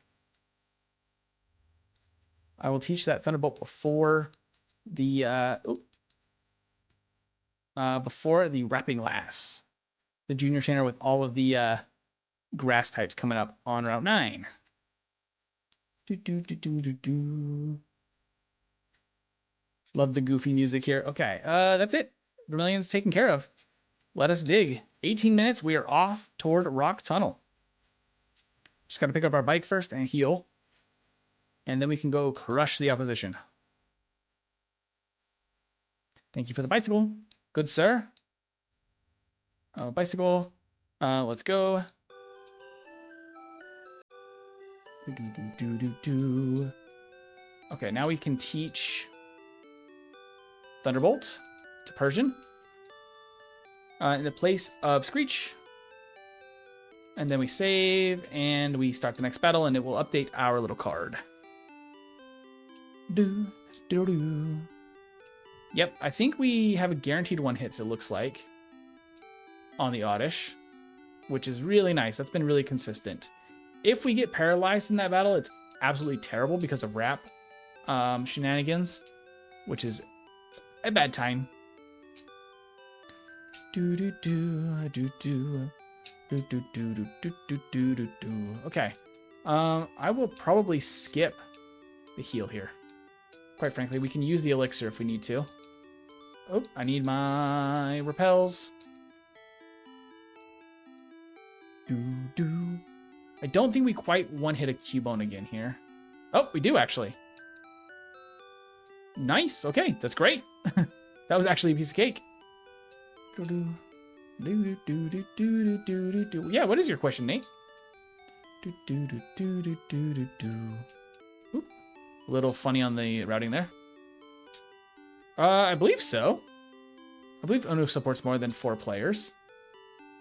I will teach that Thunderbolt before the Wrapping Lass. The junior trainer with all of the grass types coming up on Route 9. Love the goofy music here. Okay, that's it. Vermilion's taken care of. Let us dig. 18 minutes, we are off toward Rock Tunnel. Just gotta pick up our bike first and heal. And then we can go crush the opposition. Thank you for the bicycle. Good sir. Bicycle. Let's go. Okay, now we can teach Thunderbolt to Persian in the place of Screech. And then we save and we start the next battle and it will update our little card. Yep, I think we have a guaranteed one hits, it looks like, on the Oddish, which is really nice. That's been really consistent. If we get paralyzed in that battle, it's absolutely terrible because of wrap shenanigans, which is a bad time. Okay. I will probably skip the heal here. Quite frankly, we can use the elixir if we need to. Oh, I need my repels. I don't think we quite one-hit a Cubone again here. Oh, we do actually. Nice. Okay, that's great. That was actually a piece of cake. Yeah, what is your question, Nate? Oop. A little funny on the routing there. I believe so. I believe Uno supports more than 4 players.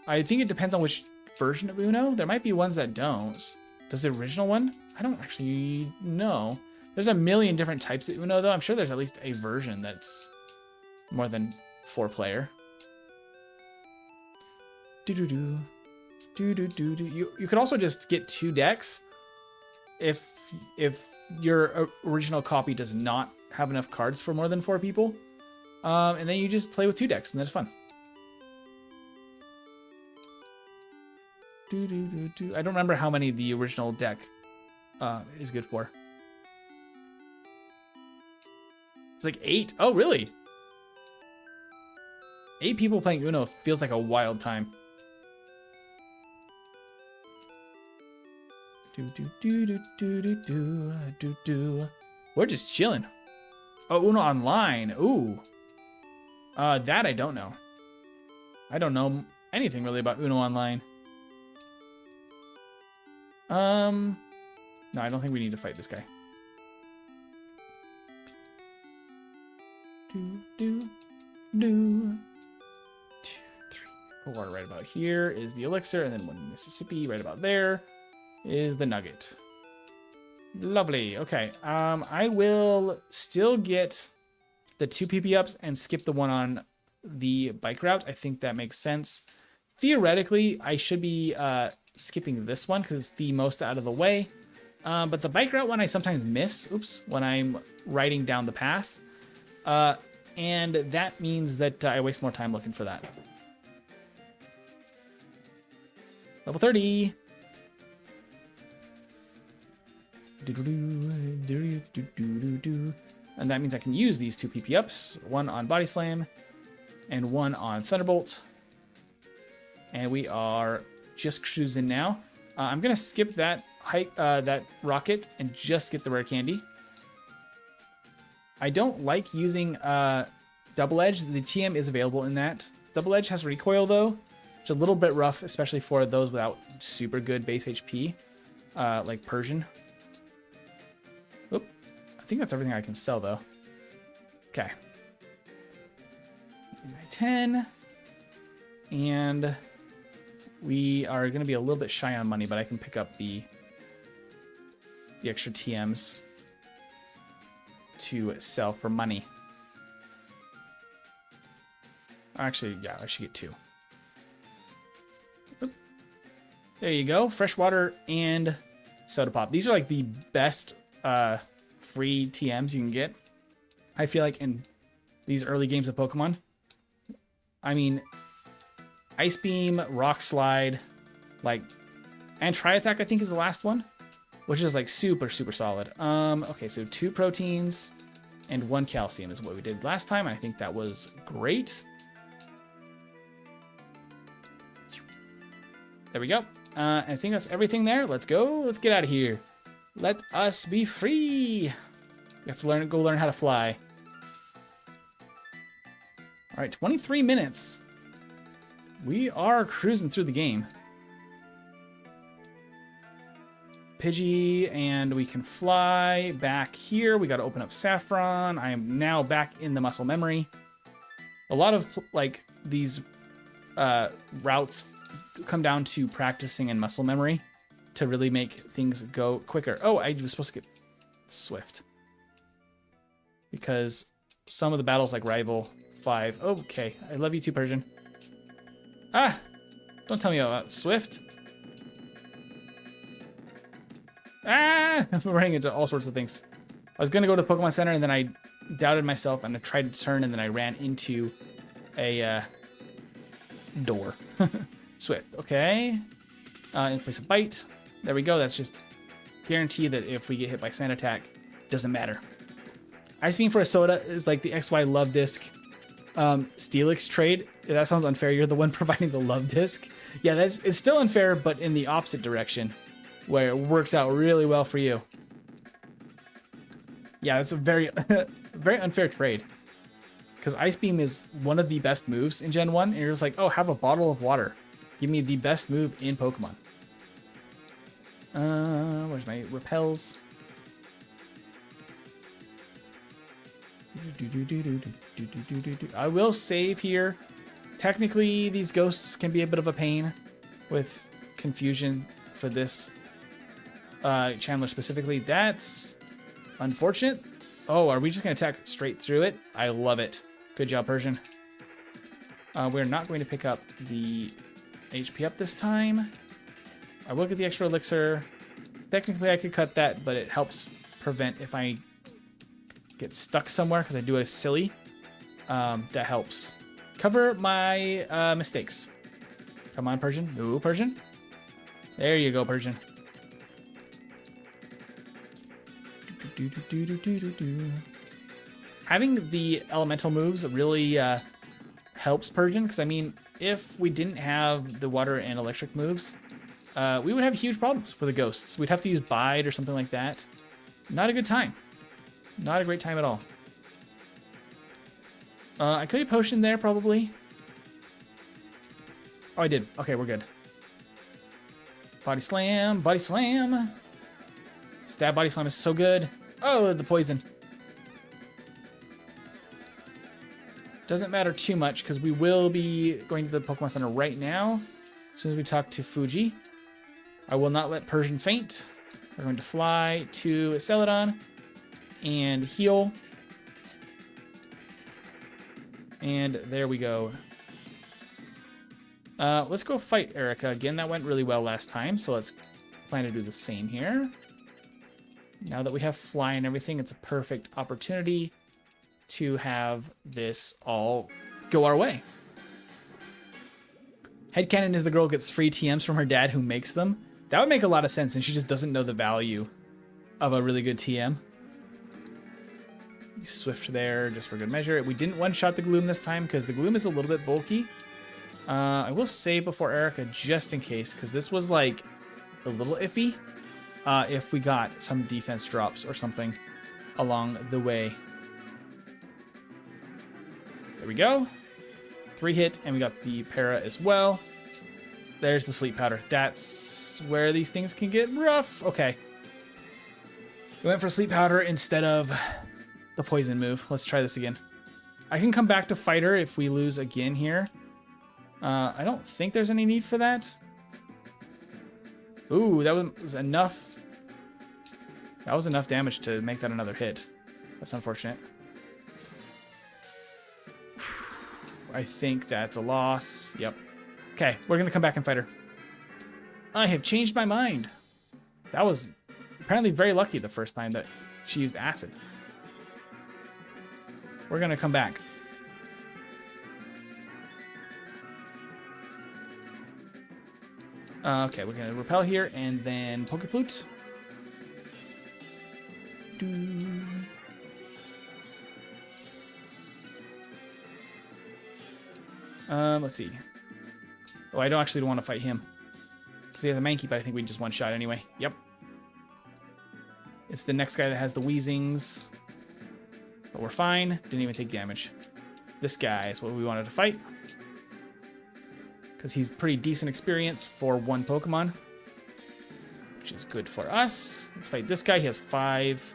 I think it depends on which version of Uno. There might be ones that don't. Does the original one? I don't actually know. There's a million different types of Uno, though. I'm sure there's at least a version that's more than 4 player. You could also just get 2 decks if your original copy does not have enough cards for more than 4 people. And then you just play with 2 decks, and that's fun. I don't remember how many the original deck is good for. It's like 8. Oh, really? 8 people playing Uno feels like a wild time. We're just chilling. Oh, Uno Online. Ooh. That I don't know. I don't know anything really about Uno Online. No, I don't think we need to fight this guy. 2, 3, 4. Right about here is the elixir, and then 1 Mississippi. Right about there is the nugget. Lovely. Okay. I will still get the 2 PP ups and skip the one on the bike route. I think that makes sense. Theoretically, I should be skipping this one because it's the most out of the way. But the bike route one I sometimes miss. Oops, when I'm riding down the path. And that means that I waste more time looking for that. Level 30. And that means I can use these 2 PP ups, 1 on Body Slam and 1 on Thunderbolt. And we are just cruising now. I'm gonna skip that that rocket and just get the rare candy. I don't like using Double Edge. The TM is available in that. Double Edge has recoil though. It's a little bit rough, especially for those without super good base HP, like Persian. Oop. I think that's everything I can sell though. Okay. 10. And we are going to be a little bit shy on money, but I can pick up the extra TMs to sell for money. Actually, yeah, I should get 2. Oop. There you go. Fresh water and soda pop. These are like the best free TMs you can get, I feel like, in these early games of Pokemon. I mean, Ice Beam, Rock Slide, like, and Tri Attack, I think, is the last one, which is like super, super solid. Okay, so 2 proteins and 1 calcium is what we did last time. I think that was great. There we go. I think that's everything there. Let's go. Let's get out of here. Let us be free. You have to go learn how to fly. All right, 23 minutes. We are cruising through the game. Pidgey, and we can fly back here. We got to open up Saffron. I am now back in the muscle memory. A lot of like these routes come down to practicing and muscle memory to really make things go quicker. Oh, I was supposed to get Swift because some of the battles like Rival 5. Okay, I love you too, Persian. Ah, don't tell me about Swift. Ah, I'm running into all sorts of things. I was gonna go to the Pokemon Center and then I doubted myself and I tried to turn and then I ran into a door. Swift, okay. In place of Bite. There we go. That's just guarantee that if we get hit by Sand Attack, doesn't matter. Ice Beam for a soda is like the XY Love Disc Steelix trade. That sounds unfair. You're the one providing the Love Disc. Yeah, it's still unfair, but in the opposite direction, where it works out really well for you. Yeah, that's a very, very unfair trade. Because Ice Beam is one of the best moves in Gen 1, and you're just like, oh, have a bottle of water. Give me the best move in Pokemon. Where's my repels? I will save here. Technically, these ghosts can be a bit of a pain with confusion for this Chandler specifically. That's unfortunate. Oh, are we just going to attack straight through it? I love it. Good job, Persian. We're not going to pick up the HP up this time. I will get the extra elixir. Technically, I could cut that, but it helps prevent if I get stuck somewhere because I do a silly. That helps cover my mistakes. Come on, Persian. No, Persian. There you go, Persian. Having the elemental moves really helps Persian, because I mean, if we didn't have the water and electric moves, we would have huge problems for the ghosts. We'd have to use Bide or something like that. Not a good time. Not a great time at all. I could have potion there probably. Oh, I did. Okay, we're good. Body slam, body slam. Stab body slam is so good. Oh, the poison. Doesn't matter too much because we will be going to the Pokemon Center right now. As soon as we talk to Fuji. I will not let Persian faint. We're going to fly to Celadon and heal. And there we go. Let's go fight Erica again. That went really well last time, so let's plan to do the same here. Now that we have fly and everything, it's a perfect opportunity to have this all go our way. Headcanon is the girl who gets free TMs from her dad who makes them. That would make a lot of sense, and she just doesn't know the value of a really good TM. Swift there, just for good measure. We didn't one-shot the Gloom this time, because the Gloom is a little bit bulky. I will save before Erica, just in case, because this was, like, a little iffy. If we got some defense drops or something along the way. There we go. 3-hit, and we got the para as well. There's the sleep powder. That's where these things can get rough. Okay. We went for sleep powder instead of the poison move. Let's try this again. I can come back to fighter if we lose again here. I don't think there's any need for that. Ooh, that was enough. That was enough damage to make that another hit. That's unfortunate. I think that's a loss. Yep. Okay, we're going to come back and fight her. I have changed my mind. That was apparently very lucky the first time that she used acid. We're going to come back. Okay, we're going to repel here and then Poke Flute. Let's see. Oh, I don't actually want to fight him. Because he has a Mankey, but I think we just one-shot anyway. Yep. It's the next guy that has the Weezings. But we're fine. Didn't even take damage. This guy is what we wanted to fight. Because he's pretty decent experience for one Pokemon. Which is good for us. Let's fight this guy. He has 5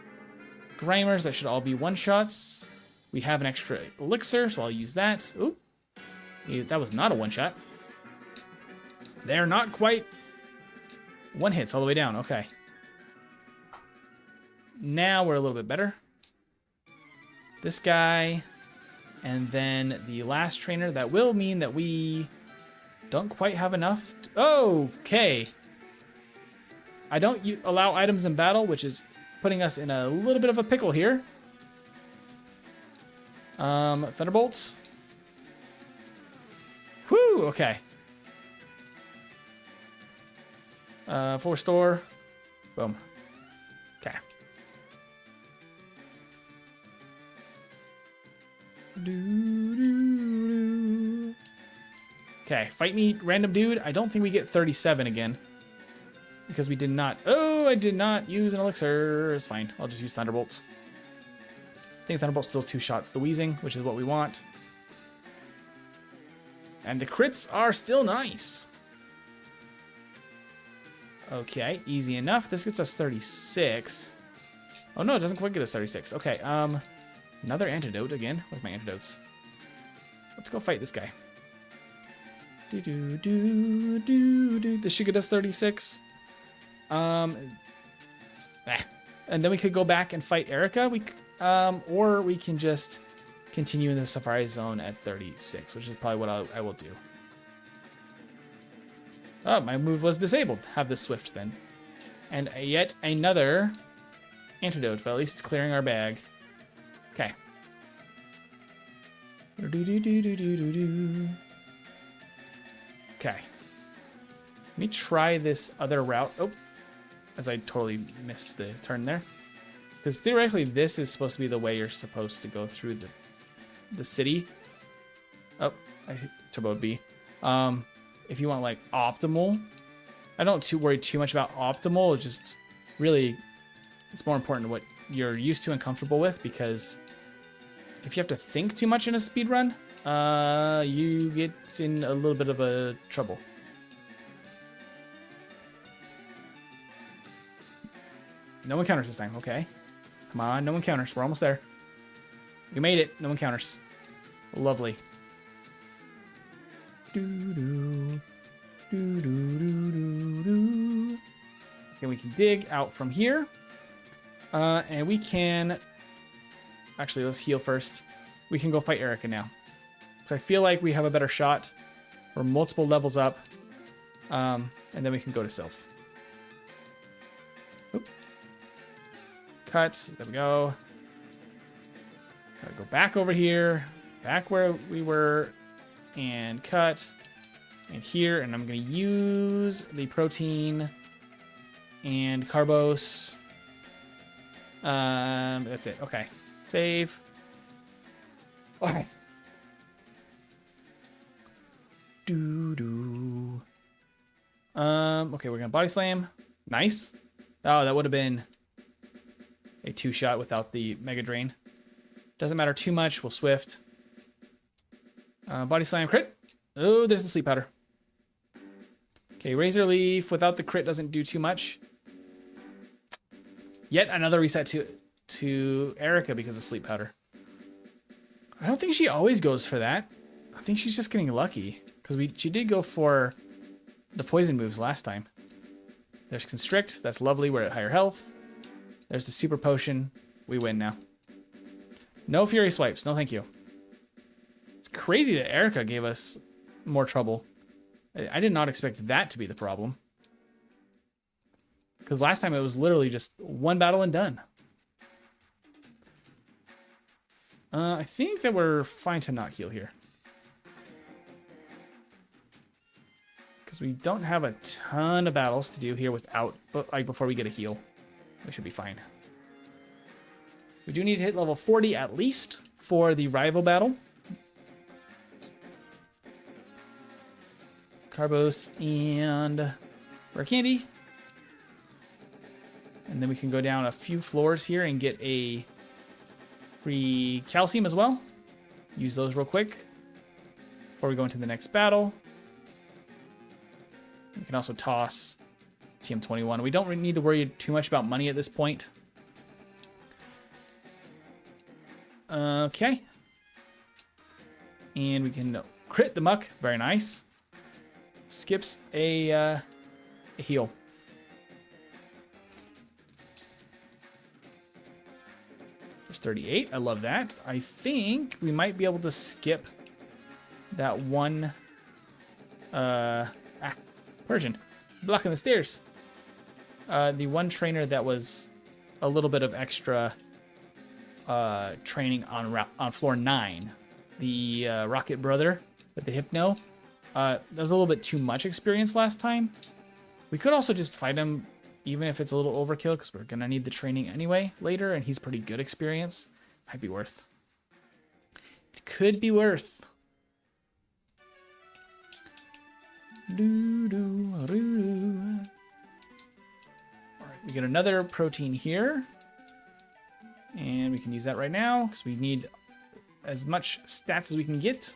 Grimers. That should all be one-shots. We have an extra Elixir, so I'll use that. Oop. That was not a one-shot. They're not quite one-hits all the way down. Okay. Now we're a little bit better. This guy. And then the last trainer. That will mean that we don't quite have enough. Okay. I don't allow items in battle, which is putting us in a little bit of a pickle here. Thunderbolts. Whew, okay. Full restore. Boom. Okay. Okay, fight me, random dude. I don't think we get 37 again. Because we did not... Oh, I did not use an elixir. It's fine. I'll just use Thunderbolts. I think Thunderbolt's still 2 shots. The Weezing, which is what we want. And the crits are still nice. Okay, easy enough. This gets us 36. Oh no, it doesn't quite get us 36. Okay, another antidote again. Where's my antidotes? Let's go fight this guy. This should get us 36. And then we could go back and fight Erica. Or we can just continue in the Safari Zone at 36, which is probably what I will do. Oh, my move was disabled. Have this Swift then. And yet another antidote, but at least it's clearing our bag. Okay. Okay. Let me try this other route. Oh, as I totally missed the turn there. Because theoretically, this is supposed to be the way you're supposed to go through the city. Oh, I hit Turbo B. If you want like optimal, I don't worry too much about optimal. It's just really, it's more important what you're used to and comfortable with, because if you have to think too much in a speed run, you get in a little bit of a trouble. No one counters this time. Okay. Come on, no one counters. We're almost there. We made it. No one counters. Lovely. And we can dig out from here. And we can... Actually, let's heal first. We can go fight Erica now. Because I feel like we have a better shot. We're multiple levels up. And then we can go to Sylph. Oop. Cut. There we go. Gotta go back over here. Back where we were. And cut. And here. And I'm going to use the protein. And Carbos. That's it. Okay. Save. Okay. Okay, we're gonna body slam. Nice. Oh, that would have been a 2-shot without the Mega Drain. Doesn't matter too much. We'll Swift. Body slam crit. Oh, there's the sleep powder. Okay, Razor Leaf without the crit doesn't do too much. Yet another reset to Erica because of sleep powder. I don't think she always goes for that. I think she's just getting lucky. Because she did go for the poison moves last time. There's Constrict. That's lovely. We're at higher health. There's the Super Potion. We win now. No Fury Swipes. No thank you. It's crazy that Erica gave us more trouble. I did not expect that to be the problem. Because last time it was literally just one battle and done. I think that we're fine to not heal here. Because we don't have a ton of battles to do here without, like, before we get a heal. We should be fine. We do need to hit level 40 at least for the rival battle. Carbos and rare candy. And then we can go down a few floors here and get a free calcium as well. Use those real quick before we go into the next battle. We can also toss TM21. We don't need to worry too much about money at this point. Okay. And we can crit the muck. Very nice. Skips a heal. There's 38. I love that. I think we might be able to skip that one Persian. Blocking the stairs. The one trainer that was a little bit of extra training on floor 9. The Rocket Brother with the Hypno. There was a little bit too much experience last time. We could also just fight him even if it's a little overkill because we're going to need the training anyway later and he's pretty good experience. Might be worth. It could be worth. Alright, we get another protein here. And we can use that right now because we need as much stats as we can get.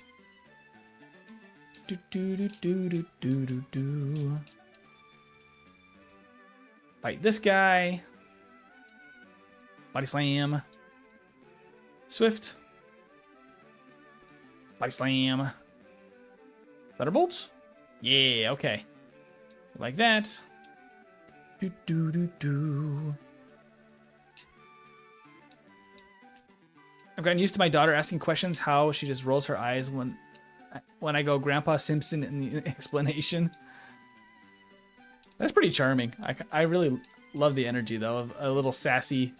Fight this guy. Body slam. Swift. Body slam. Thunderbolt? Yeah, okay. Like that. I've gotten used to my daughter asking questions how she just rolls her eyes when I go Grandpa Simpson in the explanation. That's pretty charming. I really love the energy though of a little sassy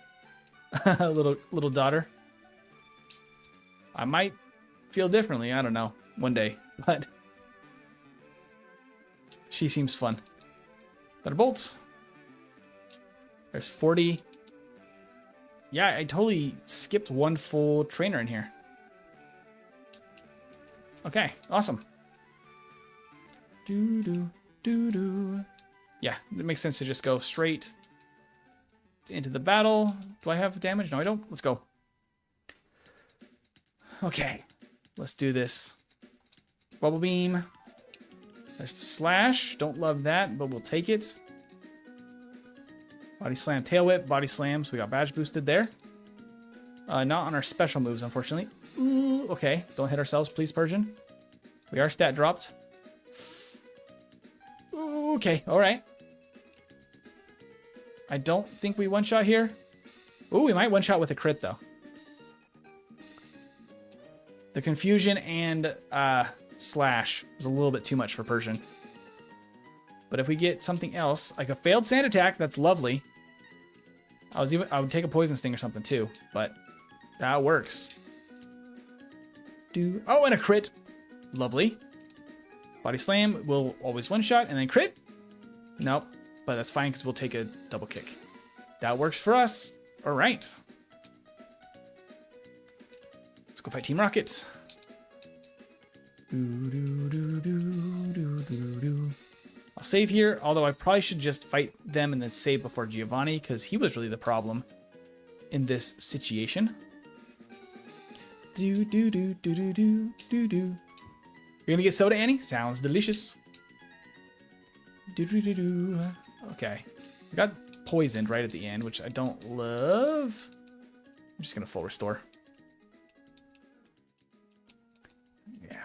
little daughter. I might feel differently, I don't know, one day, but she seems fun. Thunderbolt. There's 40. Yeah, I totally skipped one full trainer in here. Okay, awesome. Yeah, it makes sense to just go straight into the battle. Do I have damage? No, I don't. Let's go. Okay, let's do this. Bubble beam. There's the slash. Don't love that, but we'll take it. Body slam, tail whip, body slam. So we got badge boosted there. Not on our special moves, unfortunately. Ooh, okay, don't hit ourselves, please, Persian. We are stat dropped. Ooh, okay, all right. I don't think we one-shot here. Ooh, we might one-shot with a crit, though. The confusion and slash was a little bit too much for Persian. But if we get something else, like a failed sand attack, that's lovely. I would take a poison sting or something too, but that works. Oh, and a crit. Lovely. Body slam will always one shot and then crit. Nope, but that's fine because we'll take a double kick. That works for us. All right. Let's go fight Team Rocket. I'll save here, although I probably should just fight them and then save before Giovanni, because he was really the problem in this situation. You're gonna get soda, Annie? Sounds delicious. Okay. I got poisoned right at the end, which I don't love. I'm just gonna full restore.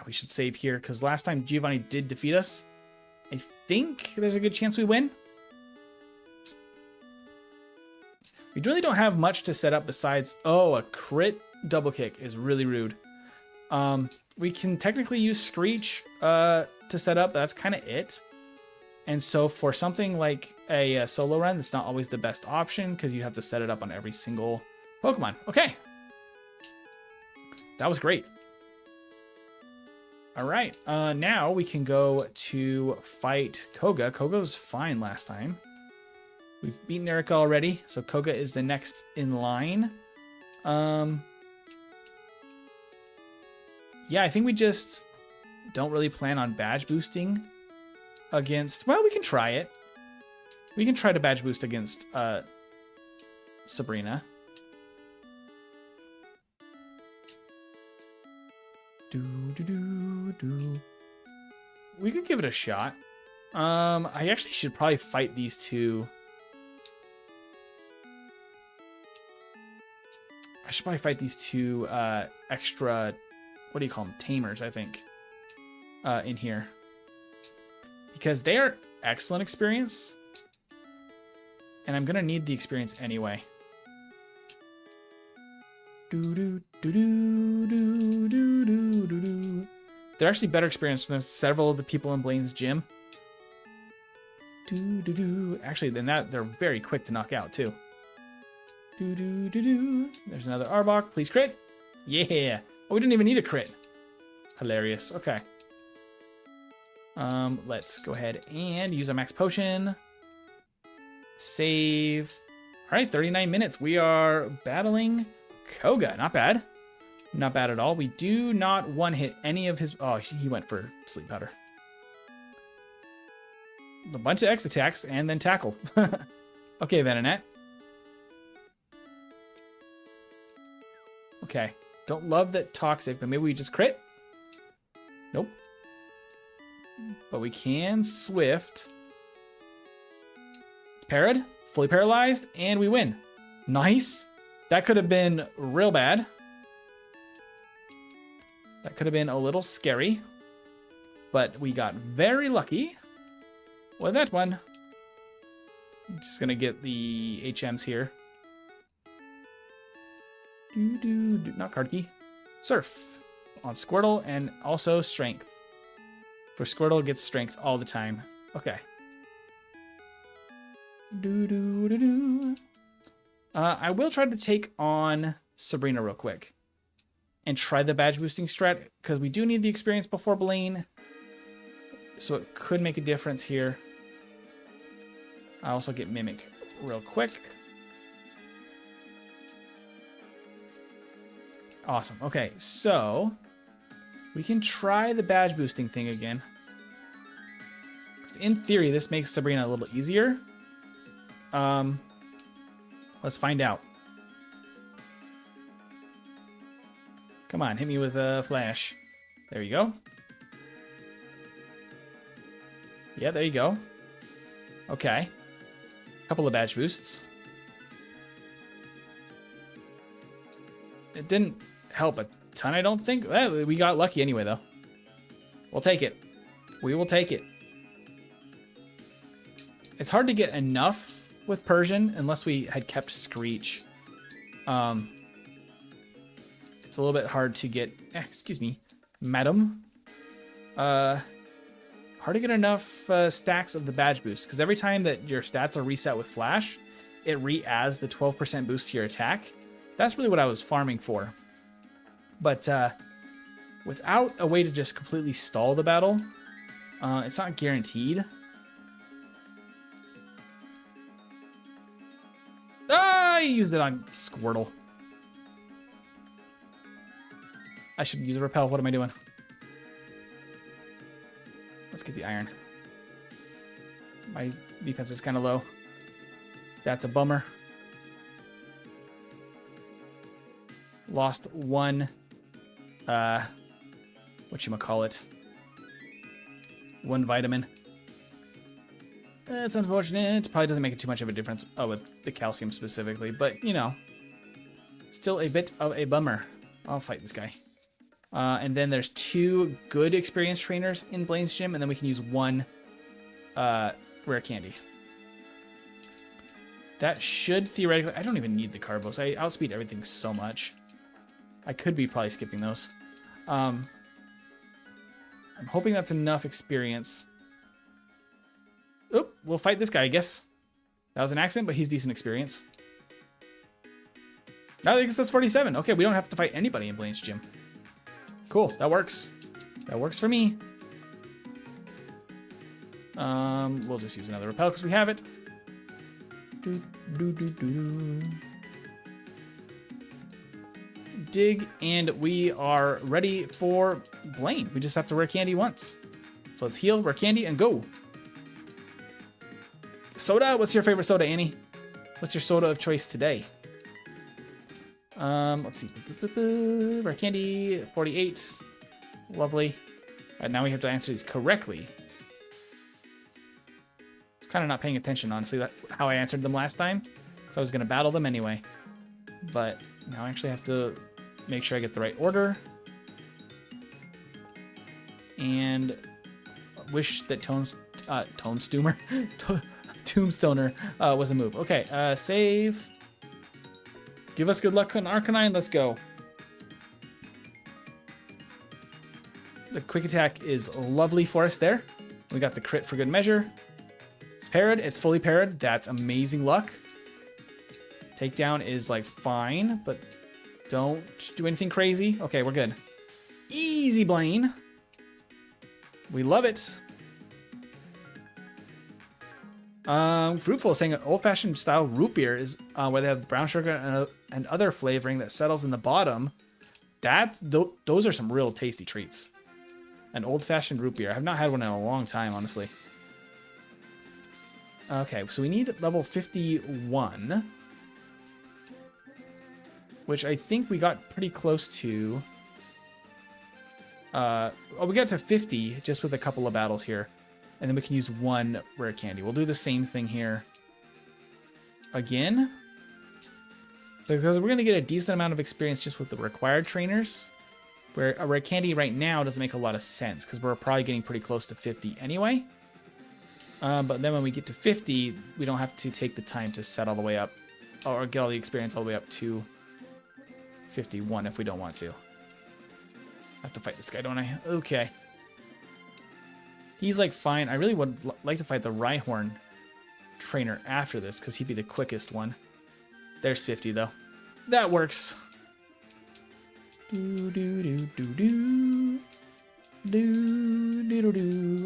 we should save here because last time Giovanni did defeat us. I think there's a good chance we win. We really don't have much to set up besides, oh, a crit double kick is really rude. We can technically use Screech to set up, but that's kind of it. And so for something like a solo run, that's not always the best option because you have to set it up on every single Pokemon. Okay. That was great. All right. Now we can go to fight Koga. Koga was fine last time. We've beaten Erica already, so Koga is the next in line. Yeah, I think we just don't really plan on badge boosting against... Well, we can try it. We can try to badge boost against Sabrina. We could give it a shot. I actually should probably fight these two. I should probably fight these two extra... What do you call them? Tamers, I think. In here. Because they are excellent experience. And I'm going to need the experience anyway. They're actually better experience than several of the people in Blaine's gym. Actually, then they're very quick to knock out, too. There's another Arbok. Please crit. Yeah. Oh, we didn't even need a crit. Hilarious. Okay. Let's go ahead and use our max potion. Save. All right, 39 minutes. We are battling Koga. Not bad. Not bad at all. We do not one-hit any of his... Oh, he went for sleep powder. A bunch of X attacks and then tackle. Okay, Venonat. Okay. Don't love that toxic, but maybe we just crit. Nope. But we can swift. Parried, fully paralyzed, and we win. Nice. That could have been real bad. That could have been a little scary. But we got very lucky with that one. I'm just going to get the HMs here. Not card key. Surf on Squirtle and also strength. For Squirtle, it gets strength all the time. Okay. I will try to take on Sabrina real quick and try the badge boosting strat because we do need the experience before Blaine. So it could make a difference here. I also get Mimic real quick. Awesome. Okay, so we can try the badge boosting thing again. In theory, this makes Sabrina a little easier. Let's find out. Come on, hit me with a flash. There you go. Yeah, there you go. Okay. Couple of badge boosts. It didn't help a ton, I don't think. Well, we got lucky anyway, though. We'll take it. We will take it. It's hard to get enough with Persian unless we had kept Screech. It's a little bit hard to get... excuse me, madam. Hard to get enough stacks of the badge boost because every time that your stats are reset with Flash, it re-adds the 12% boost to your attack. That's really what I was farming for. But without a way to just completely stall the battle, it's not guaranteed. I used it on Squirtle. I should use a repel. What am I doing? Let's get the iron. My defense is kind of low. That's a bummer. Lost one, whatchamacallit, one vitamin. It's unfortunate. Probably doesn't make it too much of a difference. Oh, with the calcium specifically, but you know, still a bit of a bummer. I'll fight this guy. And then there's 2 good experience trainers in Blaine's gym, and then we can use 1 rare candy. That should theoretically... I don't even need the carbos. I outspeed everything so much. I could be probably skipping those. I'm hoping that's enough experience. Oop, we'll fight this guy, I guess. That was an accident, but he's decent experience. I guess that's 47. Okay, we don't have to fight anybody in Blaine's gym. Cool, that works. That works for me. We'll just use another repel because we have it. Dig, and we are ready for Blaine. We just have to rare candy once. So let's heal, rare candy, and go. Soda? What's your favorite soda, Annie? What's your soda of choice today? Let's see. Rare candy, 48. Lovely. Right, now we have to answer these correctly. I was kind of not paying attention, honestly, how I answered them last time. So I was going to battle them anyway. But now I actually have to make sure I get the right order. And wish that Tombstoner was a move. Okay, save. Give us good luck on Arcanine. Let's go. The quick attack is lovely for us there. We got the crit for good measure. It's parried. It's fully parried. That's amazing luck. Takedown is like fine, but don't do anything crazy. Okay, we're good. Easy, Blaine. We love it. Fruitful is saying an old-fashioned style root beer is where they have brown sugar and other flavoring that settles in the bottom. Those are some real tasty treats. An old-fashioned root beer. I have not had one in a long time, honestly. Okay, so we need level 51, which I think we got pretty close to. We got to 50 just with a couple of battles here. And then we can use 1 rare candy. We'll do the same thing here again. Because we're going to get a decent amount of experience just with the required trainers. Where a rare candy right now doesn't make a lot of sense. Because we're probably getting pretty close to 50 anyway. But then when we get to 50, we don't have to take the time to set all the way up. Or get all the experience all the way up to 51 if we don't want to. I have to fight this guy, don't I? Okay. He's like fine. I really would like to fight the Rhyhorn trainer after this because he'd be the quickest one. There's 50 though. That works.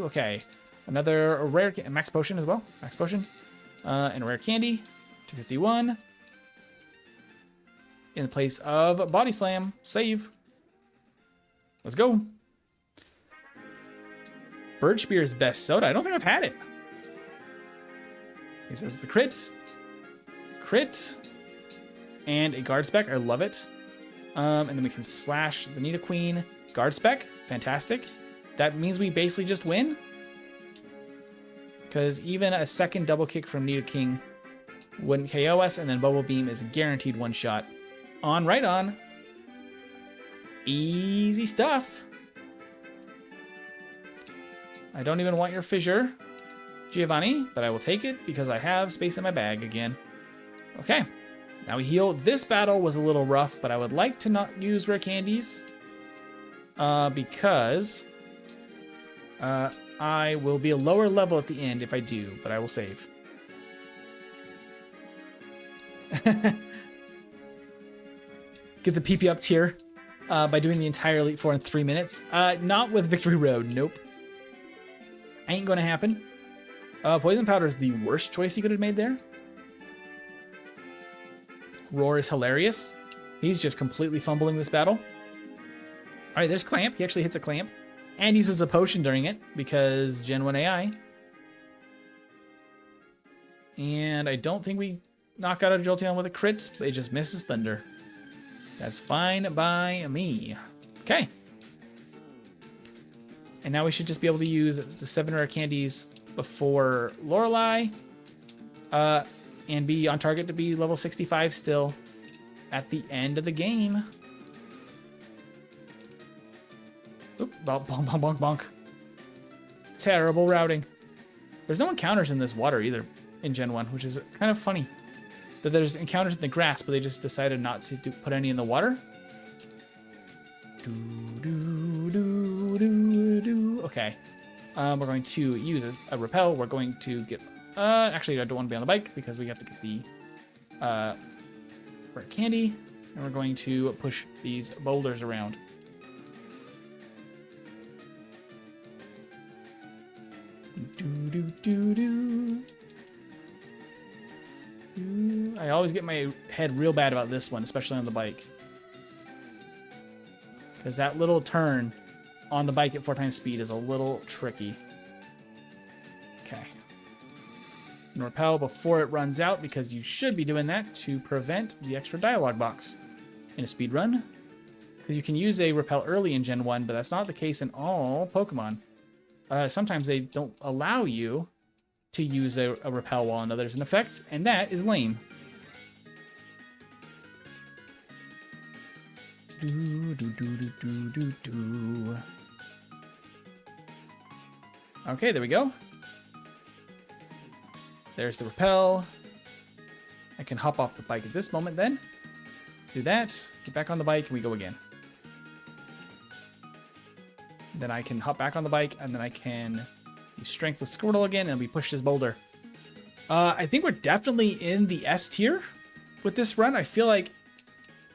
Okay. Another rare max potion as well. Max potion. And a rare candy. 251. In place of Body Slam. Save. Let's go. Birch Beer's best soda. I don't think I've had it. He says the crit. Crit. And a guard spec. I love it. And then we can slash the Nidoqueen. Guard spec. Fantastic. That means we basically just win. Because even a second double kick from Nidoking wouldn't KO us. And then Bubble Beam is a guaranteed one shot. On, right on. Easy stuff. I don't even want your fissure, Giovanni, but I will take it because I have space in my bag again. Okay, now we heal. This battle was a little rough, but I would like to not use rare candies because I will be a lower level at the end if I do, but I will save. Get the PP up tier by doing the entire Elite Four in 3 minutes. Not with Victory Road, nope. Ain't gonna happen. Poison Powder is the worst choice he could have made there. Roar is hilarious. He's just completely fumbling this battle. All right, there's Clamp. He actually hits a Clamp and uses a potion during it because Gen 1 AI. And I don't think we knock out a Jolteon with a crit, but it just misses Thunder. That's fine by me. Okay. And now we should just be able to use the 7 rare candies before Lorelei. And be on target to be level 65 still at the end of the game. Oop, bonk, bonk, bonk, bonk, bonk. Terrible routing. There's no encounters in this water either in Gen 1, which is kind of funny. That there's encounters in the grass, but they just decided not to put any in the water. Okay. We're going to use a repel. We're going to get... actually, I don't want to be on the bike because we have to get the rare candy. And we're going to push these boulders around. I always get my head real bad about this one, especially on the bike. Because that little turn on the bike at 4 times speed is a little tricky. Okay. And repel before it runs out, because you should be doing that to prevent the extra dialogue box in a speed run. Because you can use a repel early in Gen 1, but that's not the case in all Pokemon. Sometimes they don't allow you to use a repel while another's in effect, and that is lame. Okay, there we go. There's the repel. I can hop off the bike at this moment then. Do that, get back on the bike, and we go again. Then I can hop back on the bike, and then I can use Strength with Squirtle again, and we push this boulder. I think we're definitely in the S tier with this run. I feel like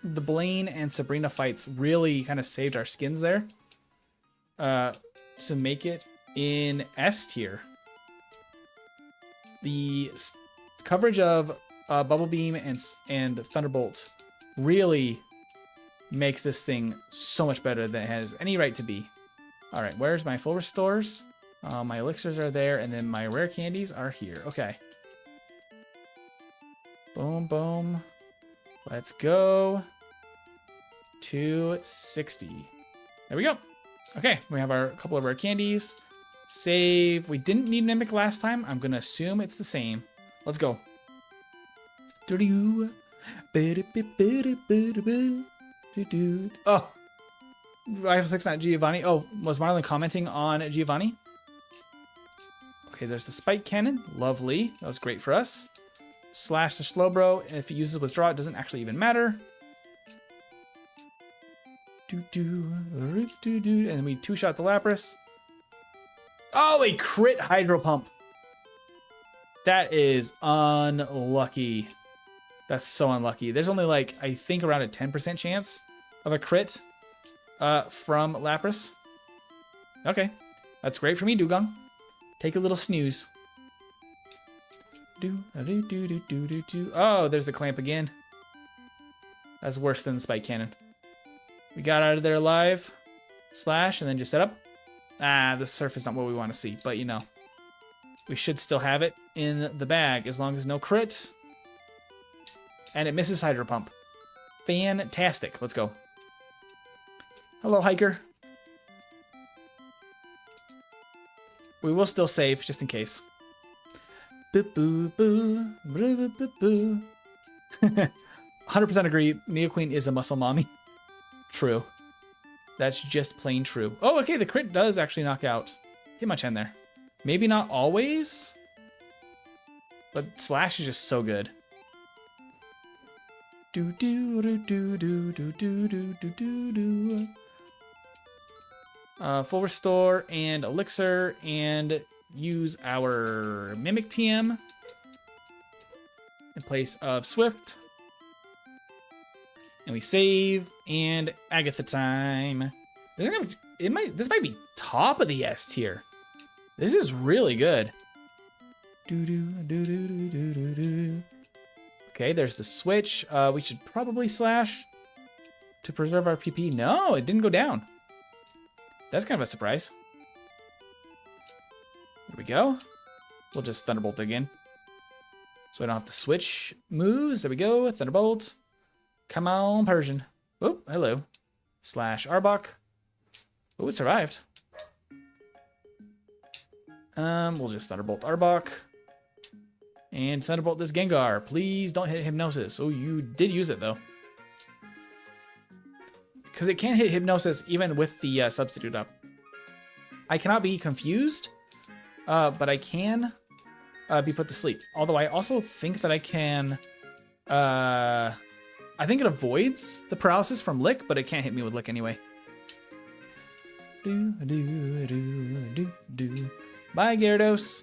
the Blaine and Sabrina fights really kind of saved our skins there. To make it in S tier. The coverage of Bubble Beam and Thunderbolt really makes this thing so much better than it has any right to be. All right, where's my full restores? My elixirs are there, and then my rare candies are here. Okay. Boom, boom. Let's go. 260. There we go. Okay, we have our couple of rare candies. Save. We didn't need Mimic last time. I'm going to assume it's the same. Let's go. Oh. Rifle 6 not Giovanni. Oh, was Marlon commenting on Giovanni? Okay, there's the spike cannon. Lovely. That was great for us. Slash the Slowbro. If it uses withdraw, it doesn't actually even matter. And we two-shot the Lapras. Oh, a crit Hydro Pump. That is unlucky. That's so unlucky. There's only like, I think around a 10% chance of a crit from Lapras. Okay, that's great for me, Dugong. Take a little snooze. Oh, there's the clamp again. That's worse than the spike cannon. We got out of there alive. Slash, and then just set up. Ah, the surf is not what we want to see, but you know. We should still have it in the bag as long as no crit. And it misses Hydro Pump. Fantastic. Let's go. Hello, hiker. We will still save just in case. 100% agree. Neoqueen is a muscle mommy. True. That's just plain true. Oh, okay. The crit does actually knock out Hitmonchan there. Maybe not always, but Slash is just so good. Full restore and elixir, and use our Mimic TM in place of Swift. And we save, and Agatha time. This might be top of the S tier. This is really good. Okay, there's the switch. We should probably slash to preserve our PP. No, it didn't go down. That's kind of a surprise. There we go. We'll just Thunderbolt again. So I don't have to switch moves. There we go. Thunderbolt. Come on, Persian. Oh, hello. Slash Arbok. Oh, it survived. We'll just Thunderbolt Arbok. And Thunderbolt this Gengar. Please don't hit Hypnosis. Oh, you did use it, though. Because it can't hit Hypnosis even with the substitute up. I cannot be confused, but I can be put to sleep. Although I also think that I can... I think it avoids the paralysis from Lick, but it can't hit me with Lick anyway. Bye, Gyarados.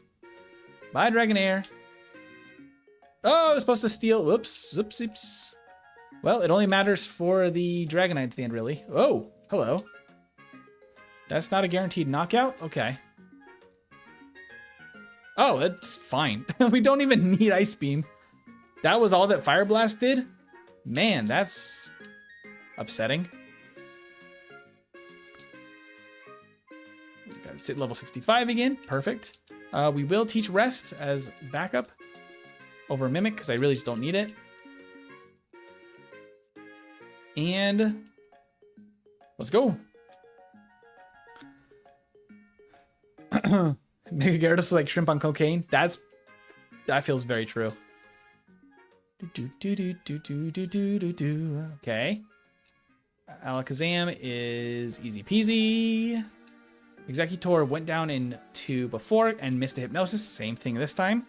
Bye, Dragonair. Oh, I was supposed to steal. Whoops. Oops. Well, it only matters for the Dragonite at the end, really. Oh, hello. That's not a guaranteed knockout? Okay. Oh, that's fine. We don't even need Ice Beam. That was all that Fire Blast did? Man, that's upsetting. We got to level 65 again. Perfect. We will teach Rest as backup over Mimic because I really just don't need it. And let's go. Mega Gyarados is like shrimp on cocaine. That feels very true. Okay. Alakazam is easy peasy. Executor went down in 2 before and missed a Hypnosis. Same thing this time.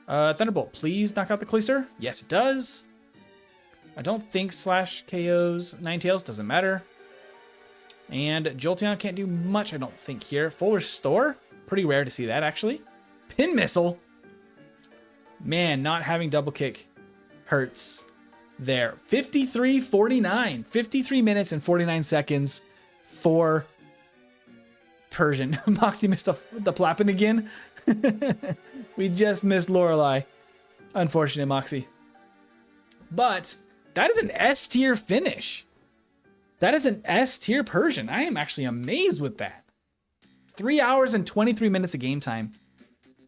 Thunderbolt, please knock out the Cloyster. Yes, it does. I don't think Slash KOs Ninetales. Doesn't matter. And Jolteon can't do much, I don't think, here. Full Restore. Pretty rare to see that, actually. Pin Missile. Man, not having Double Kick hurts there. 53:49. 53 minutes and 49 seconds for Persian. Moxie missed the Plappin again. We just missed Lorelei. Unfortunate, Moxie. But that is an S tier finish. That is an S tier Persian. I am actually amazed with that. 3 hours and 23 minutes of game time.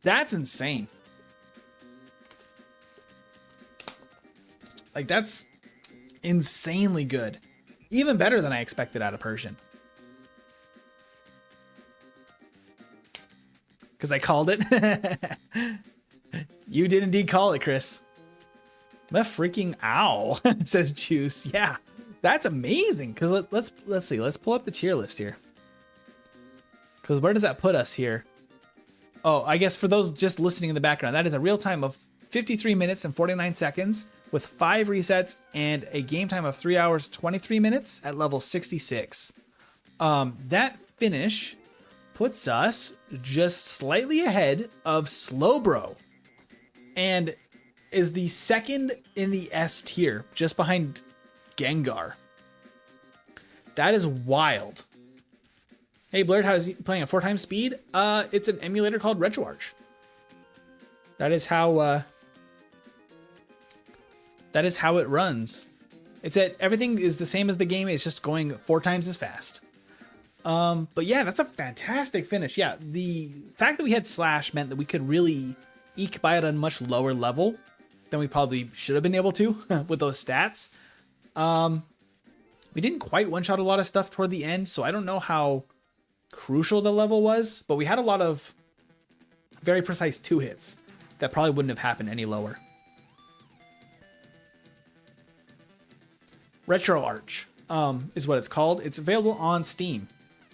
That's insane. Like, that's insanely good. Even better than I expected out of Persian. Because I called it. You did indeed call it, Chris. The freaking ow, says Juice. Yeah, that's amazing. Because let's see. Let's pull up the tier list here. Because where does that put us here? Oh, I guess for those just listening in the background, that is a real time of 53 minutes and 49 seconds with 5 resets and a game time of 3 hours 23 minutes at level 66. That finish puts us just slightly ahead of Slowbro and is the second in the S tier, just behind Gengar. That is wild. Hey, Blurred, how's he playing at 4 times speed? It's an emulator called RetroArch. That is how it runs. It's that everything is the same as the game. It's just going 4 times as fast. But yeah, that's a fantastic finish. Yeah, the fact that we had Slash meant that we could really eke by it on a much lower level than we probably should have been able to with those stats. We didn't quite one-shot a lot of stuff toward the end, so I don't know how crucial the level was, but we had a lot of very precise 2 hits that probably wouldn't have happened any lower. RetroArch is what it's called. It's available on Steam.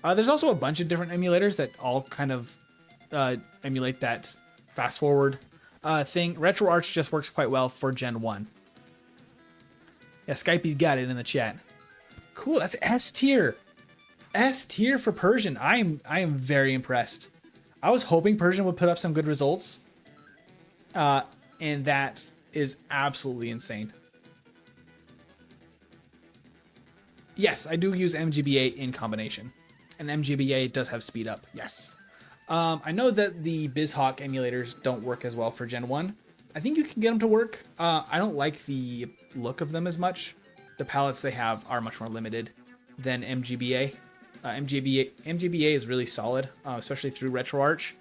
There's also a bunch of different emulators that all kind of emulate that fast forward thing. RetroArch just works quite well for Gen 1. Yeah, Skypey's got it in the chat. Cool, that's S tier. S tier for Persian. I am very impressed. I was hoping Persian would put up some good results. And that is absolutely insane. Yes, I do use MGBA in combination. And MGBA does have speed up, yes. I know that the BizHawk emulators don't work as well for Gen 1. I think you can get them to work. I don't like the look of them as much. The palettes they have are much more limited than MGBA. MGBA is really solid, especially through RetroArch.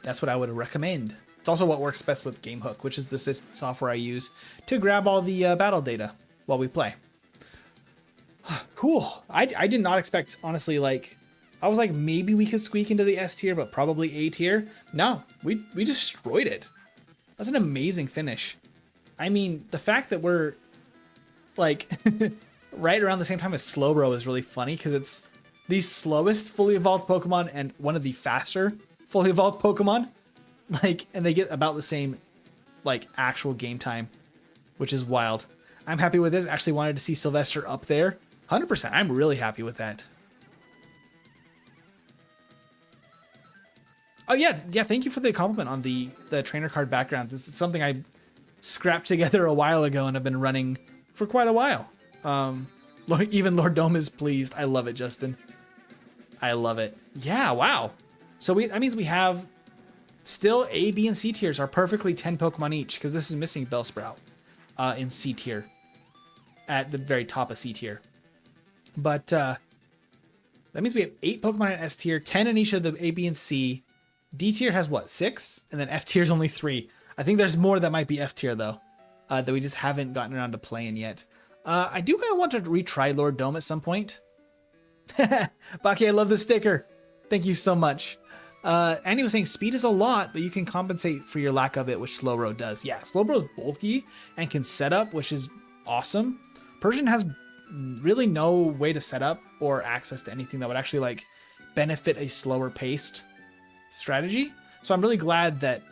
That's what I would recommend. It's also what works best with GameHook, which is the software I use to grab all the battle data while we play. Cool. I did not expect, honestly, like, I was like, maybe we could squeak into the S tier, but probably A tier. No, we destroyed it. That's an amazing finish. I mean, the fact that we're like right around the same time as Slowbro is really funny because it's the slowest fully evolved Pokemon and one of the faster fully evolved Pokemon. Like, and they get about the same, like, actual game time, which is wild. I'm happy with this. Actually wanted to see Sylvester up there. 100%. I'm really happy with that. Oh, yeah. Yeah, thank you for the compliment on the trainer card background. This is something I scrapped together a while ago and have been running for quite a while. Even Lord Dome is pleased. I love it, Justin. I love it. Yeah, wow. So that means we have still A, B, and C tiers are perfectly 10 Pokemon each, because this is missing Bellsprout in C tier at the very top of C tier. But that means we have 8 Pokemon in S tier, 10 in each of the A, B, and C. D tier has what, 6? And then F tier is only 3. I think there's more that might be F tier though, that we just haven't gotten around to playing yet. I do kind of want to retry Lord Dome at some point. Baki, I love the sticker. Thank you so much. Andy was saying speed is a lot, but you can compensate for your lack of it, which Slowbro does. Yeah, Slowbro is bulky and can set up, which is awesome. Persian has really no way to set up or access to anything that would actually like benefit a slower paced strategy. So I'm really glad that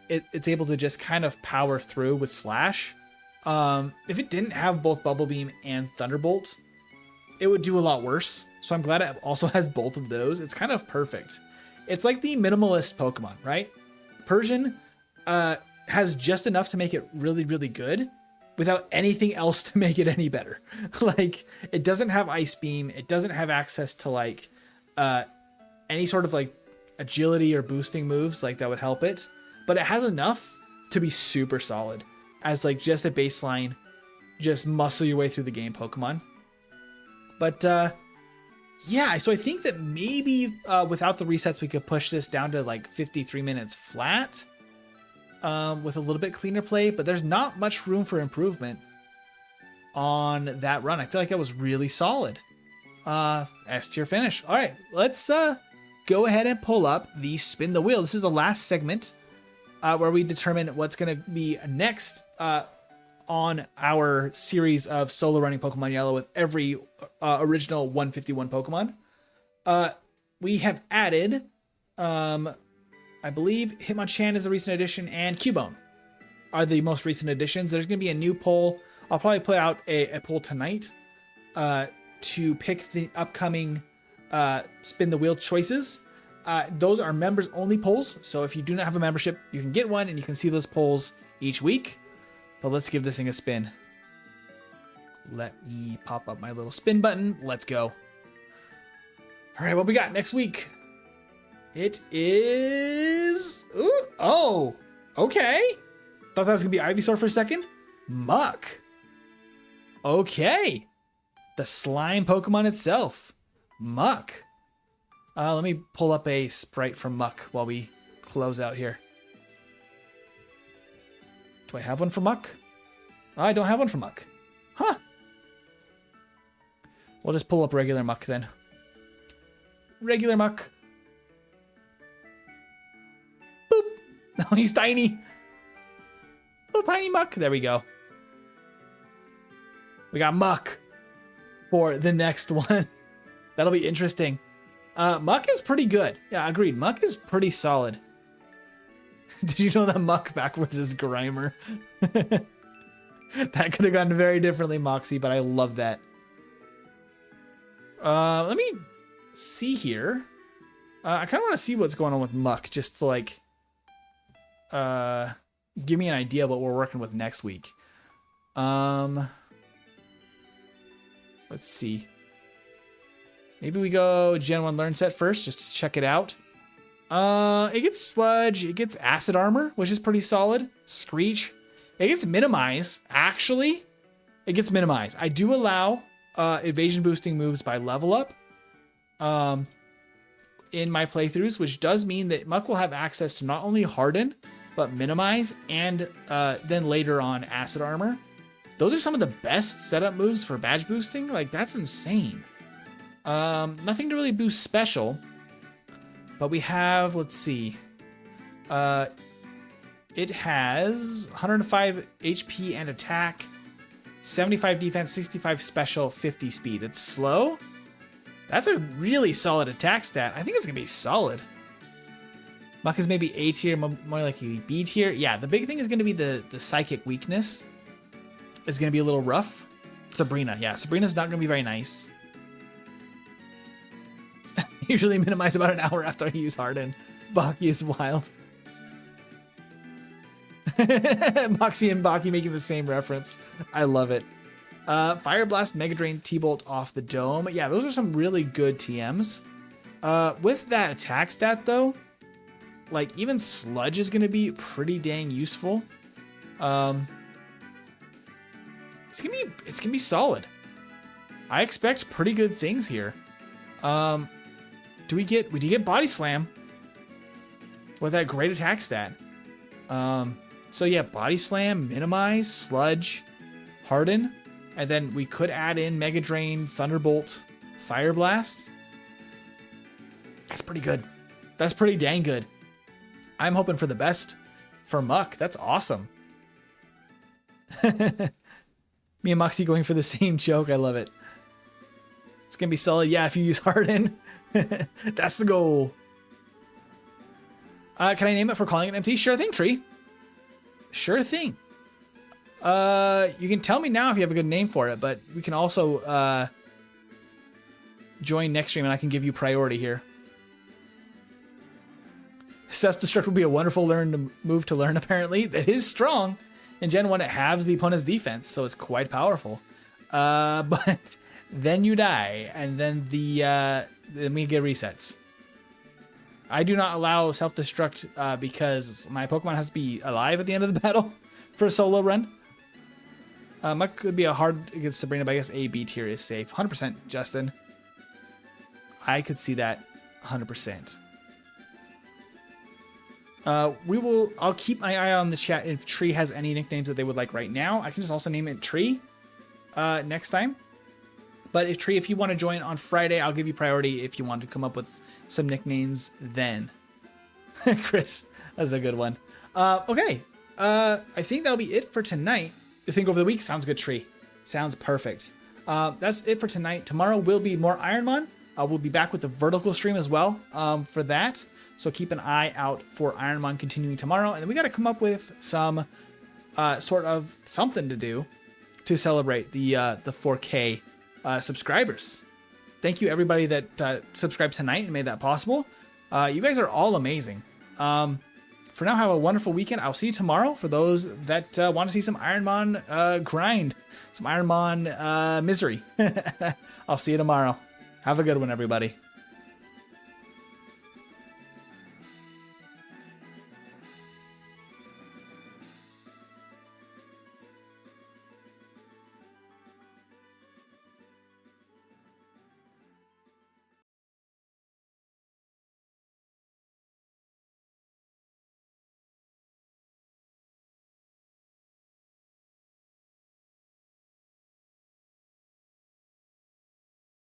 it's able to just kind of power through with Slash. If it didn't have both Bubble Beam and Thunderbolt, it would do a lot worse. So I'm glad it also has both of those. It's kind of perfect. It's like the minimalist Pokemon, right? Persian has just enough to make it really, really good without anything else to make it any better. Like, it doesn't have Ice Beam. It doesn't have access to like any sort of like agility or boosting moves like that would help it. But it has enough to be super solid as like just a baseline, just muscle your way through the game Pokemon. But yeah, so I think that maybe without the resets, we could push this down to like 53 minutes flat with a little bit cleaner play, but there's not much room for improvement on that run. I feel like that was really solid. S tier finish. All right, let's go ahead and pull up the spin the wheel. This is the last segment where we determine what's going to be next on our series of solo running Pokemon Yellow with every original 151 Pokemon. We have added, I believe Hitmonchan is a recent addition and Cubone are the most recent additions. There's going to be a new poll. I'll probably put out a poll tonight to pick the upcoming spin the wheel choices. Those are members only polls. So if you do not have a membership, you can get one and you can see those polls each week. But let's give this thing a spin. Let me pop up my little spin button. Let's go. All right, what we got next week? It is... Ooh, oh, okay. Thought that was going to be Ivysaur for a second. Muck. Okay. The slime Pokemon itself. Muck. Let me pull up a sprite from Muck while we close out here. Do I have one for Muck? I don't have one for Muck. Huh. We'll just pull up regular Muck then. Regular Muck. Boop. No, he's tiny. Little tiny Muck. There we go. We got Muck for the next one. That'll be interesting. Muck is pretty good. Yeah, agreed. Muck is pretty solid. Did you know that Muck backwards is Grimer? That could have gone very differently, Moxie, but I love that. Let me see here. I kind of want to see what's going on with Muck, just to like give me an idea of what we're working with next week. Let's see. Maybe we go Gen 1 Learn Set first, just to check it out. It gets Sludge, it gets Acid Armor, which is pretty solid. Screech. It gets Minimize, actually. It gets Minimize. I do allow evasion boosting moves by level up in my playthroughs, which does mean that Muck will have access to not only Harden, but Minimize, and then later on Acid Armor. Those are some of the best setup moves for badge boosting. Like, that's insane. Nothing to really boost special, but we have, let's see, it has 105 HP and attack, 75 defense, 65 special, 50 speed. It's slow, That's a really solid attack stat. I think it's going to be solid. Muck is maybe A tier, more likely B tier. Yeah, the big thing is going to be the psychic weakness. It's going to be a little rough. Sabrina. Yeah, Sabrina's not going to be very nice. Usually minimize about an hour after I use Harden. Baki is wild. Moxie and Baki making the same reference. I love it. Fire Blast, Mega Drain, T-Bolt off the dome. Yeah, those are some really good TMs. With that attack stat though, like even Sludge is going to be pretty dang useful. It's gonna be solid. I expect pretty good things here. We get Body Slam with that great attack stat. So yeah, Body Slam, Minimize, Sludge, Harden, and then we could add in Mega Drain, Thunderbolt, Fire Blast. That's pretty good. That's pretty dang good. I'm hoping for the best for Muck. That's awesome. Me and Moxie going for the same joke. I love it. It's going to be solid. Yeah, if you use Harden. That's the goal. Can I name it for calling it empty? Sure thing, Tree. Sure thing. You can tell me now if you have a good name for it, but we can also join next stream and I can give you priority here. Self-destruct will be a wonderful move to learn, apparently. That is strong. In Gen 1, it halves the opponent's defense, so it's quite powerful. But then you die, and then then we get resets. I do not allow self-destruct because my Pokemon has to be alive at the end of the battle for a solo run. Muck could be a hard against Sabrina, but I guess A, B tier is safe. 100%, Justin. I could see that 100%. I'll keep my eye on the chat if Tree has any nicknames that they would like right now. I can just also name it Tree next time. But if you want to join on Friday, I'll give you priority if you want to come up with some nicknames then. Chris, that's a good one. Okay. I think that'll be it for tonight. You think over the week? Sounds good, Tree. Sounds perfect. That's it for tonight. Tomorrow will be more Ironmon. We'll be back with the vertical stream as well for that. So keep an eye out for Ironmon continuing tomorrow. And then we got to come up with some sort of something to do to celebrate the 4K subscribers. Thank you everybody that subscribed tonight and made that possible. You guys are all amazing. For now, have a wonderful weekend. I'll see you tomorrow for those that want to see some Ironmon grind, some Ironmon misery. I'll see you tomorrow. Have a good one, everybody.